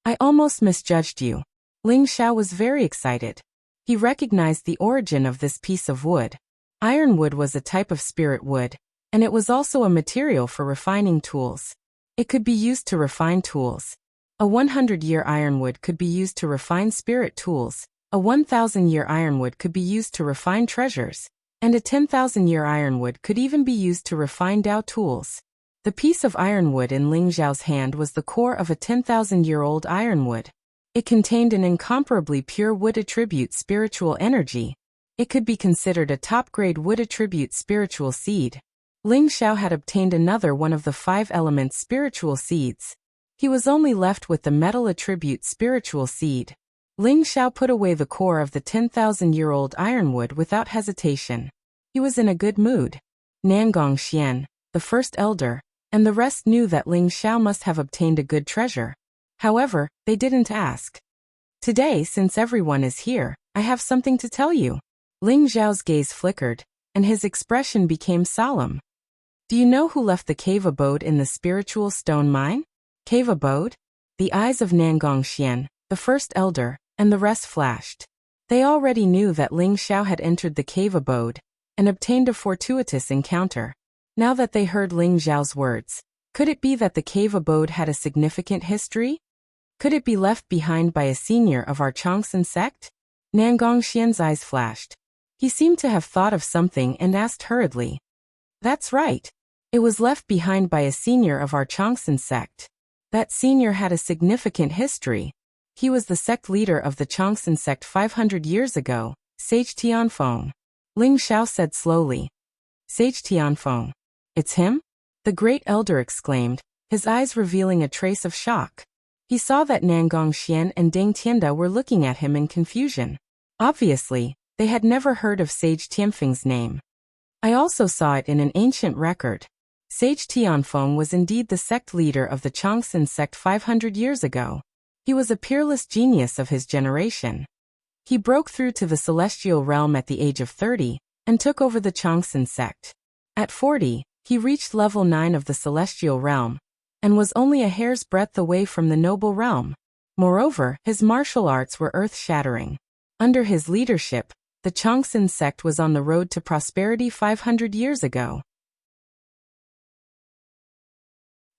I almost misjudged you. Ling Xiao was very excited. He recognized the origin of this piece of wood. Ironwood was a type of spirit wood, and it was also a material for refining tools. It could be used to refine tools. A 100-year ironwood could be used to refine spirit tools. A 1,000-year ironwood could be used to refine treasures, and a 10,000-year ironwood could even be used to refine Dao tools. The piece of ironwood in Ling Xiao's hand was the core of a 10,000-year-old ironwood. It contained an incomparably pure wood attribute spiritual energy. It could be considered a top-grade wood attribute spiritual seed. Ling Xiao had obtained another one of the 5 elements spiritual seeds. He was only left with the metal attribute spiritual seed. Ling Xiao put away the core of the 10,000-year-old ironwood without hesitation. He was in a good mood. Nangongxian, the first elder, and the rest knew that Ling Xiao must have obtained a good treasure. However, they didn't ask. Today, since everyone is here, I have something to tell you. Ling Xiao's gaze flickered, and his expression became solemn. Do you know who left the cave abode in the spiritual stone mine? Cave abode? The eyes of Nangongxian, the first elder, and the rest flashed. They already knew that Ling Xiao had entered the cave abode and obtained a fortuitous encounter. Now that they heard Ling Xiao's words, could it be that the cave abode had a significant history? Could it be left behind by a senior of our Changsun sect? Nangongxian's eyes flashed. He seemed to have thought of something and asked hurriedly. That's right. It was left behind by a senior of our Changsun sect. That senior had a significant history. He was the sect leader of the Changsun sect 500 years ago, Sage Tianfeng. Ling Xiao said slowly. Sage Tianfeng. It's him? The great elder exclaimed, his eyes revealing a trace of shock. He saw that Nangong Xian and Deng Tianda were looking at him in confusion. Obviously, they had never heard of Sage Tianfeng's name. I also saw it in an ancient record. Sage Tianfeng was indeed the sect leader of the Changxin sect 500 years ago. He was a peerless genius of his generation. He broke through to the celestial realm at the age of 30 and took over the Changxin sect. At 40, he reached level 9 of the celestial realm and was only a hair's breadth away from the noble realm. Moreover, his martial arts were earth-shattering. Under his leadership, the Changxin sect was on the road to prosperity 500 years ago.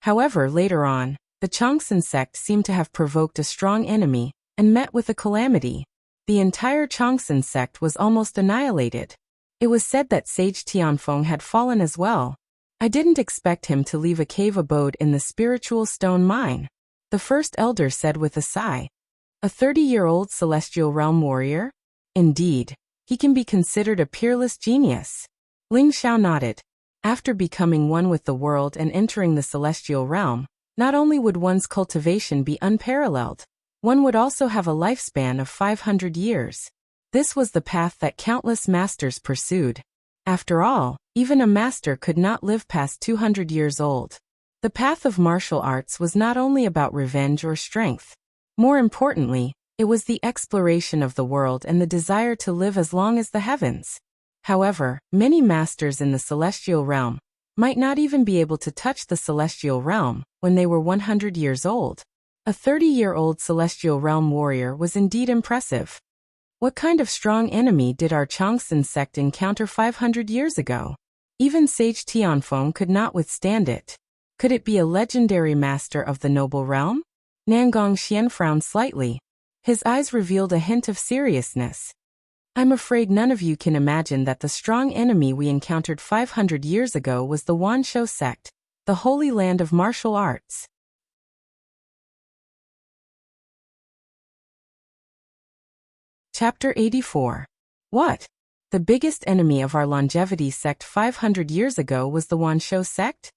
However, later on, the Changxin sect seemed to have provoked a strong enemy and met with a calamity. The entire Changxin sect was almost annihilated. It was said that Sage Tianfeng had fallen as well. I didn't expect him to leave a cave abode in the spiritual stone mine, the first elder said with a sigh. A 30-year-old celestial realm warrior? Indeed, he can be considered a peerless genius. Ling Xiao nodded. After becoming one with the world and entering the celestial realm, not only would one's cultivation be unparalleled, one would also have a lifespan of 500 years. This was the path that countless masters pursued. After all, even a master could not live past 200 years old. The path of martial arts was not only about revenge or strength. More importantly, it was the exploration of the world and the desire to live as long as the heavens. However, many masters in the celestial realm might not even be able to touch the celestial realm when they were 100 years old. A 30-year-old celestial realm warrior was indeed impressive. What kind of strong enemy did our Changxin sect encounter 500 years ago? Even Sage Tianfeng could not withstand it. Could it be a legendary master of the noble realm? Nangong Xian frowned slightly. His eyes revealed a hint of seriousness. I'm afraid none of you can imagine that the strong enemy we encountered 500 years ago was the Wanshou sect, the holy land of martial arts. Chapter 84. What? The biggest enemy of our longevity sect 500 years ago was the Wanshou sect?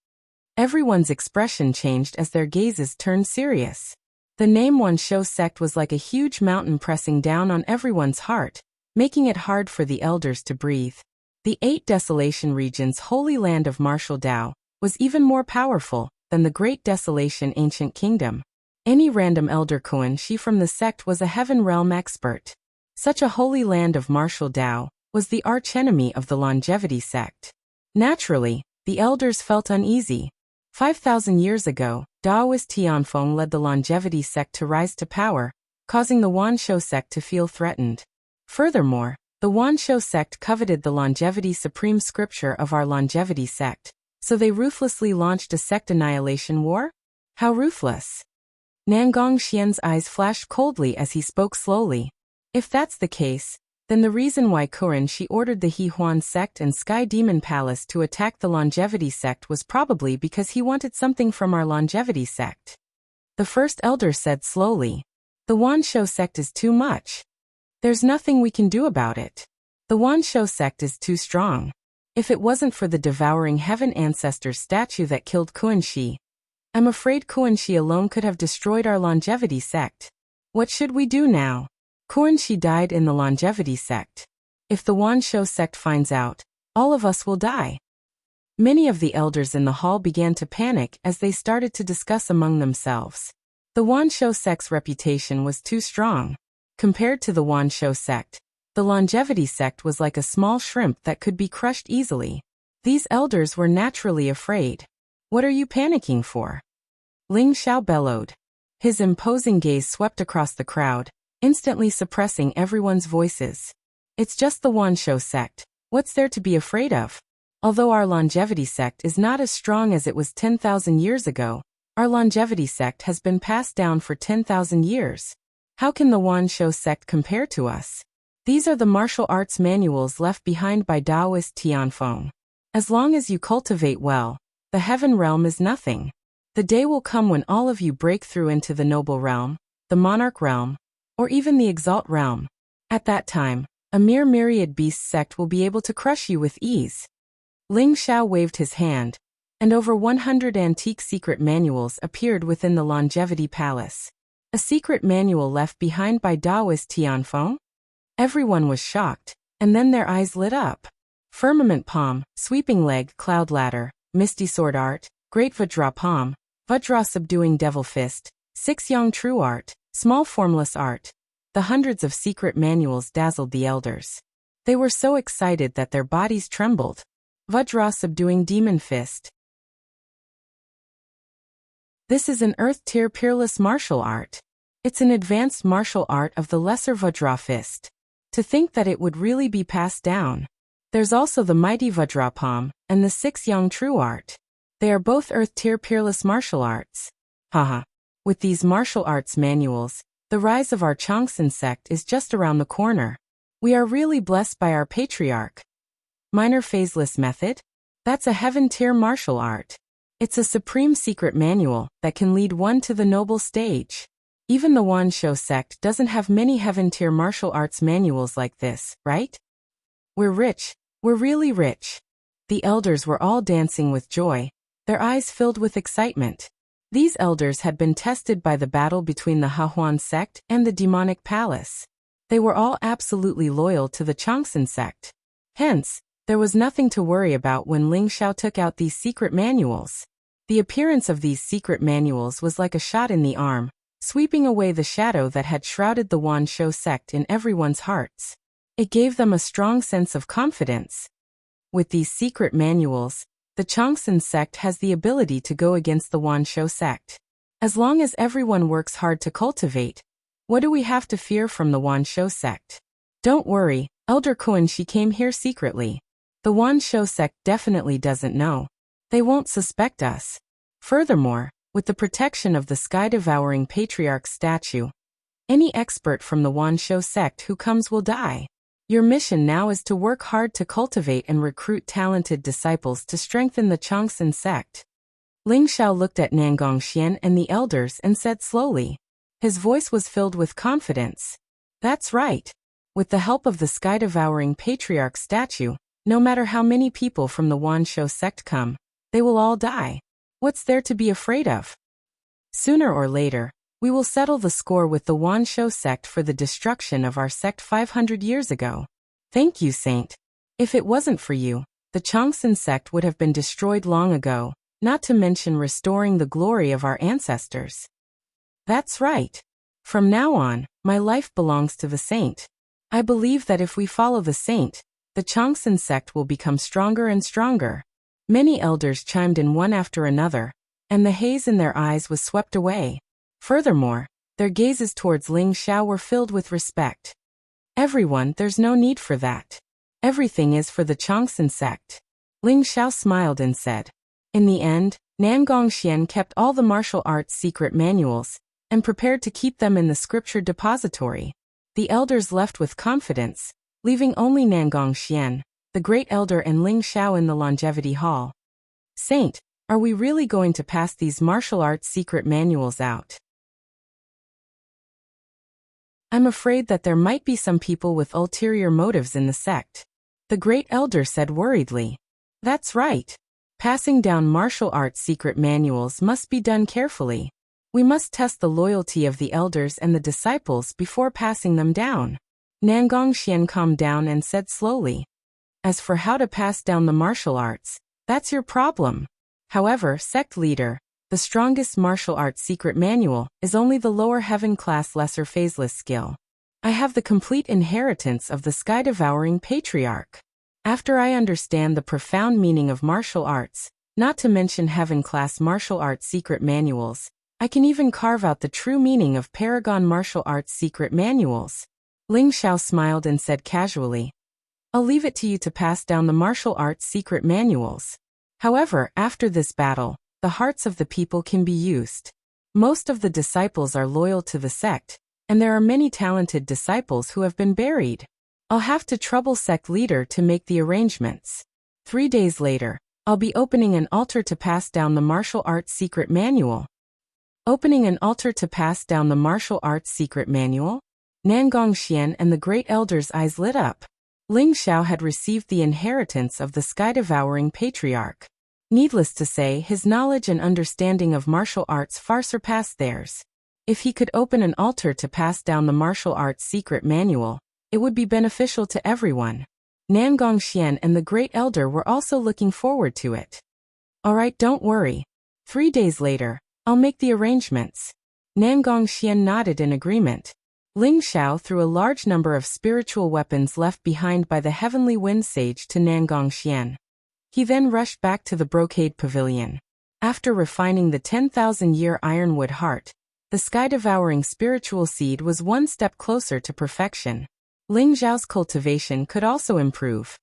Everyone's expression changed as their gazes turned serious. The name Wanshou sect was like a huge mountain pressing down on everyone's heart, making it hard for the elders to breathe. The 8 Desolation regions' holy land of martial Dao was even more powerful than the Great Desolation ancient kingdom. Any random elder Kuan Shi from the sect was a heaven realm expert. Such a holy land of martial Dao was the archenemy of the longevity sect. Naturally, the elders felt uneasy. 5,000 years ago, Daoist Tianfeng led the longevity sect to rise to power, causing the Wanshou sect to feel threatened. Furthermore, the Wanshou sect coveted the longevity supreme scripture of our longevity sect, so they ruthlessly launched a sect annihilation war? How ruthless! Nangong Xian's eyes flashed coldly as he spoke slowly. If that's the case, then the reason why Kuan Shi ordered the He Huan sect and Sky Demon Palace to attack the longevity sect was probably because he wanted something from our longevity sect. The first elder said slowly. The Wanshou sect is too much. There's nothing we can do about it. The Wanshou sect is too strong. If it wasn't for the devouring heaven ancestor's statue that killed Kuan Shi, I'm afraid Kuan Shi alone could have destroyed our longevity sect. What should we do now? Kuan Shi died in the longevity sect. If the Wanshou sect finds out, all of us will die. Many of the elders in the hall began to panic as they started to discuss among themselves. The Wanshou sect's reputation was too strong. Compared to the Wanshou sect, the longevity sect was like a small shrimp that could be crushed easily. These elders were naturally afraid. What are you panicking for? Ling Xiao bellowed. His imposing gaze swept across the crowd, instantly suppressing everyone's voices. It's just the Wanshou sect. What's there to be afraid of? Although our longevity sect is not as strong as it was 10,000 years ago, our longevity sect has been passed down for 10,000 years. How can the Wanshou sect compare to us? These are the martial arts manuals left behind by Daoist Tianfeng. As long as you cultivate well, the heaven realm is nothing. The day will come when all of you break through into the noble realm, the monarch realm, or even the exalt realm. At that time, a mere myriad beast sect will be able to crush you with ease. Ling Xiao waved his hand. and over 100 antique secret manuals appeared within the Longevity Palace. A secret manual left behind by Taoist Tianfeng? Everyone was shocked, and then their eyes lit up. Firmament palm, sweeping leg, cloud ladder, misty sword art, great Vajra palm, Vajra subduing devil fist, 6 yang true art, small formless art. The hundreds of secret manuals dazzled the elders. They were so excited that their bodies trembled. Vajra subduing demon fist. This is an earth-tier peerless martial art. It's an advanced martial art of the lesser Vajra fist. To think that it would really be passed down. There's also the mighty Vajra palm, and the 6 yang true art. They are both earth-tier peerless martial arts. Haha. With these martial arts manuals, the rise of our Changsun sect is just around the corner. We are really blessed by our patriarch. Minor phaseless method? That's a heaven-tier martial art. It's a supreme secret manual that can lead one to the noble stage. Even the Wanshou sect doesn't have many heaven-tier martial arts manuals like this, right? We're rich. We're really rich. The elders were all dancing with joy, their eyes filled with excitement. These elders had been tested by the battle between the Hahuan sect and the demonic palace. They were all absolutely loyal to the Changsun sect. Hence, there was nothing to worry about when Ling Xiao took out these secret manuals. The appearance of these secret manuals was like a shot in the arm, sweeping away the shadow that had shrouded the Wanshou sect in everyone's hearts. It gave them a strong sense of confidence. With these secret manuals, the Changsun sect has the ability to go against the Wanshou sect. As long as everyone works hard to cultivate, what do we have to fear from the Wanshou sect? Don't worry, Elder Kuan-shi came here secretly. The Wanshou sect definitely doesn't know. They won't suspect us. Furthermore, with the protection of the sky-devouring patriarch statue, any expert from the Wanshou sect who comes will die. Your mission now is to work hard to cultivate and recruit talented disciples to strengthen the Changsun sect. Ling Xiao looked at Nangongxian and the elders and said slowly. His voice was filled with confidence. That's right. With the help of the sky-devouring patriarch statue, no matter how many people from the Wanshou sect come, they will all die. What's there to be afraid of? Sooner or later, we will settle the score with the Wanshou sect for the destruction of our sect 500 years ago. Thank you, Saint. If it wasn't for you, the Changsun sect would have been destroyed long ago, not to mention restoring the glory of our ancestors. That's right. From now on, my life belongs to the Saint. I believe that if we follow the Saint, the Changsun sect will become stronger and stronger. Many elders chimed in one after another, and the haze in their eyes was swept away. Furthermore, their gazes towards Ling Xiao were filled with respect. Everyone, there's no need for that. Everything is for the Changsun sect. Ling Xiao smiled and said. In the end, Nangongxian kept all the martial arts secret manuals, and prepared to keep them in the scripture depository. The elders left with confidence, leaving only Nangongxian, the great elder, and Ling Xiao in the longevity hall. Saint, are we really going to pass these martial arts secret manuals out? I'm afraid that there might be some people with ulterior motives in the sect. The great elder said worriedly. That's right. Passing down martial arts secret manuals must be done carefully. We must test the loyalty of the elders and the disciples before passing them down. Nangongxian calmed down and said slowly. As for how to pass down the martial arts, that's your problem. However, sect leader, the strongest martial arts secret manual is only the lower heaven class lesser phaseless skill. I have the complete inheritance of the sky-devouring patriarch. After I understand the profound meaning of martial arts, not to mention heaven class martial arts secret manuals, I can even carve out the true meaning of Paragon martial arts secret manuals. Ling Xiao smiled and said casually, I'll leave it to you to pass down the martial arts secret manuals. However, after this battle, the hearts of the people can be used. Most of the disciples are loyal to the sect, and there are many talented disciples who have been buried. I'll have to trouble sect leader to make the arrangements. 3 days later, I'll be opening an altar to pass down the martial arts secret manual. Opening an altar to pass down the martial arts secret manual? Nangongxian and the great elder's eyes lit up. Ling Xiao had received the inheritance of the sky-devouring patriarch. Needless to say, his knowledge and understanding of martial arts far surpassed theirs. If he could open an altar to pass down the martial arts secret manual, it would be beneficial to everyone. Nangong Xian and the Great Elder were also looking forward to it. Alright, don't worry. 3 days later, I'll make the arrangements. Nangong Xian nodded in agreement. Ling Xiao threw a large number of spiritual weapons left behind by the Heavenly Wind Sage to Nangong Xian. He then rushed back to the Brocade Pavilion. After refining the 10,000-year ironwood heart, the sky-devouring spiritual seed was one step closer to perfection. Ling Xiao's cultivation could also improve.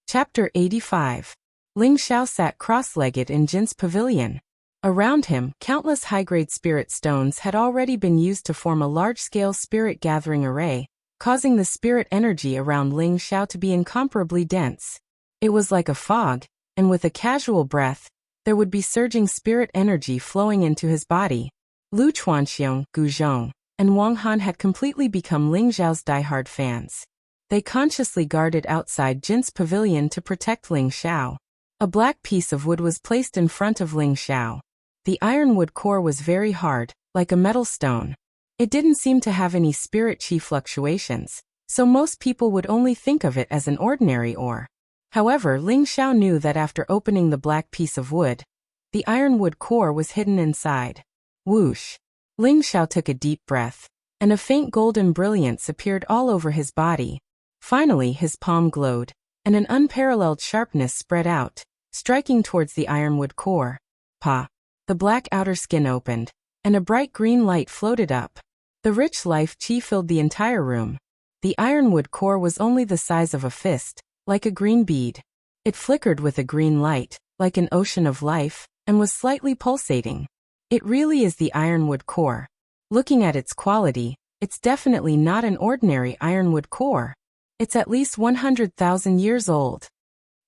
Chapter 85. Ling Xiao sat cross-legged in Jin's pavilion. Around him, countless high-grade spirit stones had already been used to form a large-scale spirit-gathering array, causing the spirit energy around Ling Xiao to be incomparably dense. It was like a fog, and with a casual breath, there would be surging spirit energy flowing into his body. Lu Chuanxiong, Gu Zhong, and Wang Han had completely become Ling Xiao's diehard fans. They consciously guarded outside Jin's pavilion to protect Ling Xiao. A black piece of wood was placed in front of Ling Xiao. The ironwood core was very hard, like a metal stone. It didn't seem to have any spirit chi fluctuations, so most people would only think of it as an ordinary ore. However, Ling Xiao knew that after opening the black piece of wood, the ironwood core was hidden inside. Whoosh! Ling Xiao took a deep breath, and a faint golden brilliance appeared all over his body. Finally, his palm glowed, and an unparalleled sharpness spread out, striking towards the ironwood core. Pa! The black outer skin opened, and a bright green light floated up. The rich life chi filled the entire room. The ironwood core was only the size of a fist, like a green bead. It flickered with a green light, like an ocean of life, and was slightly pulsating. It really is the ironwood core. Looking at its quality, it's definitely not an ordinary ironwood core. It's at least 100,000 years old.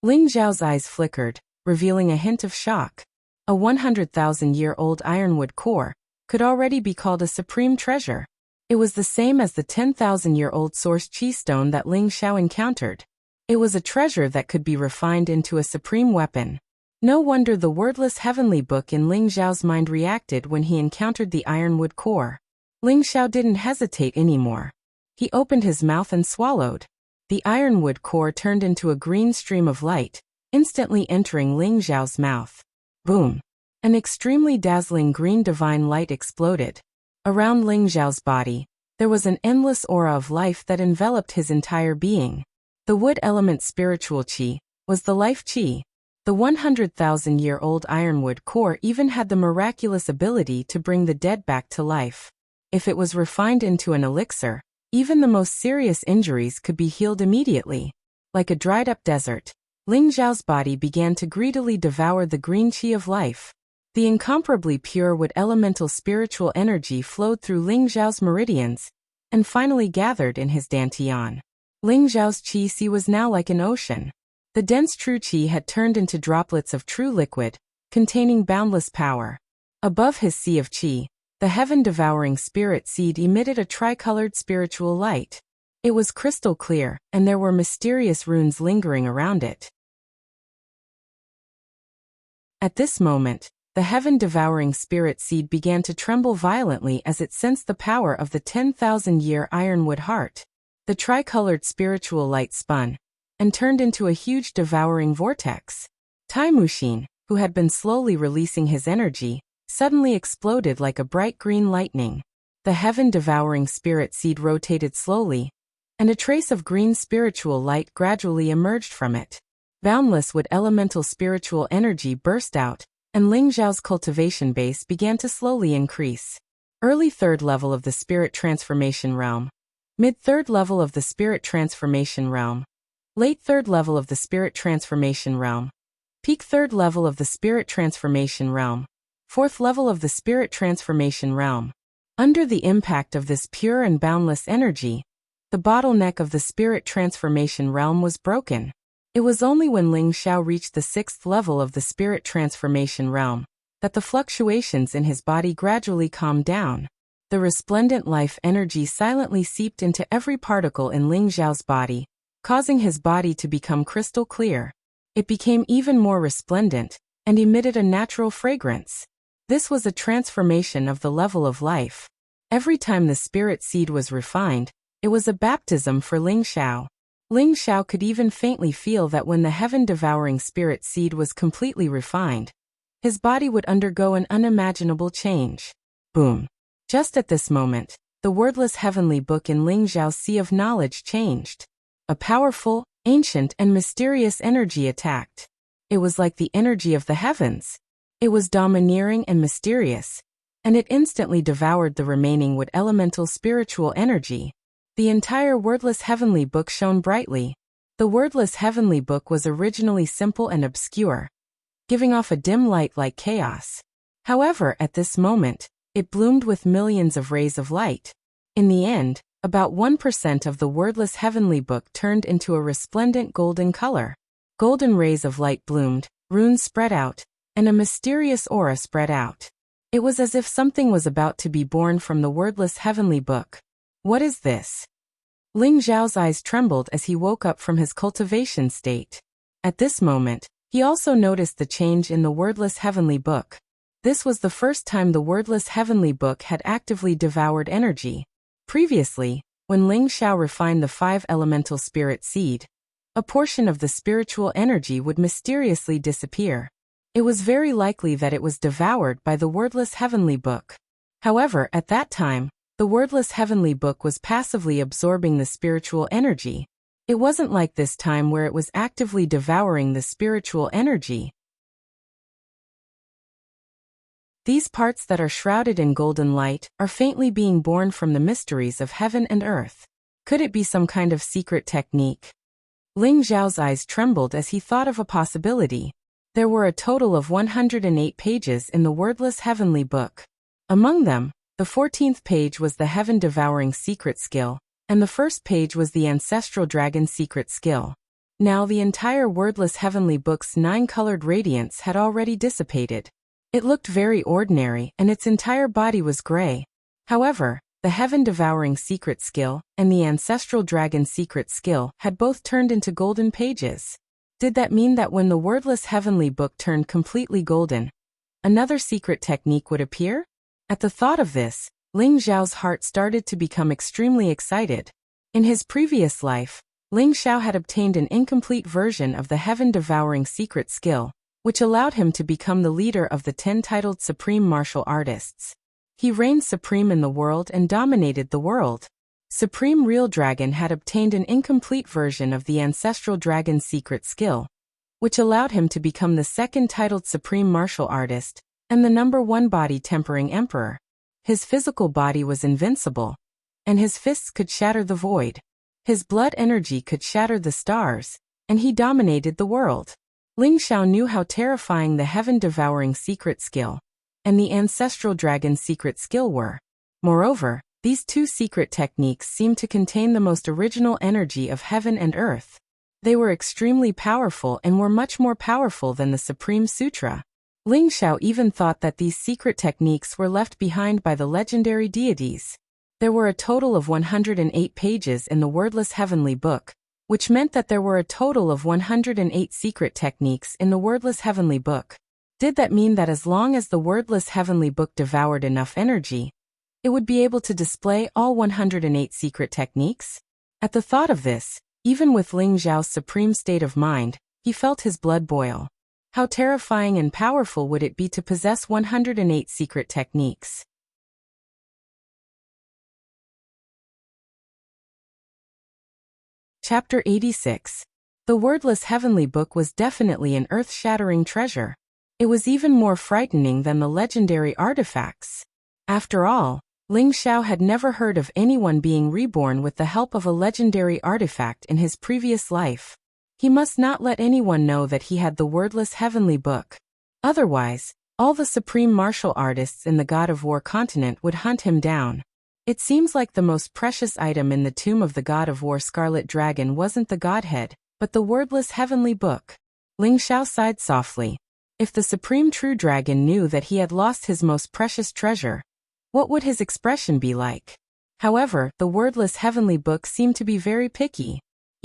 Ling Xiao's eyes flickered, revealing a hint of shock. A 100,000-year-old ironwood core could already be called a supreme treasure. It was the same as the 10,000-year-old source chi stone that Ling Xiao encountered. It was a treasure that could be refined into a supreme weapon. No wonder the wordless heavenly book in Ling Xiao's mind reacted when he encountered the ironwood core. Ling Xiao didn't hesitate anymore. He opened his mouth and swallowed. The ironwood core turned into a green stream of light, instantly entering Ling Xiao's mouth. Boom! An extremely dazzling green divine light exploded. Around Ling Xiao's body, there was an endless aura of life that enveloped his entire being. The wood element spiritual chi was the life chi. The 100,000-year-old ironwood core even had the miraculous ability to bring the dead back to life. If it was refined into an elixir, even the most serious injuries could be healed immediately. Like a dried-up desert, Ling Xiao's body began to greedily devour the green chi of life. The incomparably pure wood elemental spiritual energy flowed through Ling Xiao's meridians, and finally gathered in his dantian. Ling Xiao's chi sea was now like an ocean. The dense true chi had turned into droplets of true liquid, containing boundless power. Above his sea of chi, the heaven-devouring spirit seed emitted a tricolored spiritual light. It was crystal clear, and there were mysterious runes lingering around it. At this moment, the heaven-devouring spirit seed began to tremble violently as it sensed the power of the 10,000-year ironwood heart. The tricolored spiritual light spun, and turned into a huge devouring vortex. Tai Muxin, who had been slowly releasing his energy, suddenly exploded like a bright green lightning. The heaven-devouring spirit seed rotated slowly, and a trace of green spiritual light gradually emerged from it. Boundless wood elemental spiritual energy burst out, and Ling Xiao's cultivation base began to slowly increase. Early third level of the spirit transformation realm. Mid third level of the spirit transformation realm. Late third level of the spirit transformation realm. Peak third level of the spirit transformation realm. Fourth level of the spirit transformation realm. Under the impact of this pure and boundless energy, the bottleneck of the spirit transformation realm was broken. It was only when Ling Xiao reached the sixth level of the spirit transformation realm that the fluctuations in his body gradually calmed down. The resplendent life energy silently seeped into every particle in Ling Xiao's body, causing his body to become crystal clear. It became even more resplendent and emitted a natural fragrance. This was a transformation of the level of life. Every time the spirit seed was refined, it was a baptism for Ling Xiao. Ling Xiao could even faintly feel that when the heaven-devouring spirit seed was completely refined, his body would undergo an unimaginable change. Boom. Just at this moment, the wordless heavenly book in Ling Xiao's sea of knowledge changed. A powerful, ancient and mysterious energy attacked. It was like the energy of the heavens. It was domineering and mysterious, and it instantly devoured the remaining wood elemental spiritual energy. The entire wordless heavenly book shone brightly. The wordless heavenly book was originally simple and obscure, giving off a dim light like chaos. However, at this moment, it bloomed with millions of rays of light. In the end, about 1% of the wordless heavenly book turned into a resplendent golden color. Golden rays of light bloomed, runes spread out, and a mysterious aura spread out. It was as if something was about to be born from the wordless heavenly book. What is this? Ling Xiao's eyes trembled as he woke up from his cultivation state. At this moment, he also noticed the change in the wordless heavenly book. This was the first time the wordless heavenly book had actively devoured energy. Previously, when Ling Xiao refined the 5 elemental spirit seed, a portion of the spiritual energy would mysteriously disappear. It was very likely that it was devoured by the wordless heavenly book. However, at that time, the wordless heavenly book was passively absorbing the spiritual energy. It wasn't like this time where it was actively devouring the spiritual energy. These parts that are shrouded in golden light are faintly being born from the mysteries of heaven and earth. Could it be some kind of secret technique? Ling Xiao's eyes trembled as he thought of a possibility. There were a total of 108 pages in the wordless heavenly book. Among them, the 14th page was the heaven-devouring secret skill, and the first page was the ancestral dragon secret skill. Now the entire wordless heavenly book's 9-colored radiance had already dissipated. It looked very ordinary and its entire body was gray. However, the heaven-devouring secret skill and the ancestral dragon secret skill had both turned into golden pages. Did that mean that when the wordless heavenly book turned completely golden, another secret technique would appear? At the thought of this, Ling Xiao's heart started to become extremely excited. In his previous life, Ling Xiao had obtained an incomplete version of the heaven-devouring secret skill, which allowed him to become the leader of the 10 titled supreme martial artists. He reigned supreme in the world and dominated the world. Supreme Real Dragon had obtained an incomplete version of the ancestral dragon secret skill, which allowed him to become the 2nd titled supreme martial artist and the number 1 body tempering emperor. His physical body was invincible, and his fists could shatter the void. His blood energy could shatter the stars, and he dominated the world. Ling Xiao knew how terrifying the heaven-devouring secret skill and the ancestral dragon secret skill were. Moreover, these 2 secret techniques seemed to contain the most original energy of heaven and earth. They were extremely powerful and were much more powerful than the Supreme Sutra. Ling Xiao even thought that these secret techniques were left behind by the legendary deities. There were a total of 108 pages in the wordless heavenly book, which meant that there were a total of 108 secret techniques in the wordless heavenly book. Did that mean that as long as the wordless heavenly book devoured enough energy, it would be able to display all 108 secret techniques? At the thought of this, even with Ling Xiao's supreme state of mind, he felt his blood boil. How terrifying and powerful would it be to possess 108 secret techniques? Chapter 86. The wordless heavenly book was definitely an earth-shattering treasure. It was even more frightening than the legendary artifacts. After all, Ling Xiao had never heard of anyone being reborn with the help of a legendary artifact in his previous life. He must not let anyone know that he had the wordless heavenly book. Otherwise, all the supreme martial artists in the God of War continent would hunt him down. It seems like the most precious item in the tomb of the God of War Scarlet Dragon wasn't the Godhead, but the wordless heavenly book. Ling Xiao sighed softly. If the Supreme True Dragon knew that he had lost his most precious treasure, what would his expression be like? However, the wordless heavenly book seemed to be very picky.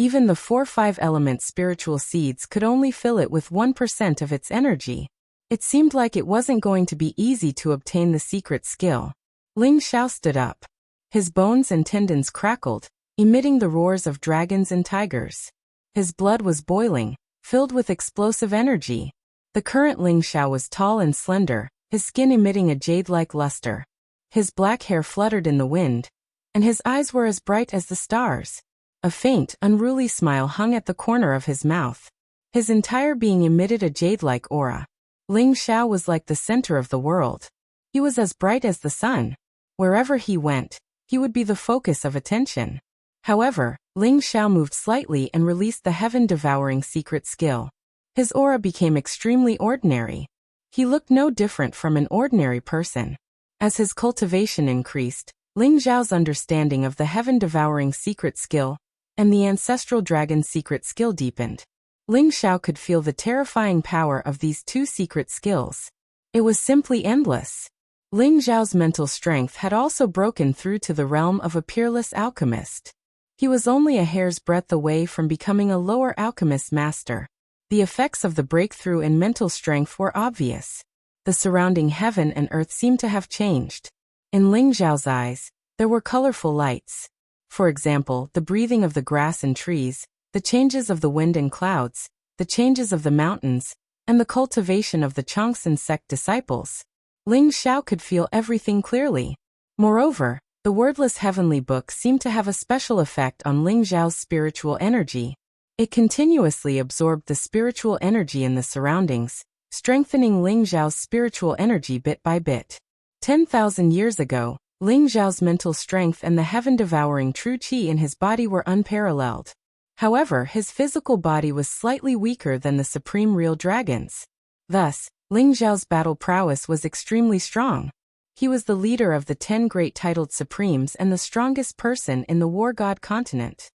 Even the 4-5 element spiritual seeds could only fill it with 1% of its energy. It seemed like it wasn't going to be easy to obtain the secret skill. Ling Xiao stood up. His bones and tendons crackled, emitting the roars of dragons and tigers. His blood was boiling, filled with explosive energy. The current Ling Xiao was tall and slender, his skin emitting a jade-like luster. His black hair fluttered in the wind, and his eyes were as bright as the stars. A faint, unruly smile hung at the corner of his mouth. His entire being emitted a jade-like aura. Ling Xiao was like the center of the world. He was as bright as the sun. Wherever he went, he would be the focus of attention. However, Ling Xiao moved slightly and released the heaven-devouring secret skill. His aura became extremely ordinary. He looked no different from an ordinary person. As his cultivation increased, Ling Xiao's understanding of the heaven-devouring secret skill and the ancestral dragon secret skill deepened. Ling Xiao could feel the terrifying power of these two secret skills. It was simply endless. Ling Xiao's mental strength had also broken through to the realm of a peerless alchemist. He was only a hair's breadth away from becoming a lower alchemist master. The effects of the breakthrough in mental strength were obvious. The surrounding heaven and earth seemed to have changed. In Ling Xiao's eyes, there were colorful lights. For example, the breathing of the grass and trees, the changes of the wind and clouds, the changes of the mountains, and the cultivation of the Changsun sect disciples. Ling Xiao could feel everything clearly. Moreover, the wordless heavenly book seemed to have a special effect on Ling Xiao's spiritual energy. It continuously absorbed the spiritual energy in the surroundings, strengthening Ling Xiao's spiritual energy bit by bit. 10,000 years ago, Ling Xiao's mental strength and the heaven-devouring true qi in his body were unparalleled. However, his physical body was slightly weaker than the supreme real dragon's. Thus, Ling Xiao's battle prowess was extremely strong. He was the leader of the 10 great titled supremes and the strongest person in the war god continent.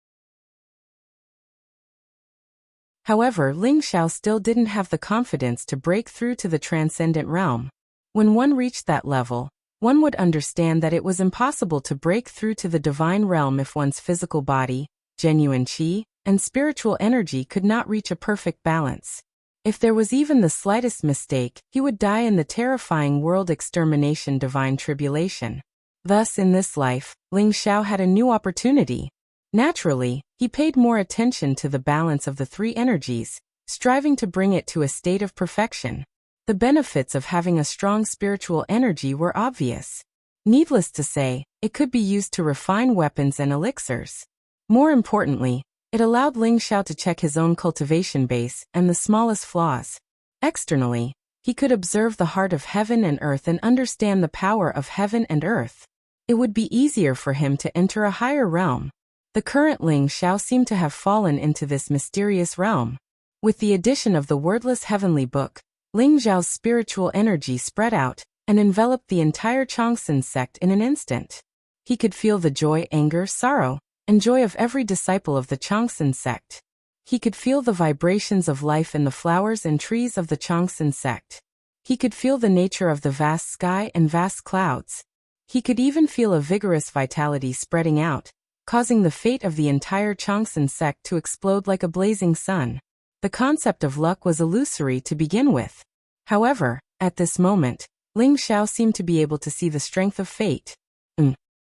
However, Ling Xiao still didn't have the confidence to break through to the transcendent realm. When one reached that level, one would understand that it was impossible to break through to the divine realm if one's physical body, genuine qi, and spiritual energy could not reach a perfect balance. If there was even the slightest mistake, he would die in the terrifying world extermination divine tribulation. Thus, in this life, Ling Xiao had a new opportunity. Naturally, he paid more attention to the balance of the three energies, striving to bring it to a state of perfection. The benefits of having a strong spiritual energy were obvious. Needless to say, it could be used to refine weapons and elixirs. More importantly, it allowed Ling Xiao to check his own cultivation base and the smallest flaws. Externally, he could observe the heart of heaven and earth and understand the power of heaven and earth. It would be easier for him to enter a higher realm. The current Ling Xiao seemed to have fallen into this mysterious realm. With the addition of the wordless heavenly book, Ling Xiao's spiritual energy spread out and enveloped the entire Changsun sect in an instant. He could feel the joy, anger, sorrow, and joy of every disciple of the Changsun sect. He could feel the vibrations of life in the flowers and trees of the Changsun sect. He could feel the nature of the vast sky and vast clouds. He could even feel a vigorous vitality spreading out, causing the fate of the entire Changsun sect to explode like a blazing sun. The concept of luck was illusory to begin with. However, at this moment, Ling Xiao seemed to be able to see the strength of fate.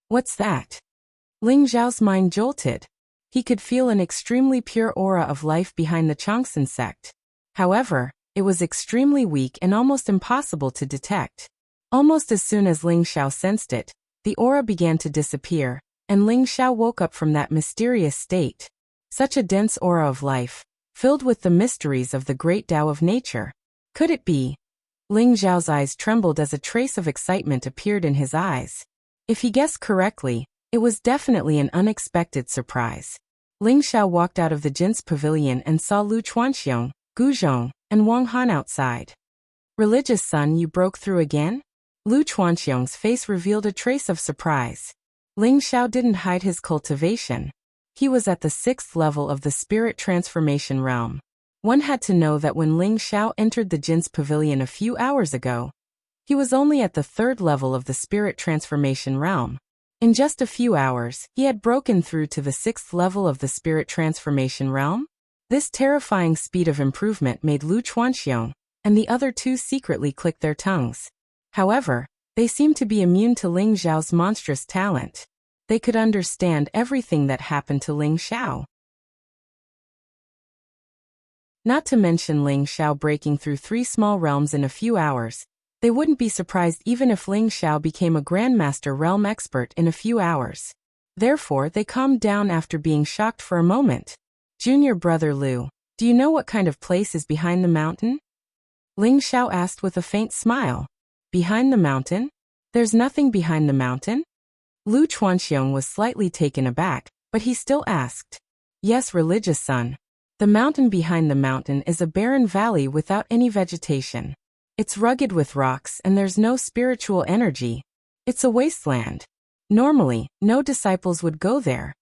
What's that? Ling Xiao's mind jolted. He could feel an extremely pure aura of life behind the Changsun sect. However, it was extremely weak and almost impossible to detect. Almost as soon as Ling Xiao sensed it, the aura began to disappear, and Ling Xiao woke up from that mysterious state. Such a dense aura of life, filled with the mysteries of the great Tao of nature. Could it be? Ling Xiao's eyes trembled as a trace of excitement appeared in his eyes. If he guessed correctly, it was definitely an unexpected surprise. Ling Xiao walked out of the Jin's pavilion and saw Lu Chuanxiong, Gu Zhong, and Wang Han outside. Religious son, you broke through again? Lu Chuanxiong's face revealed a trace of surprise. Ling Xiao didn't hide his cultivation. He was at the 6th level of the spirit transformation realm. One had to know that when Ling Xiao entered the Jin's pavilion a few hours ago, he was only at the 3rd level of the spirit transformation realm. In just a few hours, he had broken through to the 6th level of the spirit transformation realm. This terrifying speed of improvement made Lu Chuanxiong and the other two secretly click their tongues. However, they seemed to be immune to Ling Xiao's monstrous talent. They could understand everything that happened to Ling Xiao. Not to mention Ling Xiao breaking through 3 small realms in a few hours. They wouldn't be surprised even if Ling Xiao became a Grandmaster realm expert in a few hours. Therefore, they calmed down after being shocked for a moment. Junior brother Lu, do you know what kind of place is behind the mountain? Ling Xiao asked with a faint smile. Behind the mountain? There's nothing behind the mountain? Lu Chuanxiong was slightly taken aback, but he still asked. Yes, religious son. The mountain behind the mountain is a barren valley without any vegetation. It's rugged with rocks and there's no spiritual energy. It's a wasteland. Normally, no disciples would go there.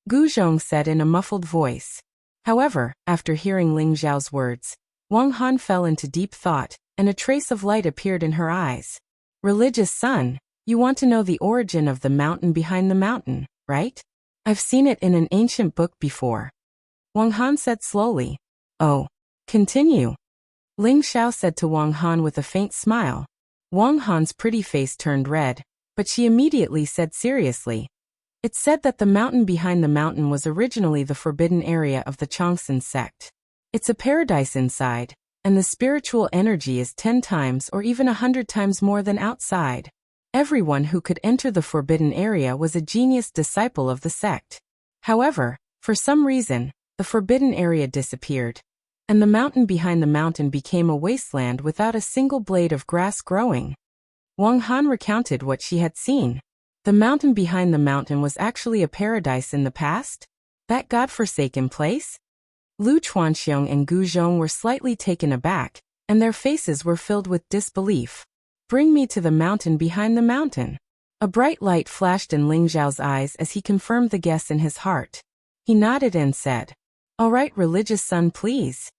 Gu Zhong said in a muffled voice. However, after hearing Ling Xiao's words, Wang Han fell into deep thought, and a trace of light appeared in her eyes. Religious son, you want to know the origin of the mountain behind the mountain, right? I've seen it in an ancient book before. Wang Han said slowly. Oh. Continue. Ling Xiao said to Wang Han with a faint smile. Wang Han's pretty face turned red, but she immediately said seriously. It's said that the mountain behind the mountain was originally the forbidden area of the Chongsun sect. It's a paradise inside, and the spiritual energy is 10 times or even 100 times more than outside. Everyone who could enter the forbidden area was a genius disciple of the sect. However, for some reason, the forbidden area disappeared, and the mountain behind the mountain became a wasteland without a single blade of grass growing. Wang Han recounted what she had seen. The mountain behind the mountain was actually a paradise in the past? That godforsaken place? Lu Chuanxiong and Gu Zhong were slightly taken aback, and their faces were filled with disbelief. Bring me to the mountain behind the mountain. A bright light flashed in Ling Xiao's eyes as he confirmed the guess in his heart. He nodded and said, All right, religious son, please.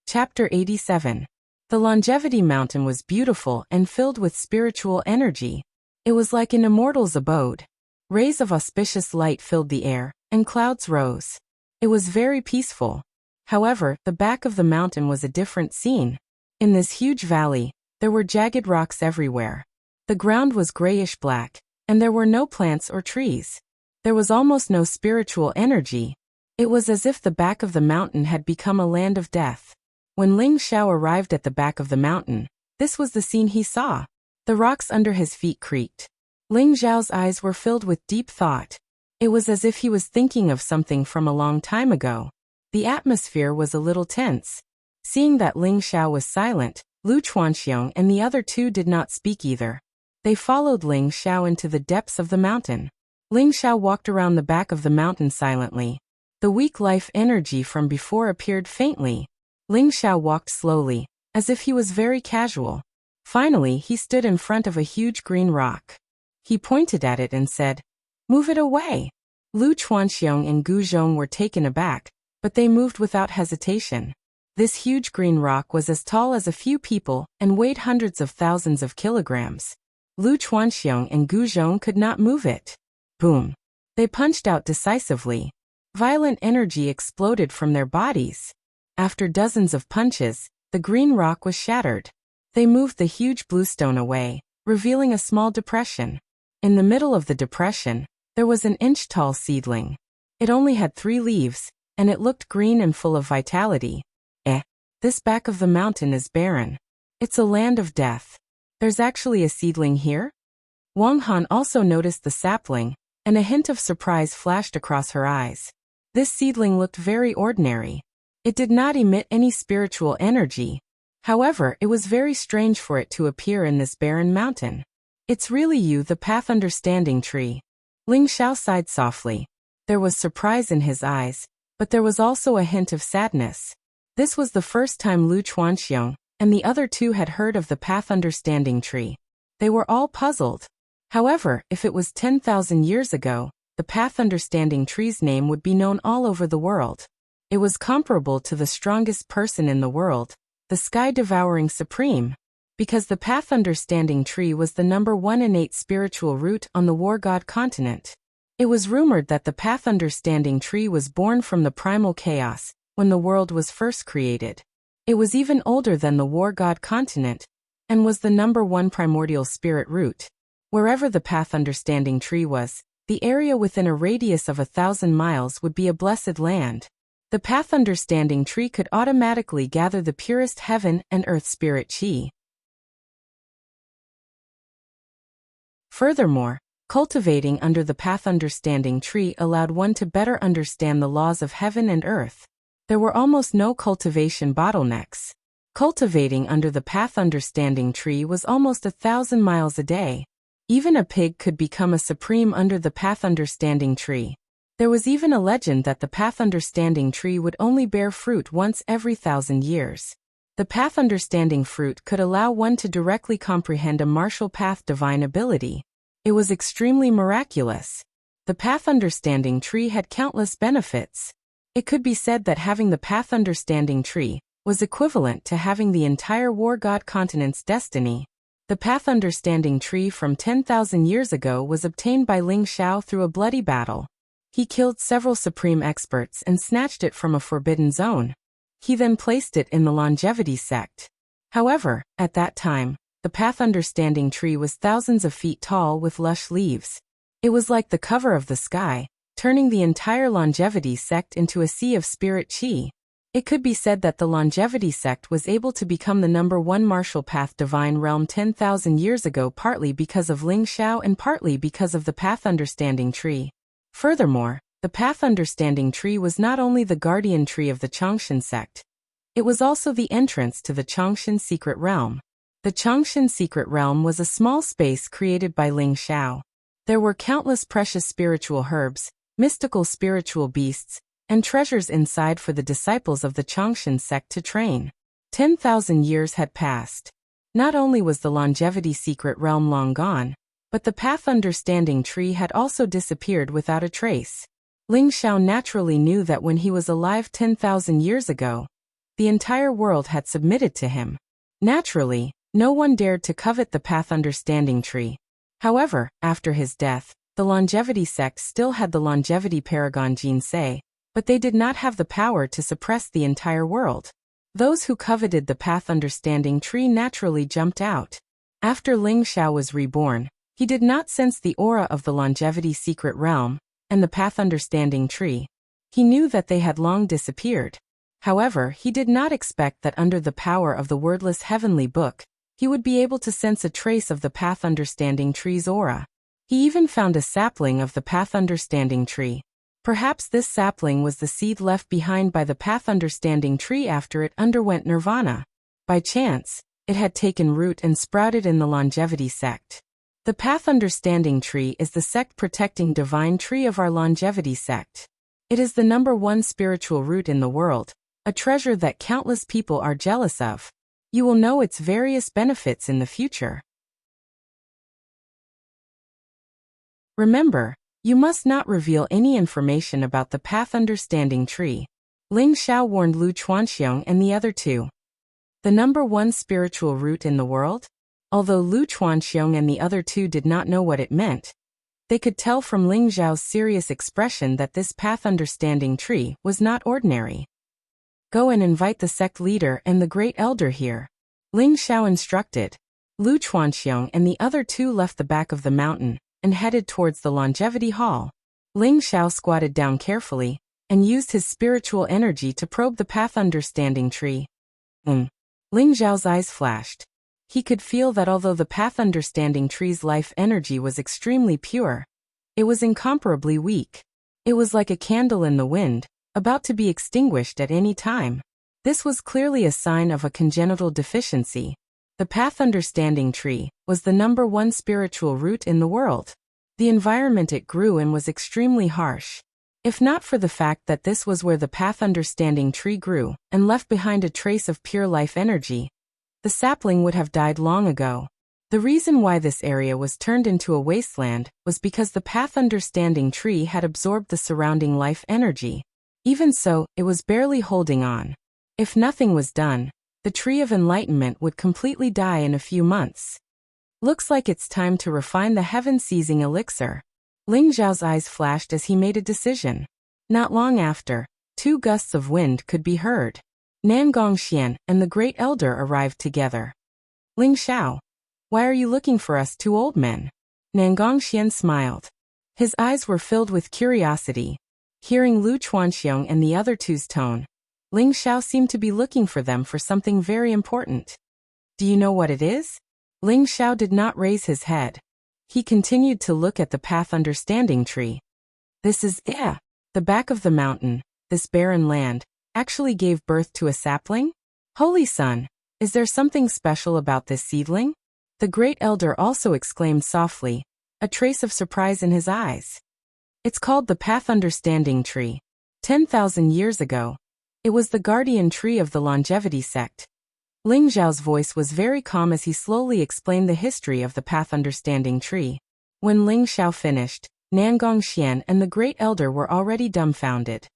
Chapter 87. The Longevity Mountain was beautiful and filled with spiritual energy. It was like an immortal's abode. Rays of auspicious light filled the air, and clouds rose. It was very peaceful. However, the back of the mountain was a different scene. In this huge valley, there were jagged rocks everywhere. The ground was grayish-black, and there were no plants or trees. There was almost no spiritual energy. It was as if the back of the mountain had become a land of death. When Ling Xiao arrived at the back of the mountain, this was the scene he saw. The rocks under his feet creaked. Ling Xiao's eyes were filled with deep thought. It was as if he was thinking of something from a long time ago. The atmosphere was a little tense. Seeing that Ling Xiao was silent, Lu Chuanxiong and the other two did not speak either. They followed Ling Xiao into the depths of the mountain. Ling Xiao walked around the back of the mountain silently. The weak life energy from before appeared faintly. Ling Xiao walked slowly, as if he was very casual. Finally, he stood in front of a huge green rock. He pointed at it and said, Move it away. Lu Chuanxiong and Gu Zhong were taken aback, but they moved without hesitation. This huge green rock was as tall as a few people and weighed hundreds of thousands of kilograms. Lu Chuanxiong and Gu Zhong could not move it. Boom. They punched out decisively. Violent energy exploded from their bodies. After dozens of punches, the green rock was shattered. They moved the huge blue stone away, revealing a small depression. In the middle of the depression, there was an inch-tall seedling. It only had 3 leaves, and it looked green and full of vitality. This back of the mountain is barren. It's a land of death. There's actually a seedling here? Wang Han also noticed the sapling, and a hint of surprise flashed across her eyes. This seedling looked very ordinary. It did not emit any spiritual energy. However, it was very strange for it to appear in this barren mountain. It's really you, the path understanding tree. Ling Xiao sighed softly. There was surprise in his eyes, but there was also a hint of sadness. This was the first time Lu Chuanxiong and the other two had heard of the path understanding tree. They were all puzzled. However, if it was 10,000 years ago, the path understanding tree's name would be known all over the world. It was comparable to the strongest person in the world, the sky-devouring supreme. Because the Path Understanding Tree was the number one innate spiritual root on the War God continent. It was rumored that the Path Understanding Tree was born from the primal chaos, when the world was first created. It was even older than the War God continent, and was the number one primordial spirit root. Wherever the Path Understanding Tree was, the area within a radius of 1,000 miles would be a blessed land. The Path Understanding Tree could automatically gather the purest heaven and earth spirit chi. Furthermore, cultivating under the Path Understanding Tree allowed one to better understand the laws of heaven and earth. There were almost no cultivation bottlenecks. Cultivating under the Path Understanding Tree was almost 1,000 miles a day. Even a pig could become a supreme under the Path Understanding Tree. There was even a legend that the Path Understanding Tree would only bear fruit once every 1,000 years. The Path Understanding fruit could allow one to directly comprehend a martial path divine ability. It was extremely miraculous. The Path Understanding Tree had countless benefits. It could be said that having the Path Understanding Tree was equivalent to having the entire War God continent's destiny. The Path Understanding Tree from 10,000 years ago was obtained by Ling Xiao through a bloody battle. He killed several supreme experts and snatched it from a forbidden zone. He then placed it in the longevity sect. However, at that time, the Path Understanding Tree was thousands of feet tall with lush leaves. It was like the cover of the sky, turning the entire longevity sect into a sea of spirit chi. It could be said that the longevity sect was able to become the number one martial path divine realm 10,000 years ago, partly because of Ling Xiao and partly because of the Path Understanding Tree. Furthermore, the Path Understanding Tree was not only the guardian tree of the Changshan sect. It was also the entrance to the Changshan secret realm. The Changshan secret realm was a small space created by Ling Xiao. There were countless precious spiritual herbs, mystical spiritual beasts, and treasures inside for the disciples of the Changshan sect to train. 10,000 years had passed. Not only was the longevity secret realm long gone, but the Path Understanding Tree had also disappeared without a trace. Ling Xiao naturally knew that when he was alive 10,000 years ago, the entire world had submitted to him. Naturally, no one dared to covet the Path Understanding Tree. However, after his death, the longevity sect still had the longevity paragon Jinsei, but they did not have the power to suppress the entire world. Those who coveted the Path Understanding Tree naturally jumped out. After Ling Xiao was reborn, he did not sense the aura of the longevity secret realm and the Path Understanding Tree. He knew that they had long disappeared. However, he did not expect that under the power of the wordless heavenly book, he would be able to sense a trace of the Path Understanding Tree's aura. He even found a sapling of the Path Understanding Tree. Perhaps this sapling was the seed left behind by the Path Understanding Tree after it underwent nirvana. By chance, it had taken root and sprouted in the longevity sect. The Path Understanding Tree is the sect protecting divine tree of our longevity sect. It is the number one spiritual root in the world, a treasure that countless people are jealous of. You will know its various benefits in the future. Remember, you must not reveal any information about the Path Understanding Tree. Ling Xiao warned Lu Chuanxiong and the other two. The number one spiritual root in the world? Although Lu Chuanxiong and the other two did not know what it meant, they could tell from Ling Xiao's serious expression that this Path Understanding Tree was not ordinary. Go and invite the sect leader and the great elder here. Ling Xiao instructed. Lu Chuanxiong and the other two left the back of the mountain and headed towards the longevity hall. Ling Xiao squatted down carefully and used his spiritual energy to probe the Path Understanding Tree. Ling Xiao's eyes flashed. He could feel that although the Path Understanding Tree's life energy was extremely pure, it was incomparably weak. It was like a candle in the wind, about to be extinguished at any time. This was clearly a sign of a congenital deficiency. The Path Understanding Tree was the number one spiritual root in the world. The environment it grew in was extremely harsh. If not for the fact that this was where the Path Understanding Tree grew and left behind a trace of pure life energy, the sapling would have died long ago. The reason why this area was turned into a wasteland was because the Path Understanding Tree had absorbed the surrounding life energy. Even so, it was barely holding on. If nothing was done, the tree of enlightenment would completely die in a few months. Looks like it's time to refine the heaven-seizing elixir. Ling Zhao's eyes flashed as he made a decision. Not long after, 2 gusts of wind could be heard. Nan Gongxian and the Great Elder arrived together. Ling Xiao, why are you looking for us 2 old men? Nan Gongxian smiled. His eyes were filled with curiosity. Hearing Lu Chuanxiong and the other 2's tone, Ling Xiao seemed to be looking for them for something very important. Do you know what it is? Ling Xiao did not raise his head. He continued to look at the path understanding tree. This is the back of the mountain, this barren land, actually gave birth to a sapling? Holy Sun, is there something special about this seedling? The Great Elder also exclaimed softly, a trace of surprise in his eyes. It's called the Path Understanding Tree. 10,000 years ago, it was the guardian tree of the longevity sect. Ling Zhao's voice was very calm as he slowly explained the history of the Path Understanding Tree. When Ling Xiao finished, Nan Gongxian and the Great Elder were already dumbfounded.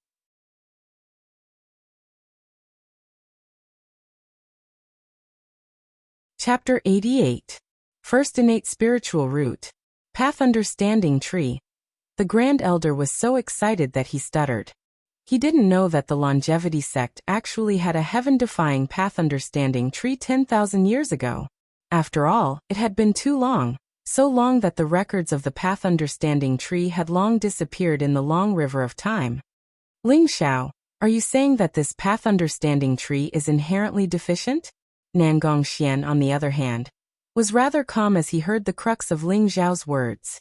Chapter 88. First Innate Spiritual Root. Path Understanding Tree. The Grand Elder was so excited that he stuttered. He didn't know that the longevity sect actually had a heaven-defying path understanding tree 10,000 years ago. After all, it had been too long, so long that the records of the path understanding tree had long disappeared in the long river of time. Ling Xiao, are you saying that this path understanding tree is inherently deficient? Nan Gongxian, on the other hand, was rather calm as he heard the crux of Ling Zhao's words.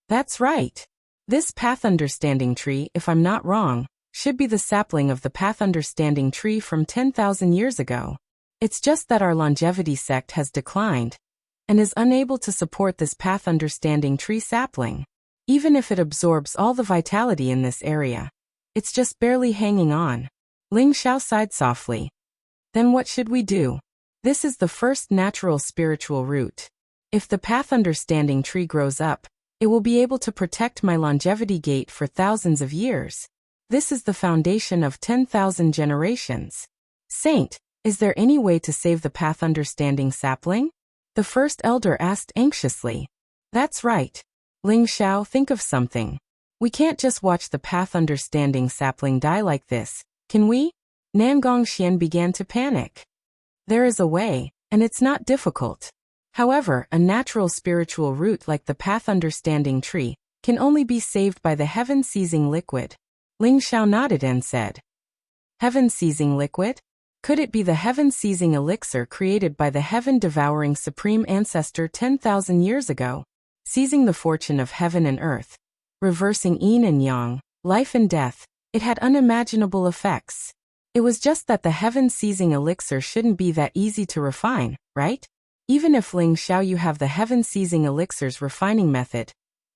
That's right. This path understanding tree, if I'm not wrong, should be the sapling of the path understanding tree from 10,000 years ago. It's just that our longevity sect has declined and is unable to support this path understanding tree sapling. Even if it absorbs all the vitality in this area, it's just barely hanging on. Ling Xiao sighed softly. Then what should we do? This is the first natural spiritual root. If the path understanding tree grows up, it will be able to protect my longevity gate for thousands of years. This is the foundation of 10,000 generations. Saint, is there any way to save the path understanding sapling? The First Elder asked anxiously. That's right. Ling Xiao, think of something. We can't just watch the path understanding sapling die like this, can we? Nan Gongxian began to panic. There is a way, and it's not difficult. However, a natural spiritual root like the path understanding tree can only be saved by the heaven-seizing liquid. Ling Xiao nodded and said, Heaven-seizing liquid? Could it be the heaven-seizing elixir created by the heaven-devouring supreme ancestor 10,000 years ago, seizing the fortune of heaven and earth, reversing yin and yang, life and death? It had unimaginable effects. It was just that the heaven-seizing elixir shouldn't be that easy to refine, right? Even if Ling Xiao you have the heaven-seizing elixir's refining method,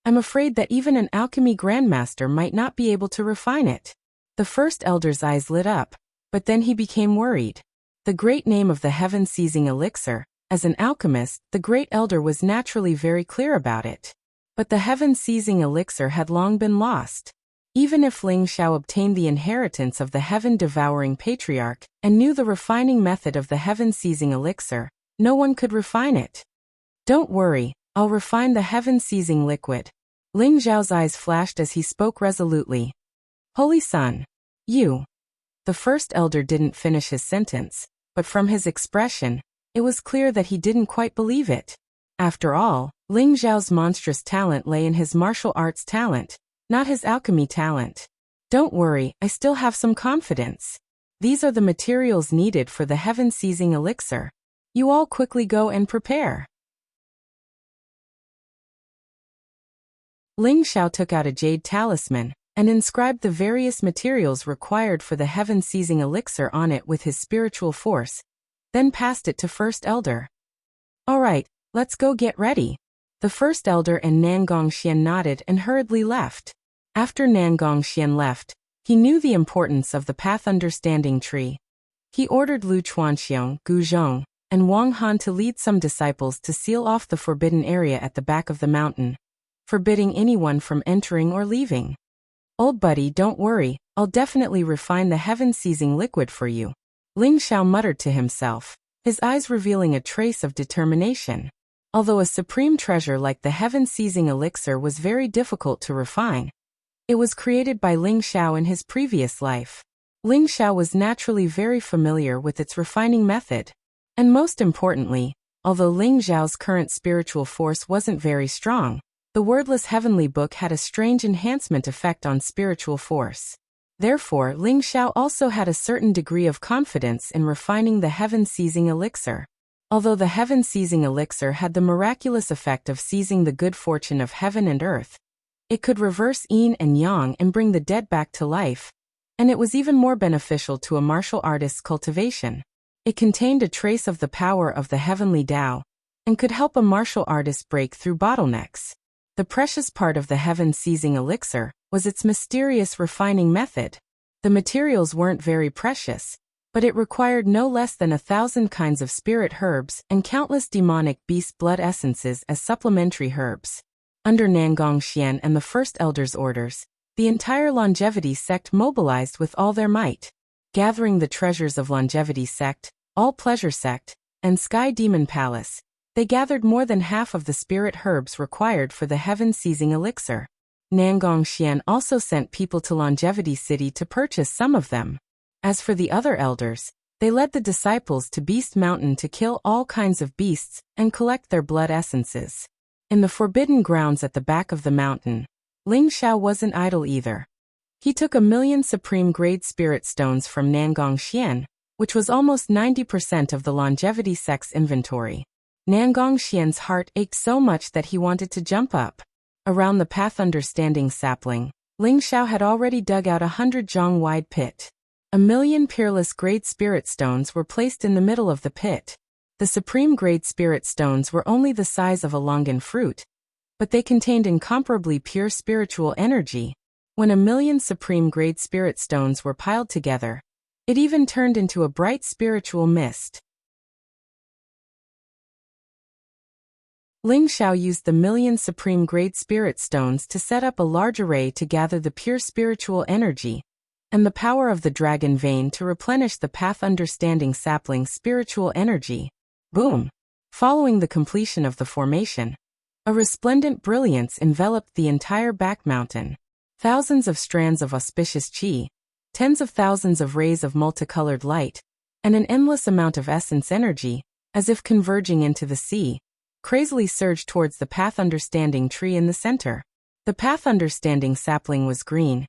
I'm afraid that even an alchemy grandmaster might not be able to refine it. The First Elder's eyes lit up, but then he became worried. The great name of the heaven-seizing elixir, as an alchemist, the Great Elder was naturally very clear about it. But the heaven-seizing elixir had long been lost. Even if Ling Xiao obtained the inheritance of the heaven-devouring patriarch and knew the refining method of the heaven-seizing elixir, no one could refine it. Don't worry, I'll refine the heaven-seizing liquid. Ling Zhao's eyes flashed as he spoke resolutely. Holy Sun, you. The First Elder didn't finish his sentence, but from his expression, it was clear that he didn't quite believe it. After all, Ling Zhao's monstrous talent lay in his martial arts talent, not his alchemy talent. Don't worry, I still have some confidence. These are the materials needed for the heaven-seizing elixir. You all quickly go and prepare. Ling Xiao took out a jade talisman and inscribed the various materials required for the heaven-seizing elixir on it with his spiritual force, then passed it to First Elder. All right, let's go get ready. The First Elder and Nan Gongxian nodded and hurriedly left. After Nan Gongxian left, he knew the importance of the path understanding tree. He ordered Lu Chuanxiong, Gu Zhong, and Wang Han to lead some disciples to seal off the forbidden area at the back of the mountain, forbidding anyone from entering or leaving. Old buddy, don't worry, I'll definitely refine the heaven-seizing liquid for you. Ling Xiao muttered to himself, his eyes revealing a trace of determination. Although a supreme treasure like the heaven-seizing elixir was very difficult to refine, it was created by Ling Xiao in his previous life. Ling Xiao was naturally very familiar with its refining method. And most importantly, although Ling Xiao's current spiritual force wasn't very strong, the wordless heavenly book had a strange enhancement effect on spiritual force. Therefore, Ling Xiao also had a certain degree of confidence in refining the heaven-seizing elixir. Although the heaven-seizing elixir had the miraculous effect of seizing the good fortune of heaven and earth, it could reverse yin and yang and bring the dead back to life, and it was even more beneficial to a martial artist's cultivation. It contained a trace of the power of the heavenly Tao, and could help a martial artist break through bottlenecks. The precious part of the heaven-seizing elixir was its mysterious refining method. The materials weren't very precious, but it required no less than 1,000 kinds of spirit herbs and countless demonic beast blood essences as supplementary herbs. Under Nangong Xian and the First Elder's orders, the entire Longevity sect mobilized with all their might. Gathering the treasures of Longevity sect, All Pleasure sect, and Sky Demon Palace, they gathered more than half of the spirit herbs required for the heaven-seizing elixir. Nangong Xian also sent people to Longevity City to purchase some of them. As for the other elders, they led the disciples to Beast Mountain to kill all kinds of beasts and collect their blood essences. In the forbidden grounds at the back of the mountain, Ling Xiao wasn't idle either. He took 1,000,000 supreme grade spirit stones from Nangong Xian, which was almost 90% of the Longevity sect's inventory. Nangong Xian's heart ached so much that he wanted to jump up. Around the path understanding sapling, Ling Xiao had already dug out 100 zhang wide pit. 1,000,000 peerless grade spirit stones were placed in the middle of the pit. The supreme grade spirit stones were only the size of a longan fruit, but they contained incomparably pure spiritual energy. When 1,000,000 supreme grade spirit stones were piled together, it even turned into a bright spiritual mist. Ling Xiao used the 1,000,000 supreme grade spirit stones to set up a large array to gather the pure spiritual energy, and the power of the dragon vein to replenish the path understanding sapling's spiritual energy. Boom! Following the completion of the formation, a resplendent brilliance enveloped the entire back mountain. Thousands of strands of auspicious qi, tens of thousands of rays of multicolored light, and an endless amount of essence energy, as if converging into the sea, crazily surged towards the path understanding tree in the center. The path understanding sapling was green,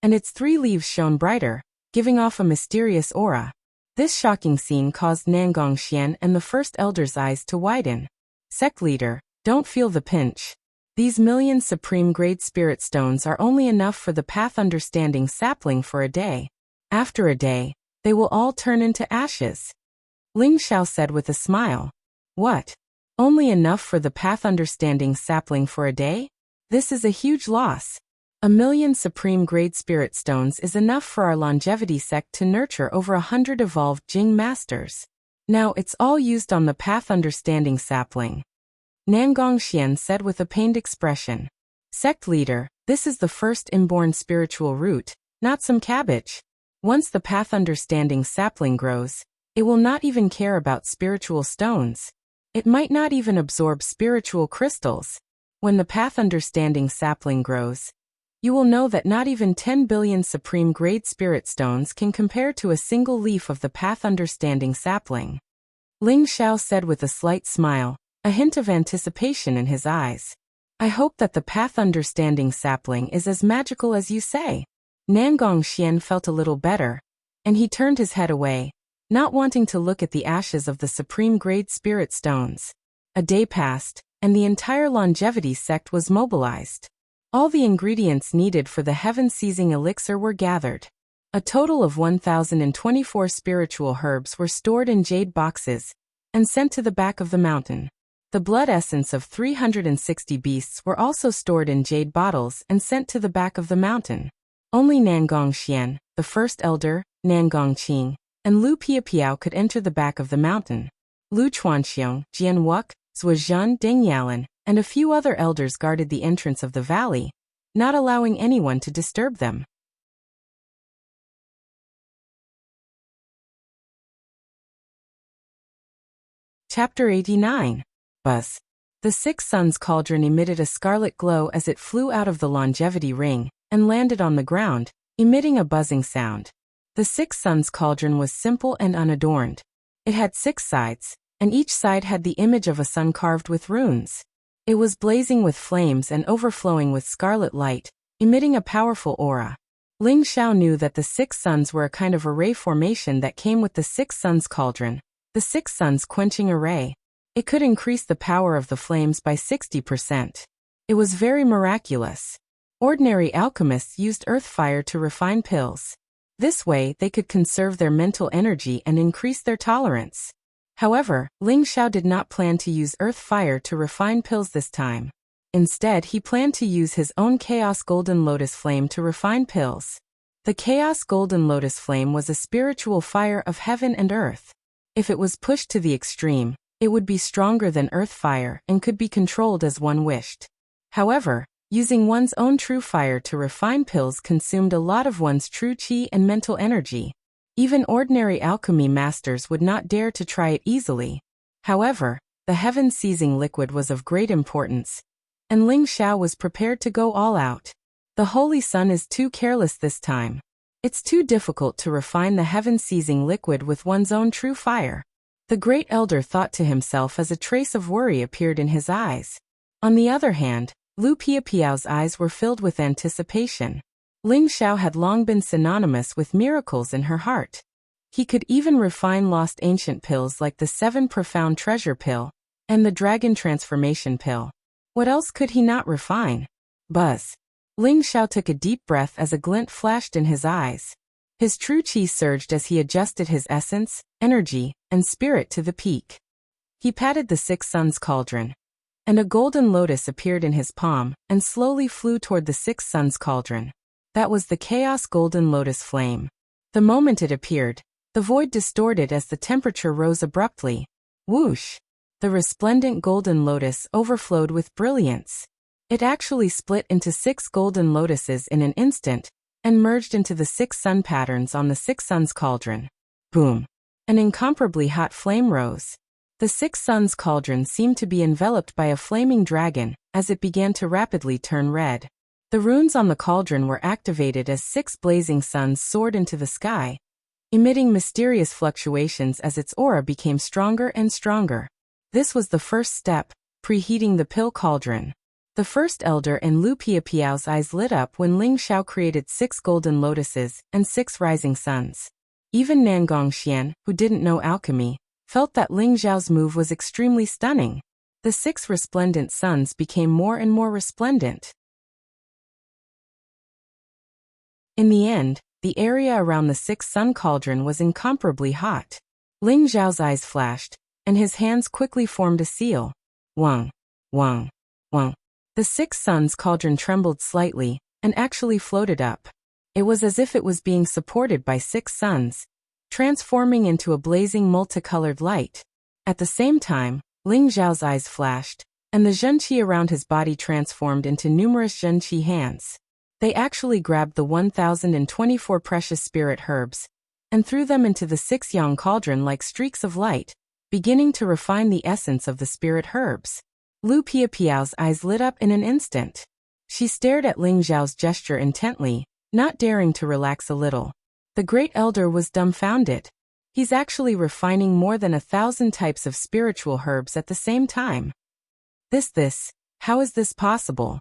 and its 3 leaves shone brighter, giving off a mysterious aura. This shocking scene caused Nangong Xian and the First Elder's eyes to widen. Sect leader, don't feel the pinch. These 1,000,000 supreme grade spirit stones are only enough for the path understanding sapling for a day. After a day, they will all turn into ashes. Ling Xiao said with a smile. What? Only enough for the path understanding sapling for a day? This is a huge loss. 1,000,000 supreme grade spirit stones is enough for our Longevity sect to nurture over 100 evolved Jing masters. Now it's all used on the path understanding sapling. Nangong Xian said with a pained expression. Sect leader, this is the first inborn spiritual root, not some cabbage. Once the path understanding sapling grows, it will not even care about spiritual stones. It might not even absorb spiritual crystals. When the path understanding sapling grows, you will know that not even 10 billion supreme grade spirit stones can compare to a single leaf of the path understanding sapling. Ling Xiao said with a slight smile, a hint of anticipation in his eyes. I hope that the path understanding sapling is as magical as you say. Nangong Xian felt a little better, and he turned his head away, not wanting to look at the ashes of the supreme grade spirit stones. A day passed, and the entire Longevity sect was mobilized. All the ingredients needed for the heaven-seizing elixir were gathered. A total of 1,024 spiritual herbs were stored in jade boxes and sent to the back of the mountain. The blood essence of 360 beasts were also stored in jade bottles and sent to the back of the mountain. Only Nangong Xian, the First Elder, Nangong Qing, and Lu Piapiao could enter the back of the mountain. Lu Chuanxiong, Jian Wuk, Zhuozhan Deng Yalan, and a few other elders guarded the entrance of the valley, not allowing anyone to disturb them. Chapter 89. Buzz. The Six Suns cauldron emitted a scarlet glow as it flew out of the longevity ring and landed on the ground, emitting a buzzing sound. The Six Suns cauldron was simple and unadorned. It had 6 sides, and each side had the image of a sun carved with runes. It was blazing with flames and overflowing with scarlet light, emitting a powerful aura. Ling Xiao knew that the 6 suns were a kind of array formation that came with the Six Suns cauldron, the 6 suns quenching array. It could increase the power of the flames by 60%. It was very miraculous. Ordinary alchemists used earth fire to refine pills. This way, they could conserve their mental energy and increase their tolerance. However, Ling Xiao did not plan to use earth fire to refine pills this time. Instead, he planned to use his own Chaos Golden Lotus Flame to refine pills. The Chaos Golden Lotus Flame was a spiritual fire of heaven and earth. If it was pushed to the extreme, it would be stronger than earth fire and could be controlled as one wished. However, using one's own true fire to refine pills consumed a lot of one's true qi and mental energy. Even ordinary alchemy masters would not dare to try it easily. However, the heaven-seizing liquid was of great importance, and Ling Xiao was prepared to go all out. The Holy Sun is too careless this time. It's too difficult to refine the heaven-seizing liquid with one's own true fire. The great elder thought to himself as a trace of worry appeared in his eyes. On the other hand, Lu Piapiao's eyes were filled with anticipation. Ling Xiao had long been synonymous with miracles in her heart. He could even refine lost ancient pills like the 7 Profound Treasure Pill and the Dragon Transformation Pill. What else could he not refine? Buzz. Ling Xiao took a deep breath as a glint flashed in his eyes. His true qi surged as he adjusted his essence, energy, and spirit to the peak. He patted the Six Suns cauldron, and a golden lotus appeared in his palm and slowly flew toward the Six Suns cauldron. That was the Chaos Golden Lotus Flame. The moment it appeared, the void distorted as the temperature rose abruptly. Whoosh! The resplendent golden lotus overflowed with brilliance. It actually split into 6 golden lotuses in an instant and merged into the 6 sun patterns on the Six Suns cauldron. Boom! An incomparably hot flame rose. The Six Suns cauldron seemed to be enveloped by a flaming dragon as it began to rapidly turn red. The runes on the cauldron were activated as 6 blazing suns soared into the sky, emitting mysterious fluctuations as its aura became stronger and stronger. This was the first step, preheating the pill cauldron. The first elder and Lu Piapiao's eyes lit up when Ling Xiao created 6 golden lotuses and 6 rising suns. Even Nangong Xian, who didn't know alchemy, felt that Ling Xiao's move was extremely stunning. The 6 resplendent suns became more and more resplendent. In the end, the area around the 6 sun cauldron was incomparably hot. Ling Xiao's eyes flashed, and his hands quickly formed a seal. Wang, wang, wang. The 6 suns cauldron trembled slightly and actually floated up. It was as if it was being supported by 6 suns, transforming into a blazing multicolored light. At the same time, Ling Xiao's eyes flashed, and the zhenqi around his body transformed into numerous zhenqi hands. They actually grabbed the 1024 precious spirit herbs and threw them into the 6 yang cauldron like streaks of light, beginning to refine the essence of the spirit herbs. Lu Piapiao's eyes lit up in an instant. She stared at Ling Xiao's gesture intently, not daring to relax a little. The great elder was dumbfounded. He's actually refining more than 1,000 types of spiritual herbs at the same time. How is this possible?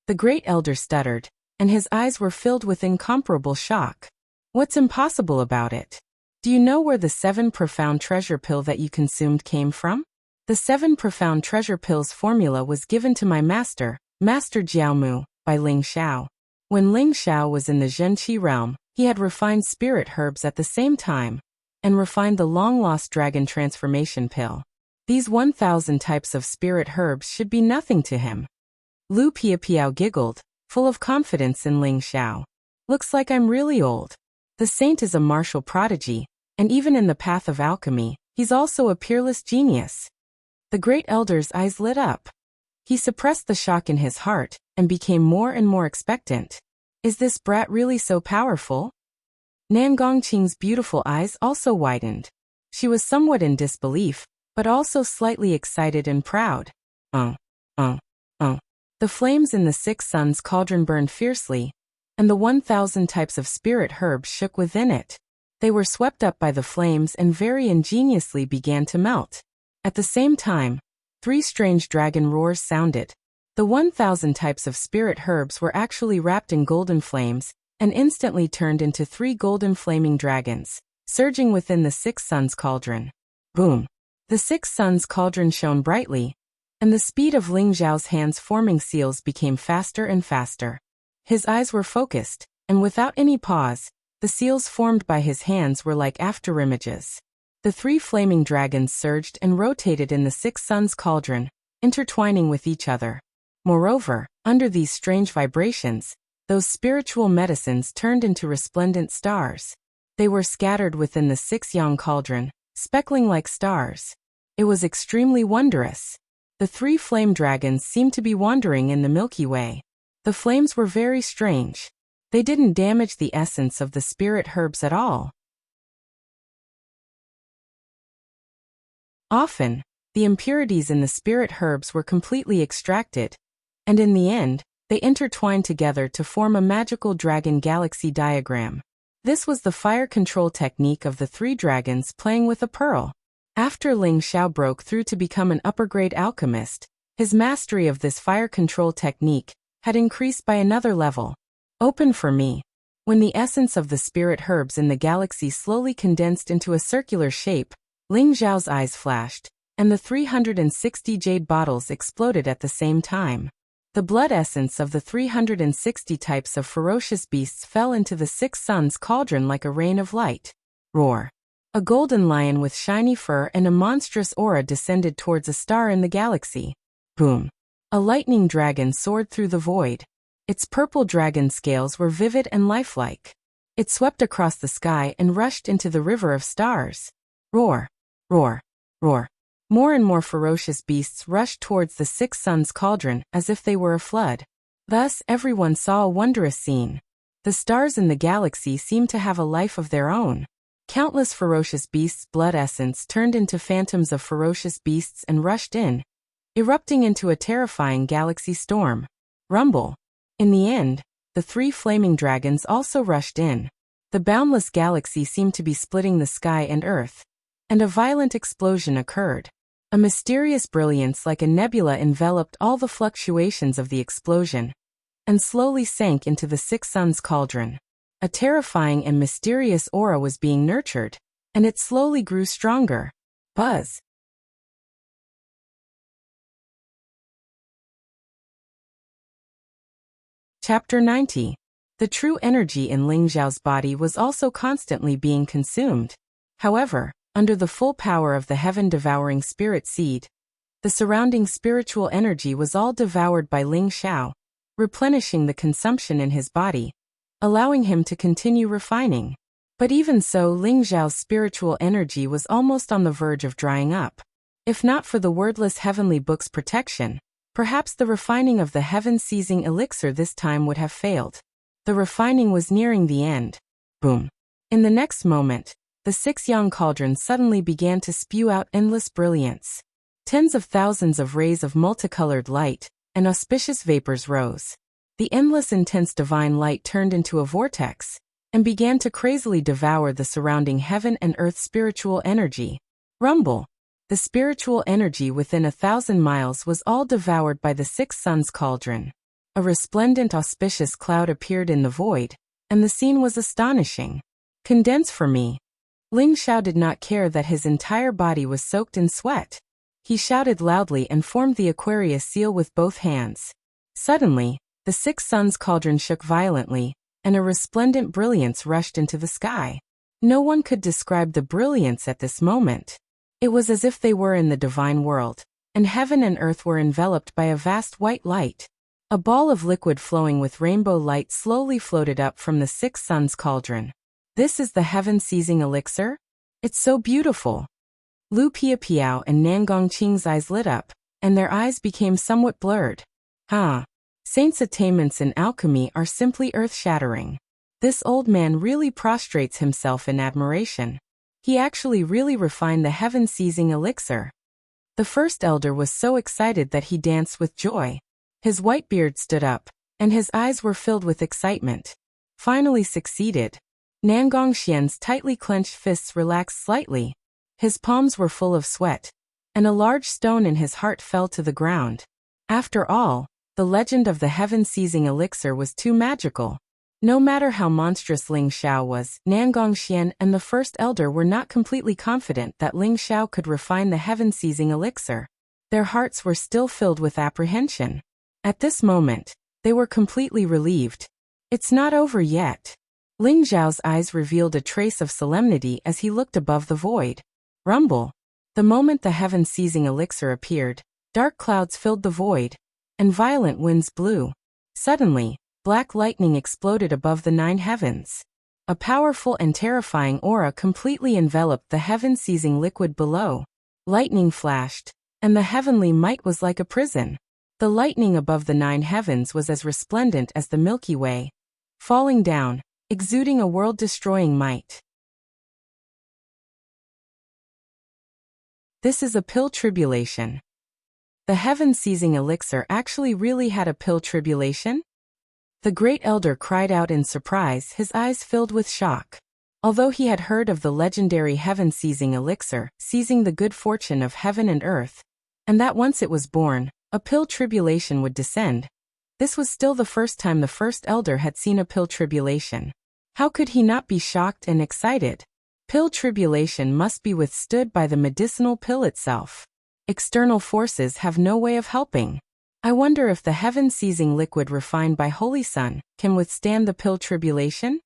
The great elder stuttered, and his eyes were filled with incomparable shock. What's impossible about it? Do you know where the 7 Profound Treasure Pill that you consumed came from? The 7 Profound Treasure Pills formula was given to my master, Master Jiaomu, by Ling Xiao. When Ling Xiao was in the zhenqi realm, he had refined spirit herbs at the same time, and refined the long-lost Dragon Transformation Pill. These 1,000 types of spirit herbs should be nothing to him. Lu Piapiao giggled, full of confidence in Ling Xiao. Looks like I'm really old. The saint is a martial prodigy, and even in the path of alchemy, he's also a peerless genius. The great elder's eyes lit up. He suppressed the shock in his heart and became more and more expectant. Is this brat really so powerful? Nangong Qing's beautiful eyes also widened. She was somewhat in disbelief, but also slightly excited and proud. Uh, uh, uh. The flames in the 6 suns cauldron burned fiercely, and the 1,000 types of spirit herbs shook within it. They were swept up by the flames and very ingeniously began to melt. At the same time, 3 strange dragon roars sounded. The 1,000 types of spirit herbs were actually wrapped in golden flames and instantly turned into 3 golden flaming dragons, surging within the 6 suns cauldron. Boom! The 6 suns cauldron shone brightly, and the speed of Ling Xiao's hands forming seals became faster and faster. His eyes were focused, and without any pause, the seals formed by his hands were like afterimages. The 3 flaming dragons surged and rotated in the 6 suns cauldron, intertwining with each other. Moreover, under these strange vibrations, those spiritual medicines turned into resplendent stars. They were scattered within the 6 yang cauldron, speckling like stars. It was extremely wondrous. The 3 flame dragons seemed to be wandering in the Milky Way. The flames were very strange. They didn't damage the essence of the spirit herbs at all. Often, the impurities in the spirit herbs were completely extracted, and in the end, they intertwined together to form a magical dragon galaxy diagram. This was the fire control technique of the 3 dragons playing with a pearl. After Ling Xiao broke through to become an upper-grade alchemist, his mastery of this fire control technique had increased by another level. Open for me. When the essence of the spirit herbs in the galaxy slowly condensed into a circular shape, Ling Xiao's eyes flashed, and the 360 jade bottles exploded at the same time. The blood essence of the 360 types of ferocious beasts fell into the 6 suns cauldron like a rain of light. Roar! A golden lion with shiny fur and a monstrous aura descended towards a star in the galaxy. Boom! A lightning dragon soared through the void. Its purple dragon scales were vivid and lifelike. It swept across the sky and rushed into the river of stars. Roar! Roar! Roar! More and more ferocious beasts rushed towards the 6 suns cauldron as if they were a flood. Thus, everyone saw a wondrous scene. The stars in the galaxy seemed to have a life of their own. Countless ferocious beasts' blood essence turned into phantoms of ferocious beasts and rushed in, erupting into a terrifying galaxy storm. Rumble! In the end, the 3 flaming dragons also rushed in. The boundless galaxy seemed to be splitting the sky and earth, and a violent explosion occurred. A mysterious brilliance like a nebula enveloped all the fluctuations of the explosion, and slowly sank into the 6 suns cauldron. A terrifying and mysterious aura was being nurtured, and it slowly grew stronger. Buzz! Chapter 90. The true energy in Ling Xiao's body was also constantly being consumed. However, under the full power of the heaven-devouring spirit seed, the surrounding spiritual energy was all devoured by Ling Xiao, replenishing the consumption in his body, allowing him to continue refining. But even so, Ling Xiao's spiritual energy was almost on the verge of drying up. If not for the wordless heavenly book's protection, perhaps the refining of the heaven-seizing elixir this time would have failed. The refining was nearing the end. Boom! In the next moment, the 6 yang cauldron suddenly began to spew out endless brilliance. Tens of thousands of rays of multicolored light and auspicious vapors rose. The endless intense divine light turned into a vortex and began to crazily devour the surrounding heaven and earth spiritual energy. Rumble! The spiritual energy within 1,000 miles was all devoured by the 6 suns cauldron. A resplendent auspicious cloud appeared in the void, and the scene was astonishing. Condense for me. Ling Xiao did not care that his entire body was soaked in sweat. He shouted loudly and formed the Aquarius seal with both hands. Suddenly, the 6 suns cauldron shook violently, and a resplendent brilliance rushed into the sky. No one could describe the brilliance at this moment. It was as if they were in the divine world, and heaven and earth were enveloped by a vast white light. A ball of liquid flowing with rainbow light slowly floated up from the 6 suns cauldron. This is the heaven-seizing elixir? It's so beautiful. Lu Piapiao and Nangong Qing's eyes lit up, and their eyes became somewhat blurred. Saint's attainments in alchemy are simply earth-shattering. This old man really prostrates himself in admiration. He actually really refined the heaven-seizing elixir. The first elder was so excited that he danced with joy. His white beard stood up, and his eyes were filled with excitement. Finally succeeded. Nangongxian's tightly clenched fists relaxed slightly. His palms were full of sweat, and a large stone in his heart fell to the ground. After all, the legend of the heaven-seizing elixir was too magical. No matter how monstrous Ling Xiao was, Nangongxian and the first elder were not completely confident that Ling Xiao could refine the heaven-seizing elixir. Their hearts were still filled with apprehension. At this moment, they were completely relieved. It's not over yet. Ling Xiao's eyes revealed a trace of solemnity as he looked above the void. Rumble. The moment the heaven-seizing elixir appeared, dark clouds filled the void, and violent winds blew. Suddenly, black lightning exploded above the 9 heavens. A powerful and terrifying aura completely enveloped the heaven-seizing liquid below. Lightning flashed, and the heavenly might was like a prison. The lightning above the 9 heavens was as resplendent as the Milky Way, falling down, exuding a world-destroying might. This is a pill tribulation. The heaven-seizing elixir actually really had a pill tribulation? The great elder cried out in surprise, his eyes filled with shock. Although he had heard of the legendary heaven-seizing elixir, seizing the good fortune of heaven and earth, and that once it was born, a pill tribulation would descend, this was still the first time the first elder had seen a pill tribulation. How could he not be shocked and excited? Pill tribulation must be withstood by the medicinal pill itself. External forces have no way of helping. I wonder if the heaven-seizing liquid refined by Holy Sun can withstand the pill tribulation?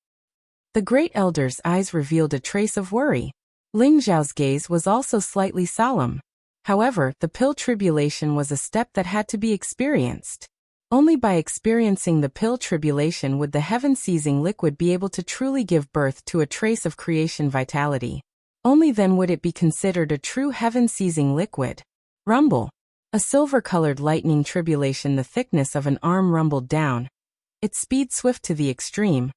The great elder's eyes revealed a trace of worry. Ling Xiao's gaze was also slightly solemn. However, the pill tribulation was a step that had to be experienced. Only by experiencing the pill tribulation would the heaven-seizing liquid be able to truly give birth to a trace of creation vitality. Only then would it be considered a true heaven-seizing liquid. Rumble. A silver-colored lightning tribulation the thickness of an arm rumbled down, its speed swift to the extreme,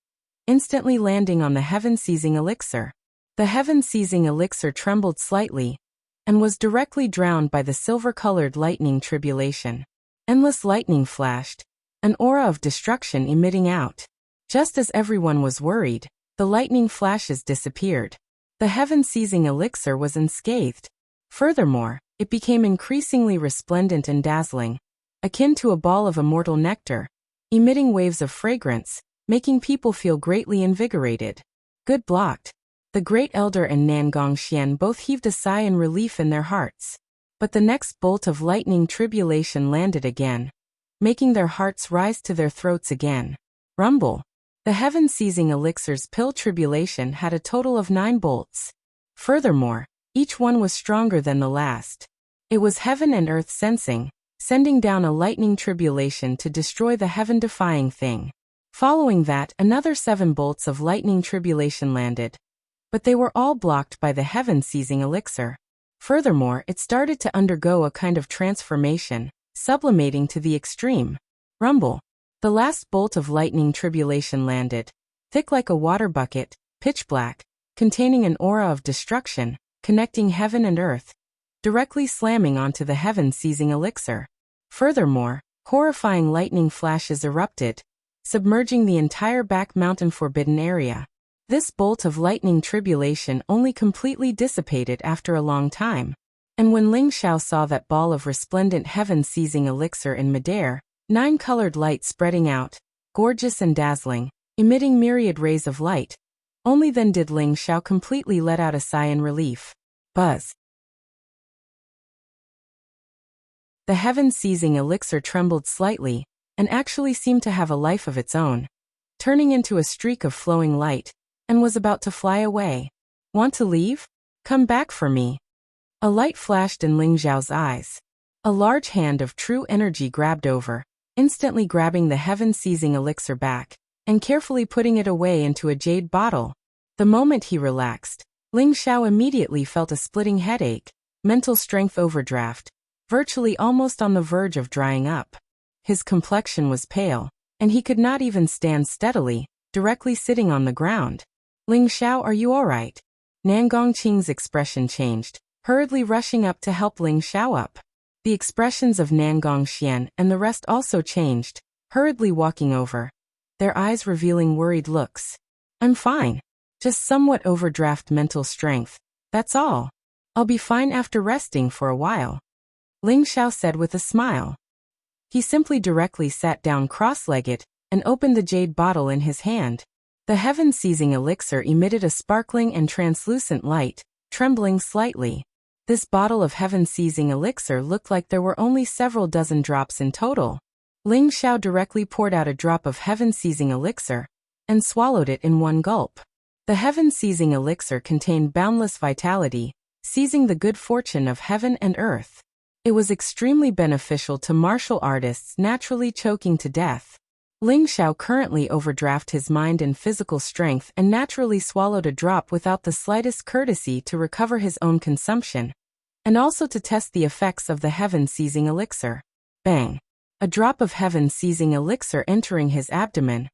instantly landing on the heaven-seizing elixir. The heaven-seizing elixir trembled slightly, and was directly drowned by the silver-colored lightning tribulation. Endless lightning flashed, an aura of destruction emitting out. Just as everyone was worried, the lightning flashes disappeared. The heaven-seizing elixir was unscathed. Furthermore, it became increasingly resplendent and dazzling, akin to a ball of immortal nectar, emitting waves of fragrance, making people feel greatly invigorated. Good blocked. The great elder and Nangongxian both heaved a sigh in relief in their hearts. But the next bolt of lightning tribulation landed again, making their hearts rise to their throats again. Rumble. The heaven-seizing elixir's pill tribulation had a total of 9 bolts. Furthermore, each one was stronger than the last. It was heaven and earth sensing, sending down a lightning tribulation to destroy the heaven-defying thing. Following that, another 7 bolts of lightning tribulation landed. But they were all blocked by the heaven-seizing elixir. Furthermore, it started to undergo a kind of transformation, sublimating to the extreme. Rumble. The last bolt of lightning tribulation landed, thick like a water bucket, pitch black, containing an aura of destruction, connecting heaven and earth, directly slamming onto the heaven-seizing elixir. Furthermore, horrifying lightning flashes erupted, submerging the entire back mountain forbidden area. This bolt of lightning tribulation only completely dissipated after a long time. And when Ling Xiao saw that ball of resplendent heaven-seizing elixir in midair, 9 colored light spreading out, gorgeous and dazzling, emitting myriad rays of light, only then did Ling Xiao completely let out a sigh in relief. Buzz. The heaven-seizing elixir trembled slightly, and actually seemed to have a life of its own, turning into a streak of flowing light, and was about to fly away. Want to leave? Come back for me. A light flashed in Ling Xiao's eyes. A large hand of true energy grabbed over, instantly grabbing the heaven-seizing elixir back, and carefully putting it away into a jade bottle. The moment he relaxed, Ling Xiao immediately felt a splitting headache, mental strength overdraft, virtually almost on the verge of drying up. His complexion was pale, and he could not even stand steadily, directly sitting on the ground. Ling Xiao, are you all right? Nangongqing's expression changed, hurriedly rushing up to help Ling Xiao up. The expressions of Nangong Xian and the rest also changed, hurriedly walking over, their eyes revealing worried looks. I'm fine. Just somewhat overdraft mental strength, that's all. I'll be fine after resting for a while. Ling Xiao said with a smile. He simply directly sat down cross-legged and opened the jade bottle in his hand. The heaven-seizing elixir emitted a sparkling and translucent light, trembling slightly. This bottle of heaven-seizing elixir looked like there were only several dozen drops in total. Ling Xiao directly poured out a drop of heaven-seizing elixir and swallowed it in one gulp. The heaven-seizing elixir contained boundless vitality, seizing the good fortune of heaven and earth. It was extremely beneficial to martial artists naturally choking to death. Ling Xiao currently overdrafted his mind and physical strength and naturally swallowed a drop without the slightest courtesy to recover his own consumption, and also to test the effects of the heaven-seizing elixir. Bang! A drop of heaven-seizing elixir entering his abdomen.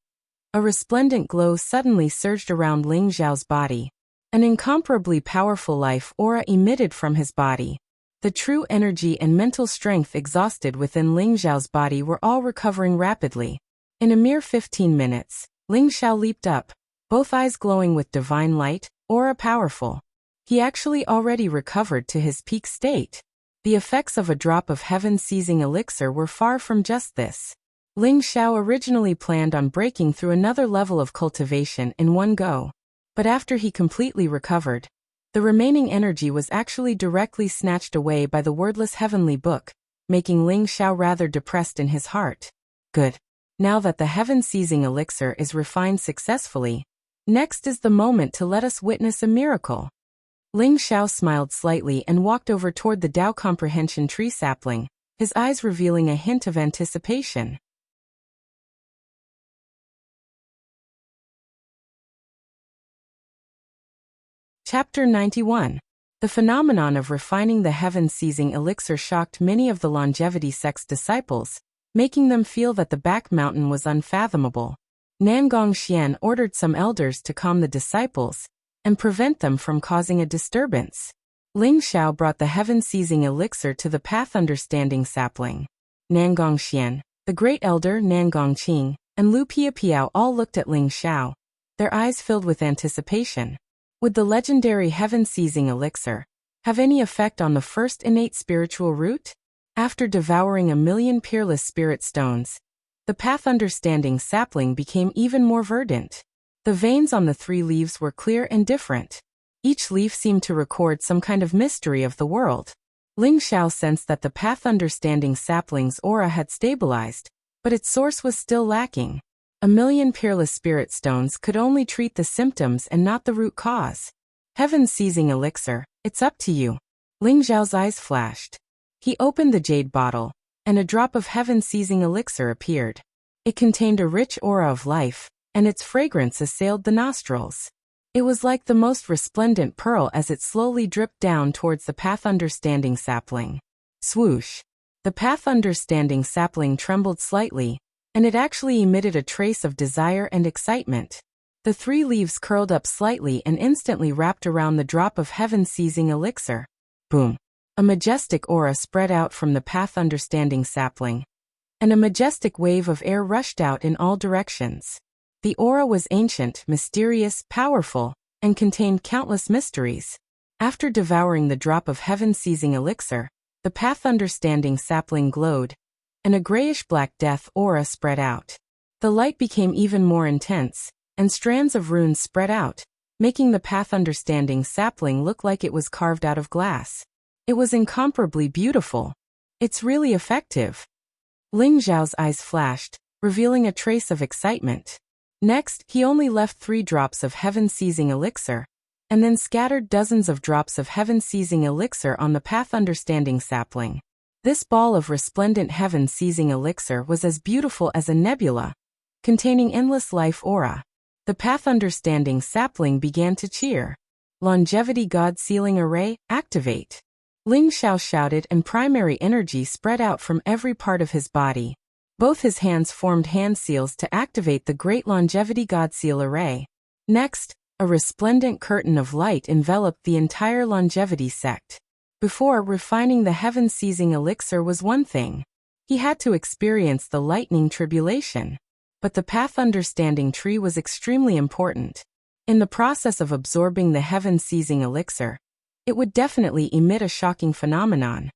A resplendent glow suddenly surged around Ling Xiao's body. An incomparably powerful life aura emitted from his body. The true energy and mental strength exhausted within Ling Xiao's body were all recovering rapidly. In a mere 15 minutes, Ling Xiao leaped up, both eyes glowing with divine light, aura powerful. He actually already recovered to his peak state. The effects of a drop of heaven-seizing elixir were far from just this. Ling Xiao originally planned on breaking through another level of cultivation in one go. But after he completely recovered, the remaining energy was actually directly snatched away by the wordless heavenly book, making Ling Xiao rather depressed in his heart. Good. Now that the heaven-seizing elixir is refined successfully, next is the moment to let us witness a miracle. Ling Xiao smiled slightly and walked over toward the Dao Comprehension tree sapling, his eyes revealing a hint of anticipation. Chapter 91. The phenomenon of refining the heaven-seizing elixir shocked many of the longevity sect's disciples, making them feel that the back mountain was unfathomable. Nangong Xian ordered some elders to calm the disciples and prevent them from causing a disturbance. Ling Xiao brought the heaven-seizing elixir to the path understanding sapling. Nangong Xian, the great elder Nangong Qing, and Lu Piapiao all looked at Ling Xiao, their eyes filled with anticipation. Would the legendary heaven-seizing elixir have any effect on the first innate spiritual root? After devouring 1,000,000 peerless spirit stones, the path understanding sapling became even more verdant. The veins on the 3 leaves were clear and different. Each leaf seemed to record some kind of mystery of the world. Ling Xiao sensed that the path understanding sapling's aura had stabilized, but its source was still lacking. 1,000,000 peerless spirit stones could only treat the symptoms and not the root cause. Heaven-seizing elixir, it's up to you. Ling Xiao's eyes flashed. He opened the jade bottle, and a drop of heaven-seizing elixir appeared. It contained a rich aura of life, and its fragrance assailed the nostrils. It was like the most resplendent pearl as it slowly dripped down towards the path understanding sapling. Swoosh! The path understanding sapling trembled slightly, and it actually emitted a trace of desire and excitement. The 3 leaves curled up slightly and instantly wrapped around the drop of heaven-seizing elixir. Boom! A majestic aura spread out from the path understanding sapling, and a majestic wave of air rushed out in all directions. The aura was ancient, mysterious, powerful, and contained countless mysteries. After devouring the drop of heaven-seizing elixir, the path understanding sapling glowed, and a grayish-black death aura spread out. The light became even more intense, and strands of runes spread out, making the path understanding sapling look like it was carved out of glass. It was incomparably beautiful. It's really effective. Ling Xiao's eyes flashed, revealing a trace of excitement. Next, he only left 3 drops of heaven-seizing elixir, and then scattered dozens of drops of heaven-seizing elixir on the path understanding sapling. This ball of resplendent heaven-seizing elixir was as beautiful as a nebula, containing endless life aura. The path understanding sapling began to cheer. Longevity God Sealing Array, activate! Ling Xiao shouted, and primary energy spread out from every part of his body. Both his hands formed hand seals to activate the Great Longevity God Seal Array. Next, a resplendent curtain of light enveloped the entire longevity sect. Before, refining the heaven-seizing elixir was one thing. He had to experience the lightning tribulation. But the path-understanding tree was extremely important. In the process of absorbing the heaven-seizing elixir, it would definitely emit a shocking phenomenon.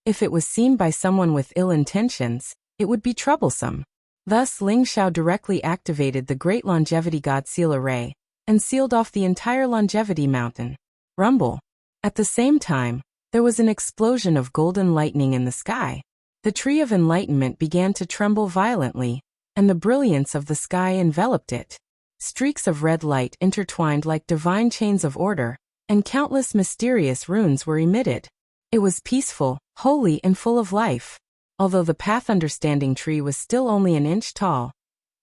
If it was seen by someone with ill intentions, it would be troublesome. Thus, Ling Xiao directly activated the Great Longevity God Seal Array and sealed off the entire Longevity Mountain. Rumble. At the same time, there was an explosion of golden lightning in the sky. The Tree of Enlightenment began to tremble violently, and the brilliance of the sky enveloped it. Streaks of red light intertwined like divine chains of order, and countless mysterious runes were emitted. It was peaceful, holy, and full of life. Although the path-understanding tree was still only an inch tall,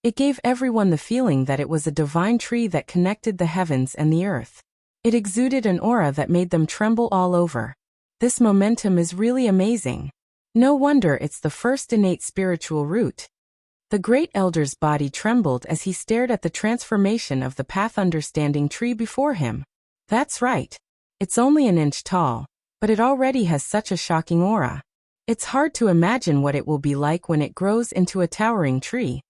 it gave everyone the feeling that it was a divine tree that connected the heavens and the earth. It exuded an aura that made them tremble all over. This momentum is really amazing. No wonder it's the first innate spiritual root. The great elder's body trembled as he stared at the transformation of the path-understanding tree before him. That's right. It's only an inch tall, but it already has such a shocking aura. It's hard to imagine what it will be like when it grows into a towering tree.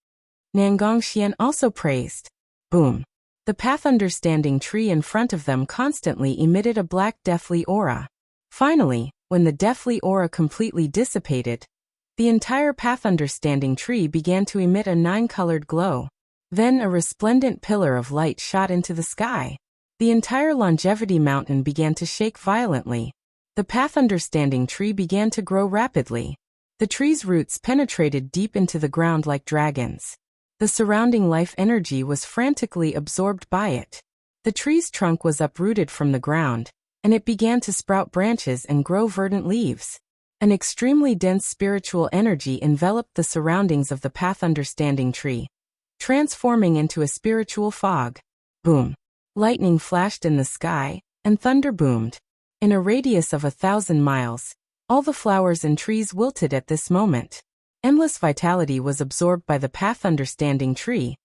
Nangongxian also praised. Boom. The path-understanding tree in front of them constantly emitted a black deathly aura. Finally, when the deathly aura completely dissipated, the entire path-understanding tree began to emit a 9-colored glow. Then a resplendent pillar of light shot into the sky. The entire Longevity Mountain began to shake violently. The path-understanding tree began to grow rapidly. The tree's roots penetrated deep into the ground like dragons. The surrounding life energy was frantically absorbed by it. The tree's trunk was uprooted from the ground, and it began to sprout branches and grow verdant leaves. An extremely dense spiritual energy enveloped the surroundings of the path-understanding tree, transforming into a spiritual fog. Boom! Lightning flashed in the sky, and thunder boomed. In a radius of 1,000 miles, all the flowers and trees wilted at this moment. Endless vitality was absorbed by the path-understanding tree,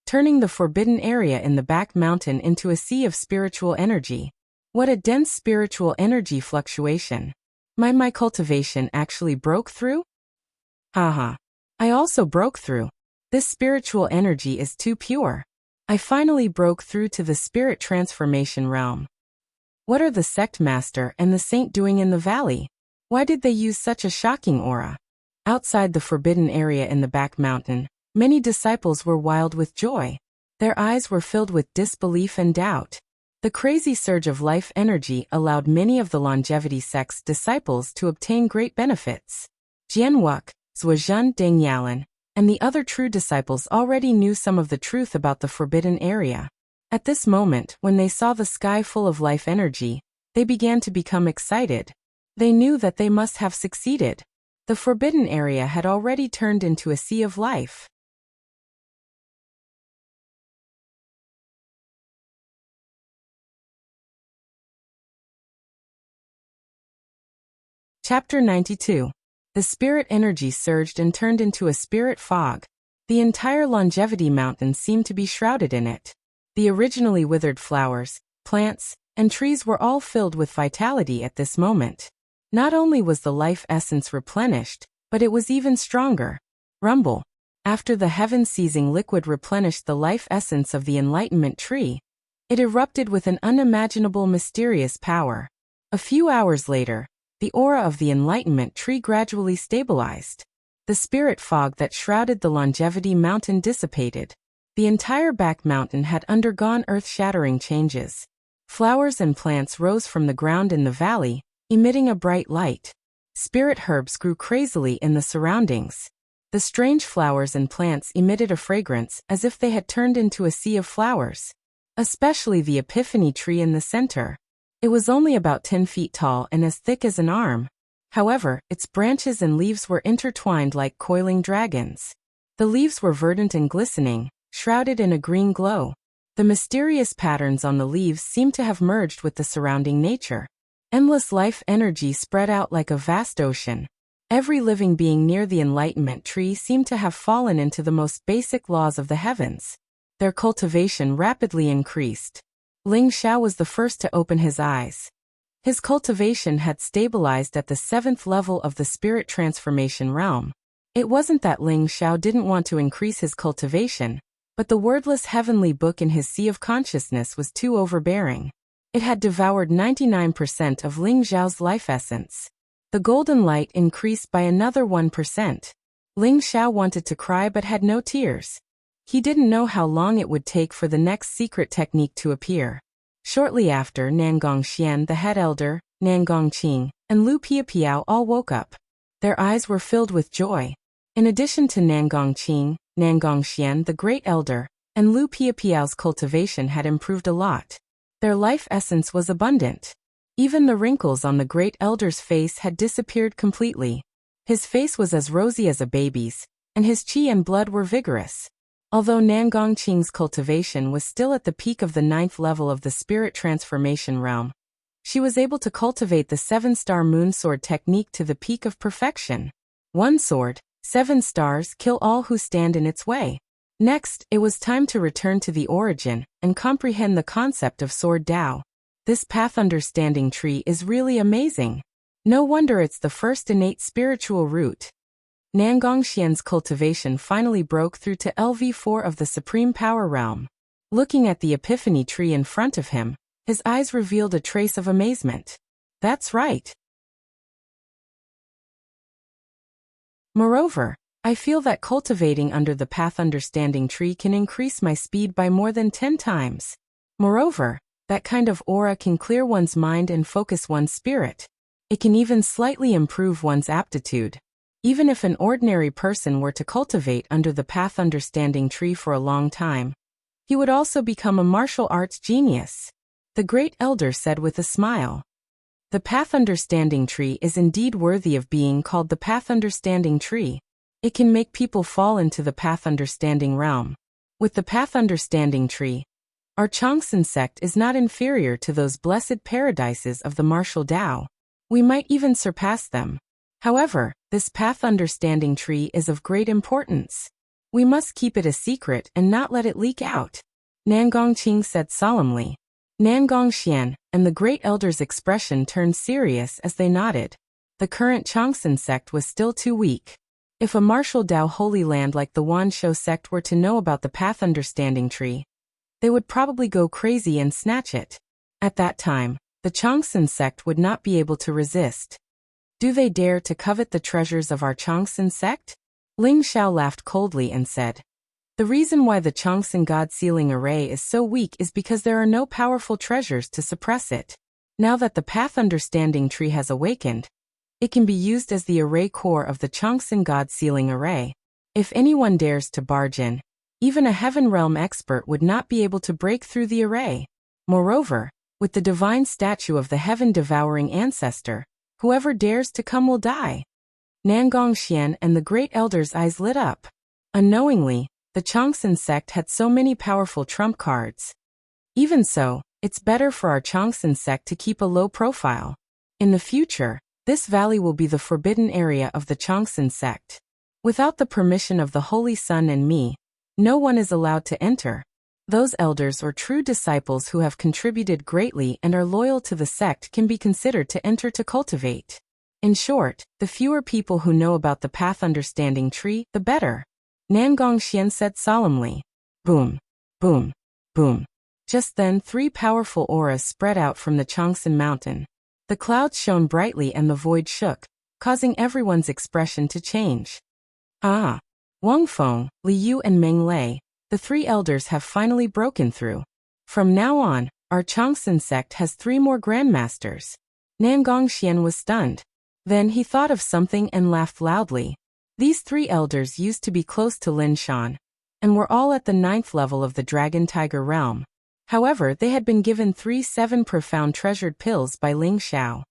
turning the forbidden area in the back mountain into a sea of spiritual energy. What a dense spiritual energy fluctuation. My cultivation actually broke through? Haha. I also broke through. This spiritual energy is too pure. I finally broke through to the spirit transformation realm. What are the sect master and the saint doing in the valley? Why did they use such a shocking aura? Outside the forbidden area in the back mountain, many disciples were wild with joy. Their eyes were filled with disbelief and doubt. The crazy surge of life energy allowed many of the longevity sect's disciples to obtain great benefits. Jianwuk, Zhuozhen Dengyalan, and the other true disciples already knew some of the truth about the forbidden area. At this moment, when they saw the sky full of life energy, they began to become excited. They knew that they must have succeeded. The forbidden area had already turned into a sea of life. Chapter 92. The spirit energy surged and turned into a spirit fog. The entire Longevity Mountain seemed to be shrouded in it. The originally withered flowers, plants, and trees were all filled with vitality at this moment. Not only was the life essence replenished, but it was even stronger. Rumble. After the heaven-seizing liquid replenished the life essence of the enlightenment tree, it erupted with an unimaginable mysterious power. A few hours later, the aura of the enlightenment tree gradually stabilized. The spirit fog that shrouded the Longevity Mountain dissipated. The entire back mountain had undergone earth-shattering changes. Flowers and plants rose from the ground in the valley, emitting a bright light. Spirit herbs grew crazily in the surroundings. The strange flowers and plants emitted a fragrance as if they had turned into a sea of flowers. Especially the epiphany tree in the center. It was only about 10 feet tall and as thick as an arm. However, its branches and leaves were intertwined like coiling dragons. The leaves were verdant and glistening, shrouded in a green glow. The mysterious patterns on the leaves seemed to have merged with the surrounding nature. Endless life energy spread out like a vast ocean. Every living being near the enlightenment tree seemed to have fallen into the most basic laws of the heavens. Their cultivation rapidly increased. Ling Xiao was the first to open his eyes. His cultivation had stabilized at the 7th level of the spirit transformation realm. It wasn't that Ling Xiao didn't want to increase his cultivation, but the wordless heavenly book in his sea of consciousness was too overbearing. It had devoured 99% of Ling Xiao's life essence. The golden light increased by another 1%. Ling Xiao wanted to cry but had no tears. He didn't know how long it would take for the next secret technique to appear. Shortly after, Nangong Xian, the head elder, Nangong Qing, and Lu Piapiao all woke up. Their eyes were filled with joy. In addition to Nangong Qing, Nangong Xian, the great elder, and Lu Piapiao's cultivation had improved a lot. Their life essence was abundant. Even the wrinkles on the great elder's face had disappeared completely. His face was as rosy as a baby's, and his qi and blood were vigorous. Although Nangong Qing's cultivation was still at the peak of the 9th level of the spirit transformation realm, she was able to cultivate the 7-star moon sword technique to the peak of perfection. One sword, 7 stars, kill all who stand in its way. Next, it was time to return to the origin and comprehend the concept of Sword Tao. This path understanding tree is really amazing. No wonder it's the first innate spiritual root. Nangong Xian's cultivation finally broke through to LV4 of the Supreme Power Realm. Looking at the Epiphany tree in front of him, his eyes revealed a trace of amazement. That's right. Moreover, I feel that cultivating under the path understanding tree can increase my speed by more than 10 times. Moreover, that kind of aura can clear one's mind and focus one's spirit. It can even slightly improve one's aptitude. Even if an ordinary person were to cultivate under the path understanding tree for a long time, he would also become a martial arts genius. The great elder said with a smile. The path understanding tree is indeed worthy of being called the path understanding tree. It can make people fall into the path understanding realm. With the path understanding tree, our Changsun sect is not inferior to those blessed paradises of the martial Tao. We might even surpass them. However, this path understanding tree is of great importance. We must keep it a secret and not let it leak out. Nangong Qing said solemnly. Nangong Xian and the great elder's expression turned serious as they nodded. The current Changsun sect was still too weak. If a martial Tao holy land like the Wanshou sect were to know about the path understanding tree, they would probably go crazy and snatch it. At that time, the Changsun sect would not be able to resist. Do they dare to covet the treasures of our Changsun sect? Ling Xiao laughed coldly and said, the reason why the Changsun God Sealing Array is so weak is because there are no powerful treasures to suppress it. Now that the path understanding tree has awakened, it can be used as the array core of the Changsun God Sealing Array. If anyone dares to barge in, even a heaven realm expert would not be able to break through the array. Moreover, with the divine statue of the heaven-devouring ancestor, whoever dares to come will die. Nangong Xian and the great elder's eyes lit up. Unknowingly, the Changsun sect had so many powerful trump cards. Even so, it's better for our Changsun sect to keep a low profile. In the future, this valley will be the forbidden area of the Changsun sect. Without the permission of the Holy Sun and me, no one is allowed to enter. Those elders or true disciples who have contributed greatly and are loyal to the sect can be considered to enter to cultivate. In short, the fewer people who know about the path understanding tree, the better. Nangong Xian said solemnly. Boom, boom, boom. Just then 3 powerful auras spread out from the Changsun mountain. The clouds shone brightly and the void shook, causing everyone's expression to change. Ah! Wang Feng, Li Yu and Meng Lei, the 3 elders have finally broken through. From now on, our Changsun sect has 3 more grandmasters. Nangong Xian was stunned. Then he thought of something and laughed loudly. These 3 elders used to be close to Lin Shan, and were all at the 9th level of the Dragon Tiger realm. However, they had been given 3 7 profound treasured pills by Ling Xiao.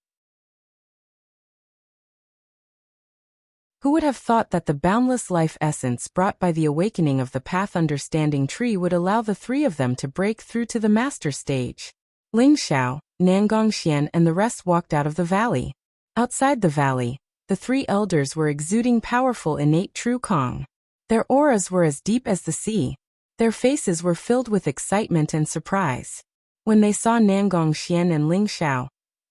Who would have thought that the boundless life essence brought by the awakening of the path understanding tree would allow the 3 of them to break through to the master stage? Ling Xiao, Nangong Xian and the rest walked out of the valley. Outside the valley, the 3 elders were exuding powerful innate true Kong. Their auras were as deep as the sea. Their faces were filled with excitement and surprise. When they saw Nangong Xian and Ling Xiao,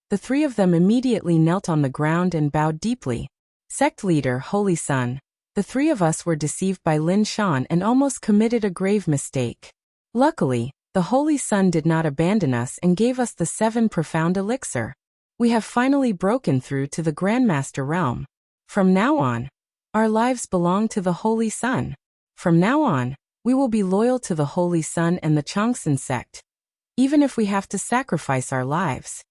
the three of them immediately knelt on the ground and bowed deeply. Sect leader, Holy Son, the three of us were deceived by Lin Shan and almost committed a grave mistake. Luckily, the Holy Son did not abandon us and gave us the 7 profound elixir. We have finally broken through to the Grandmaster realm. From now on, our lives belong to the Holy Son. From now on, we will be loyal to the Holy Son and the Changsun sect, even if we have to sacrifice our lives.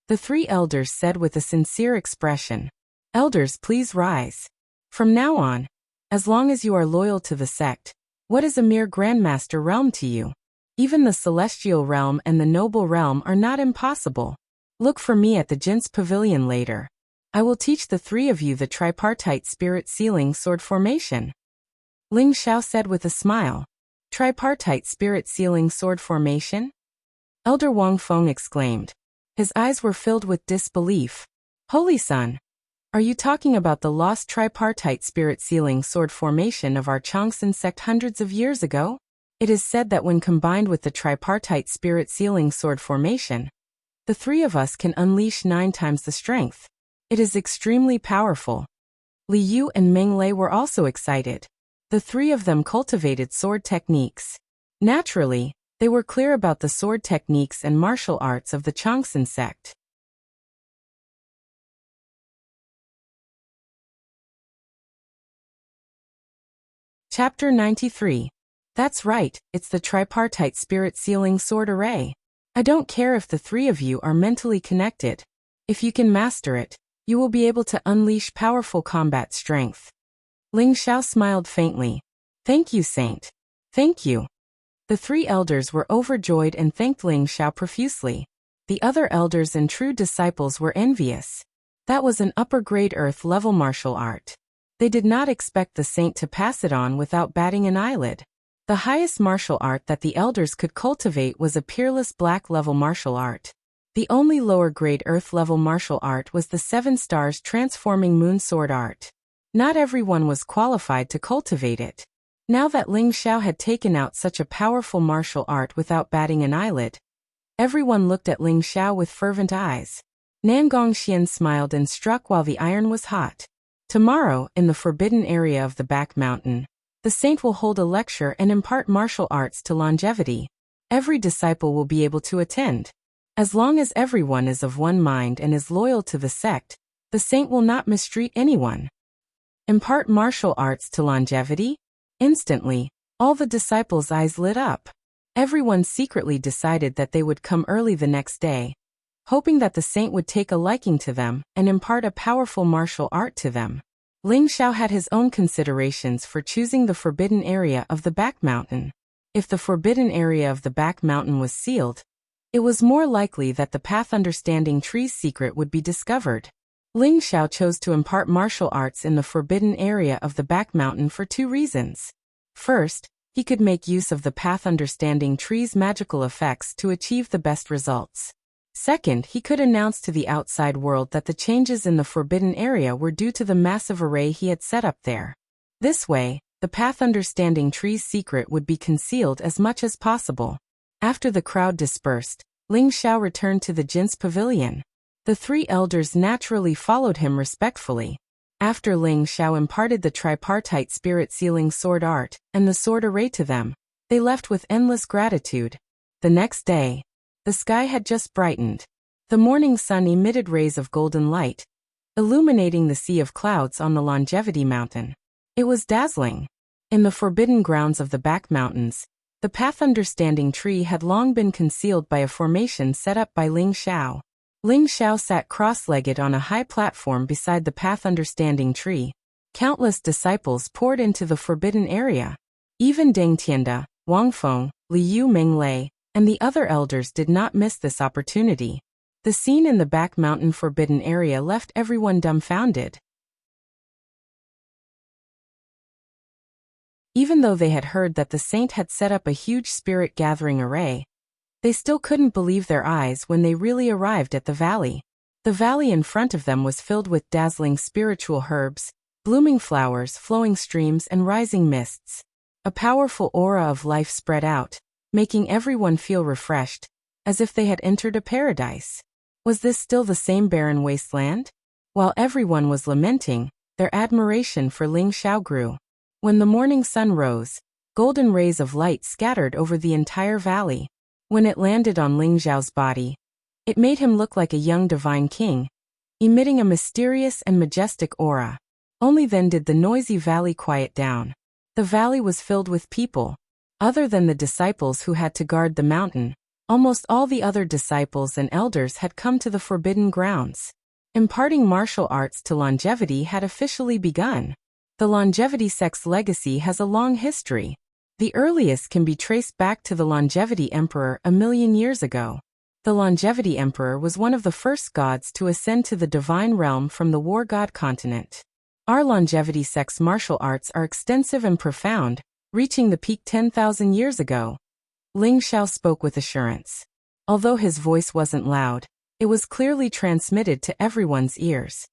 The 3 elders said with a sincere expression. Elders, please rise. From now on, as long as you are loyal to the sect, what is a mere Grandmaster realm to you? Even the Celestial realm and the Noble realm are not impossible. Look for me at the Jin's Pavilion later. I will teach the 3 of you the tripartite spirit sealing sword formation. Ling Xiao said with a smile. Tripartite spirit sealing sword formation? Elder Wang Feng exclaimed. His eyes were filled with disbelief. Holy Son, are you talking about the lost tripartite spirit sealing sword formation of our Changsun sect hundreds of years ago? It is said that when combined with the tripartite spirit sealing sword formation, the 3 of us can unleash 9 times the strength. It is extremely powerful. Li Yu and Meng Lei were also excited. The 3 of them cultivated sword techniques. Naturally, they were clear about the sword techniques and martial arts of the Changsun sect. Chapter 93. That's right, it's the tripartite spirit sealing sword array. I don't care if the 3 of you are mentally connected. If you can master it, you will be able to unleash powerful combat strength. Ling Xiao smiled faintly. Thank you, Saint. Thank you. The 3 elders were overjoyed and thanked Ling Xiao profusely. The other elders and true disciples were envious. That was an upper-grade earth-level martial art. They did not expect the saint to pass it on without batting an eyelid. The highest martial art that the elders could cultivate was a peerless black-level martial art. The only lower-grade earth-level martial art was the 7 stars transforming moon sword art. Not everyone was qualified to cultivate it. Now that Ling Xiao had taken out such a powerful martial art without batting an eyelid, everyone looked at Ling Xiao with fervent eyes. Nangong Xian smiled and struck while the iron was hot. Tomorrow, in the forbidden area of the back mountain, the saint will hold a lecture and impart martial arts to longevity. Every disciple will be able to attend. As long as everyone is of one mind and is loyal to the sect, the saint will not mistreat anyone. Impart martial arts to longevity? Instantly, all the disciples' eyes lit up. Everyone secretly decided that they would come early the next day, hoping that the saint would take a liking to them and impart a powerful martial art to them. Ling Xiao had his own considerations for choosing the forbidden area of the back mountain. If the forbidden area of the back mountain was sealed, it was more likely that the path understanding tree's secret would be discovered. Ling Xiao chose to impart martial arts in the forbidden area of the back mountain for 2 reasons. First, he could make use of the path understanding tree's magical effects to achieve the best results. Second, he could announce to the outside world that the changes in the forbidden area were due to the massive array he had set up there. This way, the path understanding tree's secret would be concealed as much as possible. After the crowd dispersed, Ling Xiao returned to the Jin's Pavilion. The 3 elders naturally followed him respectfully. After Ling Xiao imparted the tripartite spirit sealing sword art and the sword array to them, they left with endless gratitude. The next day, the sky had just brightened. The morning sun emitted rays of golden light, illuminating the sea of clouds on the Longevity Mountain. It was dazzling. In the forbidden grounds of the back mountains, the path understanding tree had long been concealed by a formation set up by Ling Xiao. Ling Xiao sat cross-legged on a high platform beside the path understanding tree. Countless disciples poured into the forbidden area. Even Deng Tianda, Wang Feng, Li Yu Meng Lei, and the other elders did not miss this opportunity. The scene in the back mountain forbidden area left everyone dumbfounded. Even though they had heard that the saint had set up a huge spirit gathering array, they still couldn't believe their eyes when they really arrived at the valley. The valley in front of them was filled with dazzling spiritual herbs, blooming flowers, flowing streams, and rising mists. A powerful aura of life spread out, making everyone feel refreshed. as if they had entered a paradise. Was this still the same barren wasteland? While everyone was lamenting, their admiration for Ling Xiao grew. When the morning sun rose, golden rays of light scattered over the entire valley. When it landed on Ling Xiao's body, it made him look like a young divine king, emitting a mysterious and majestic aura. Only then did the noisy valley quiet down. The valley was filled with people. Other than the disciples who had to guard the mountain, almost all the other disciples and elders had come to the forbidden grounds. Imparting martial arts to longevity had officially begun. The longevity sect's legacy has a long history. The earliest can be traced back to the Longevity Emperor 1,000,000 years ago. The Longevity Emperor was one of the first gods to ascend to the divine realm from the war god continent. Our longevity sect's martial arts are extensive and profound, reaching the peak 10,000 years ago. Ling Xiao spoke with assurance. Although his voice wasn't loud, it was clearly transmitted to everyone's ears.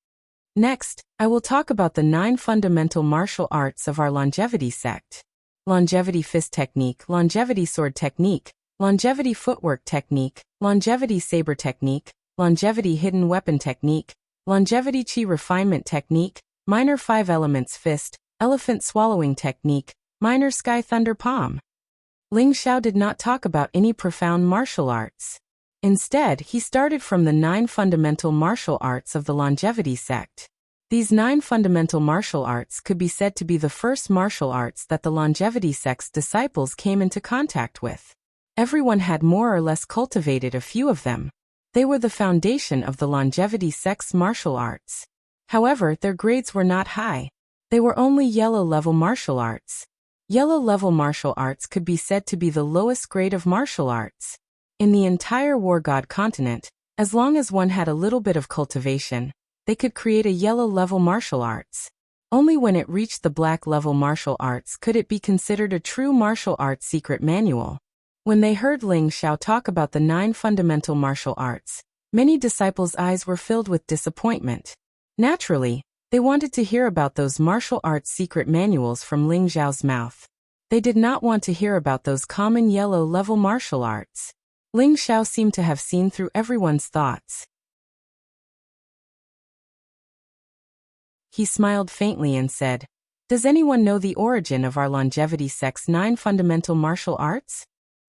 Next, I will talk about the 9 fundamental martial arts of our longevity sect. Longevity fist technique, longevity sword technique, longevity footwork technique, longevity saber technique, longevity hidden weapon technique, longevity chi refinement technique, minor 5 elements fist, elephant swallowing technique, minor sky thunder palm. Ling Xiao did not talk about any profound martial arts. Instead, he started from the 9 fundamental martial arts of the longevity sect. These 9 fundamental martial arts could be said to be the first martial arts that the longevity sect's disciples came into contact with. Everyone had more or less cultivated a few of them. They were the foundation of the longevity sect's martial arts. However, their grades were not high. They were only yellow-level martial arts. Yellow-level martial arts could be said to be the lowest grade of martial arts. In the entire war god continent, as long as one had a little bit of cultivation, they could create a yellow-level martial arts. Only when it reached the black-level martial arts could it be considered a true martial arts secret manual. When they heard Ling Xiao talk about the 9 fundamental martial arts, many disciples' eyes were filled with disappointment. Naturally, they wanted to hear about those martial arts secret manuals from Ling Xiao's mouth. They did not want to hear about those common yellow-level martial arts. Ling Xiao seemed to have seen through everyone's thoughts. He smiled faintly and said, "Does anyone know the origin of our longevity sect's 9 fundamental martial arts?"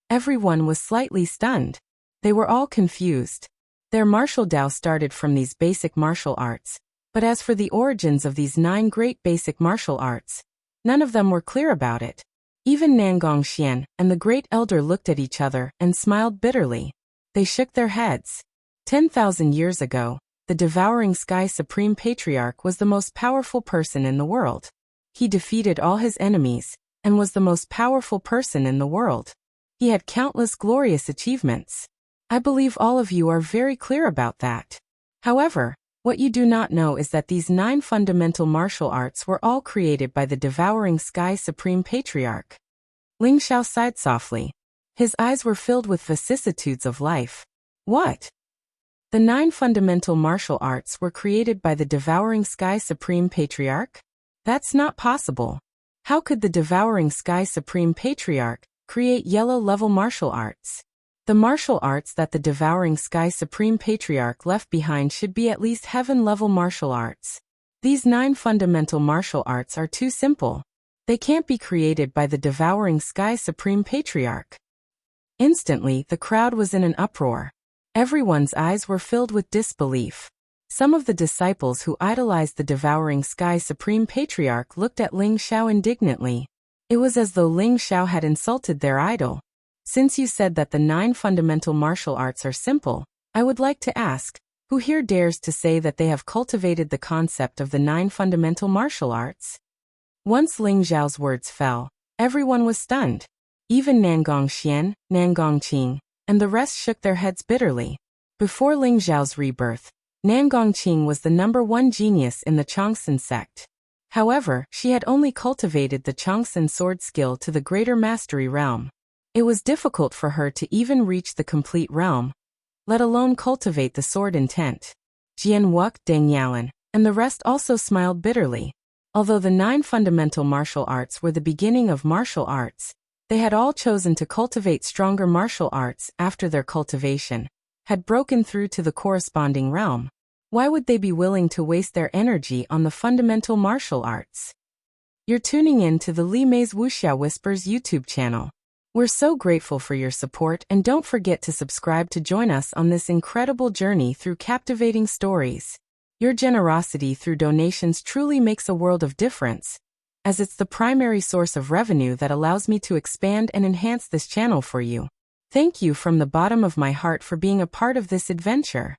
Everyone was slightly stunned. They were all confused. Their martial Dao started from these basic martial arts, but as for the origins of these 9 great basic martial arts, none of them were clear about it. Even Nangong Xian and the great elder looked at each other and smiled bitterly. They shook their heads. 10,000 years ago, the devouring sky supreme patriarch was the most powerful person in the world. He defeated all his enemies and was the most powerful person in the world. He had countless glorious achievements. I believe all of you are very clear about that. However, what you do not know is that these 9 fundamental martial arts were all created by the devouring sky supreme patriarch. Ling Xiao sighed softly. His eyes were filled with vicissitudes of life. What? The 9 fundamental martial arts were created by the devouring sky supreme patriarch? That's not possible. How could the devouring sky supreme patriarch create yellow-level martial arts? The martial arts that the devouring sky supreme patriarch left behind should be at least heaven-level martial arts. These 9 fundamental martial arts are too simple. They can't be created by the devouring sky supreme patriarch. Instantly, the crowd was in an uproar. Everyone's eyes were filled with disbelief. Some of the disciples who idolized the devouring sky supreme patriarch looked at Ling Xiao indignantly. It was as though Ling Xiao had insulted their idol. Since you said that the 9 fundamental martial arts are simple, I would like to ask, who here dares to say that they have cultivated the concept of the 9 fundamental martial arts? Once Ling Xiao's words fell, everyone was stunned. Even Nangong Xian, Nangong Qing, and the rest shook their heads bitterly. Before Ling Xiao's rebirth, Nangong Qing was the #1 genius in the Chongsun sect. However, she had only cultivated the Chongsun sword skill to the greater mastery realm. It was difficult for her to even reach the complete realm, let alone cultivate the sword intent. Jian Wuk, Deng Yalan, and the rest also smiled bitterly. Although the 9 fundamental martial arts were the beginning of martial arts, They had all chosen to cultivate stronger martial arts after their cultivation had broken through to the corresponding realm. Why would they be willing to waste their energy on the fundamental martial arts? You're tuning in to the Li Mei's Wuxia Whispers YouTube channel. We're so grateful for your support, and don't forget to subscribe to join us on this incredible journey through captivating stories. Your generosity through donations truly makes a world of difference, as it's the primary source of revenue that allows me to expand and enhance this channel for you. Thank you from the bottom of my heart for being a part of this adventure.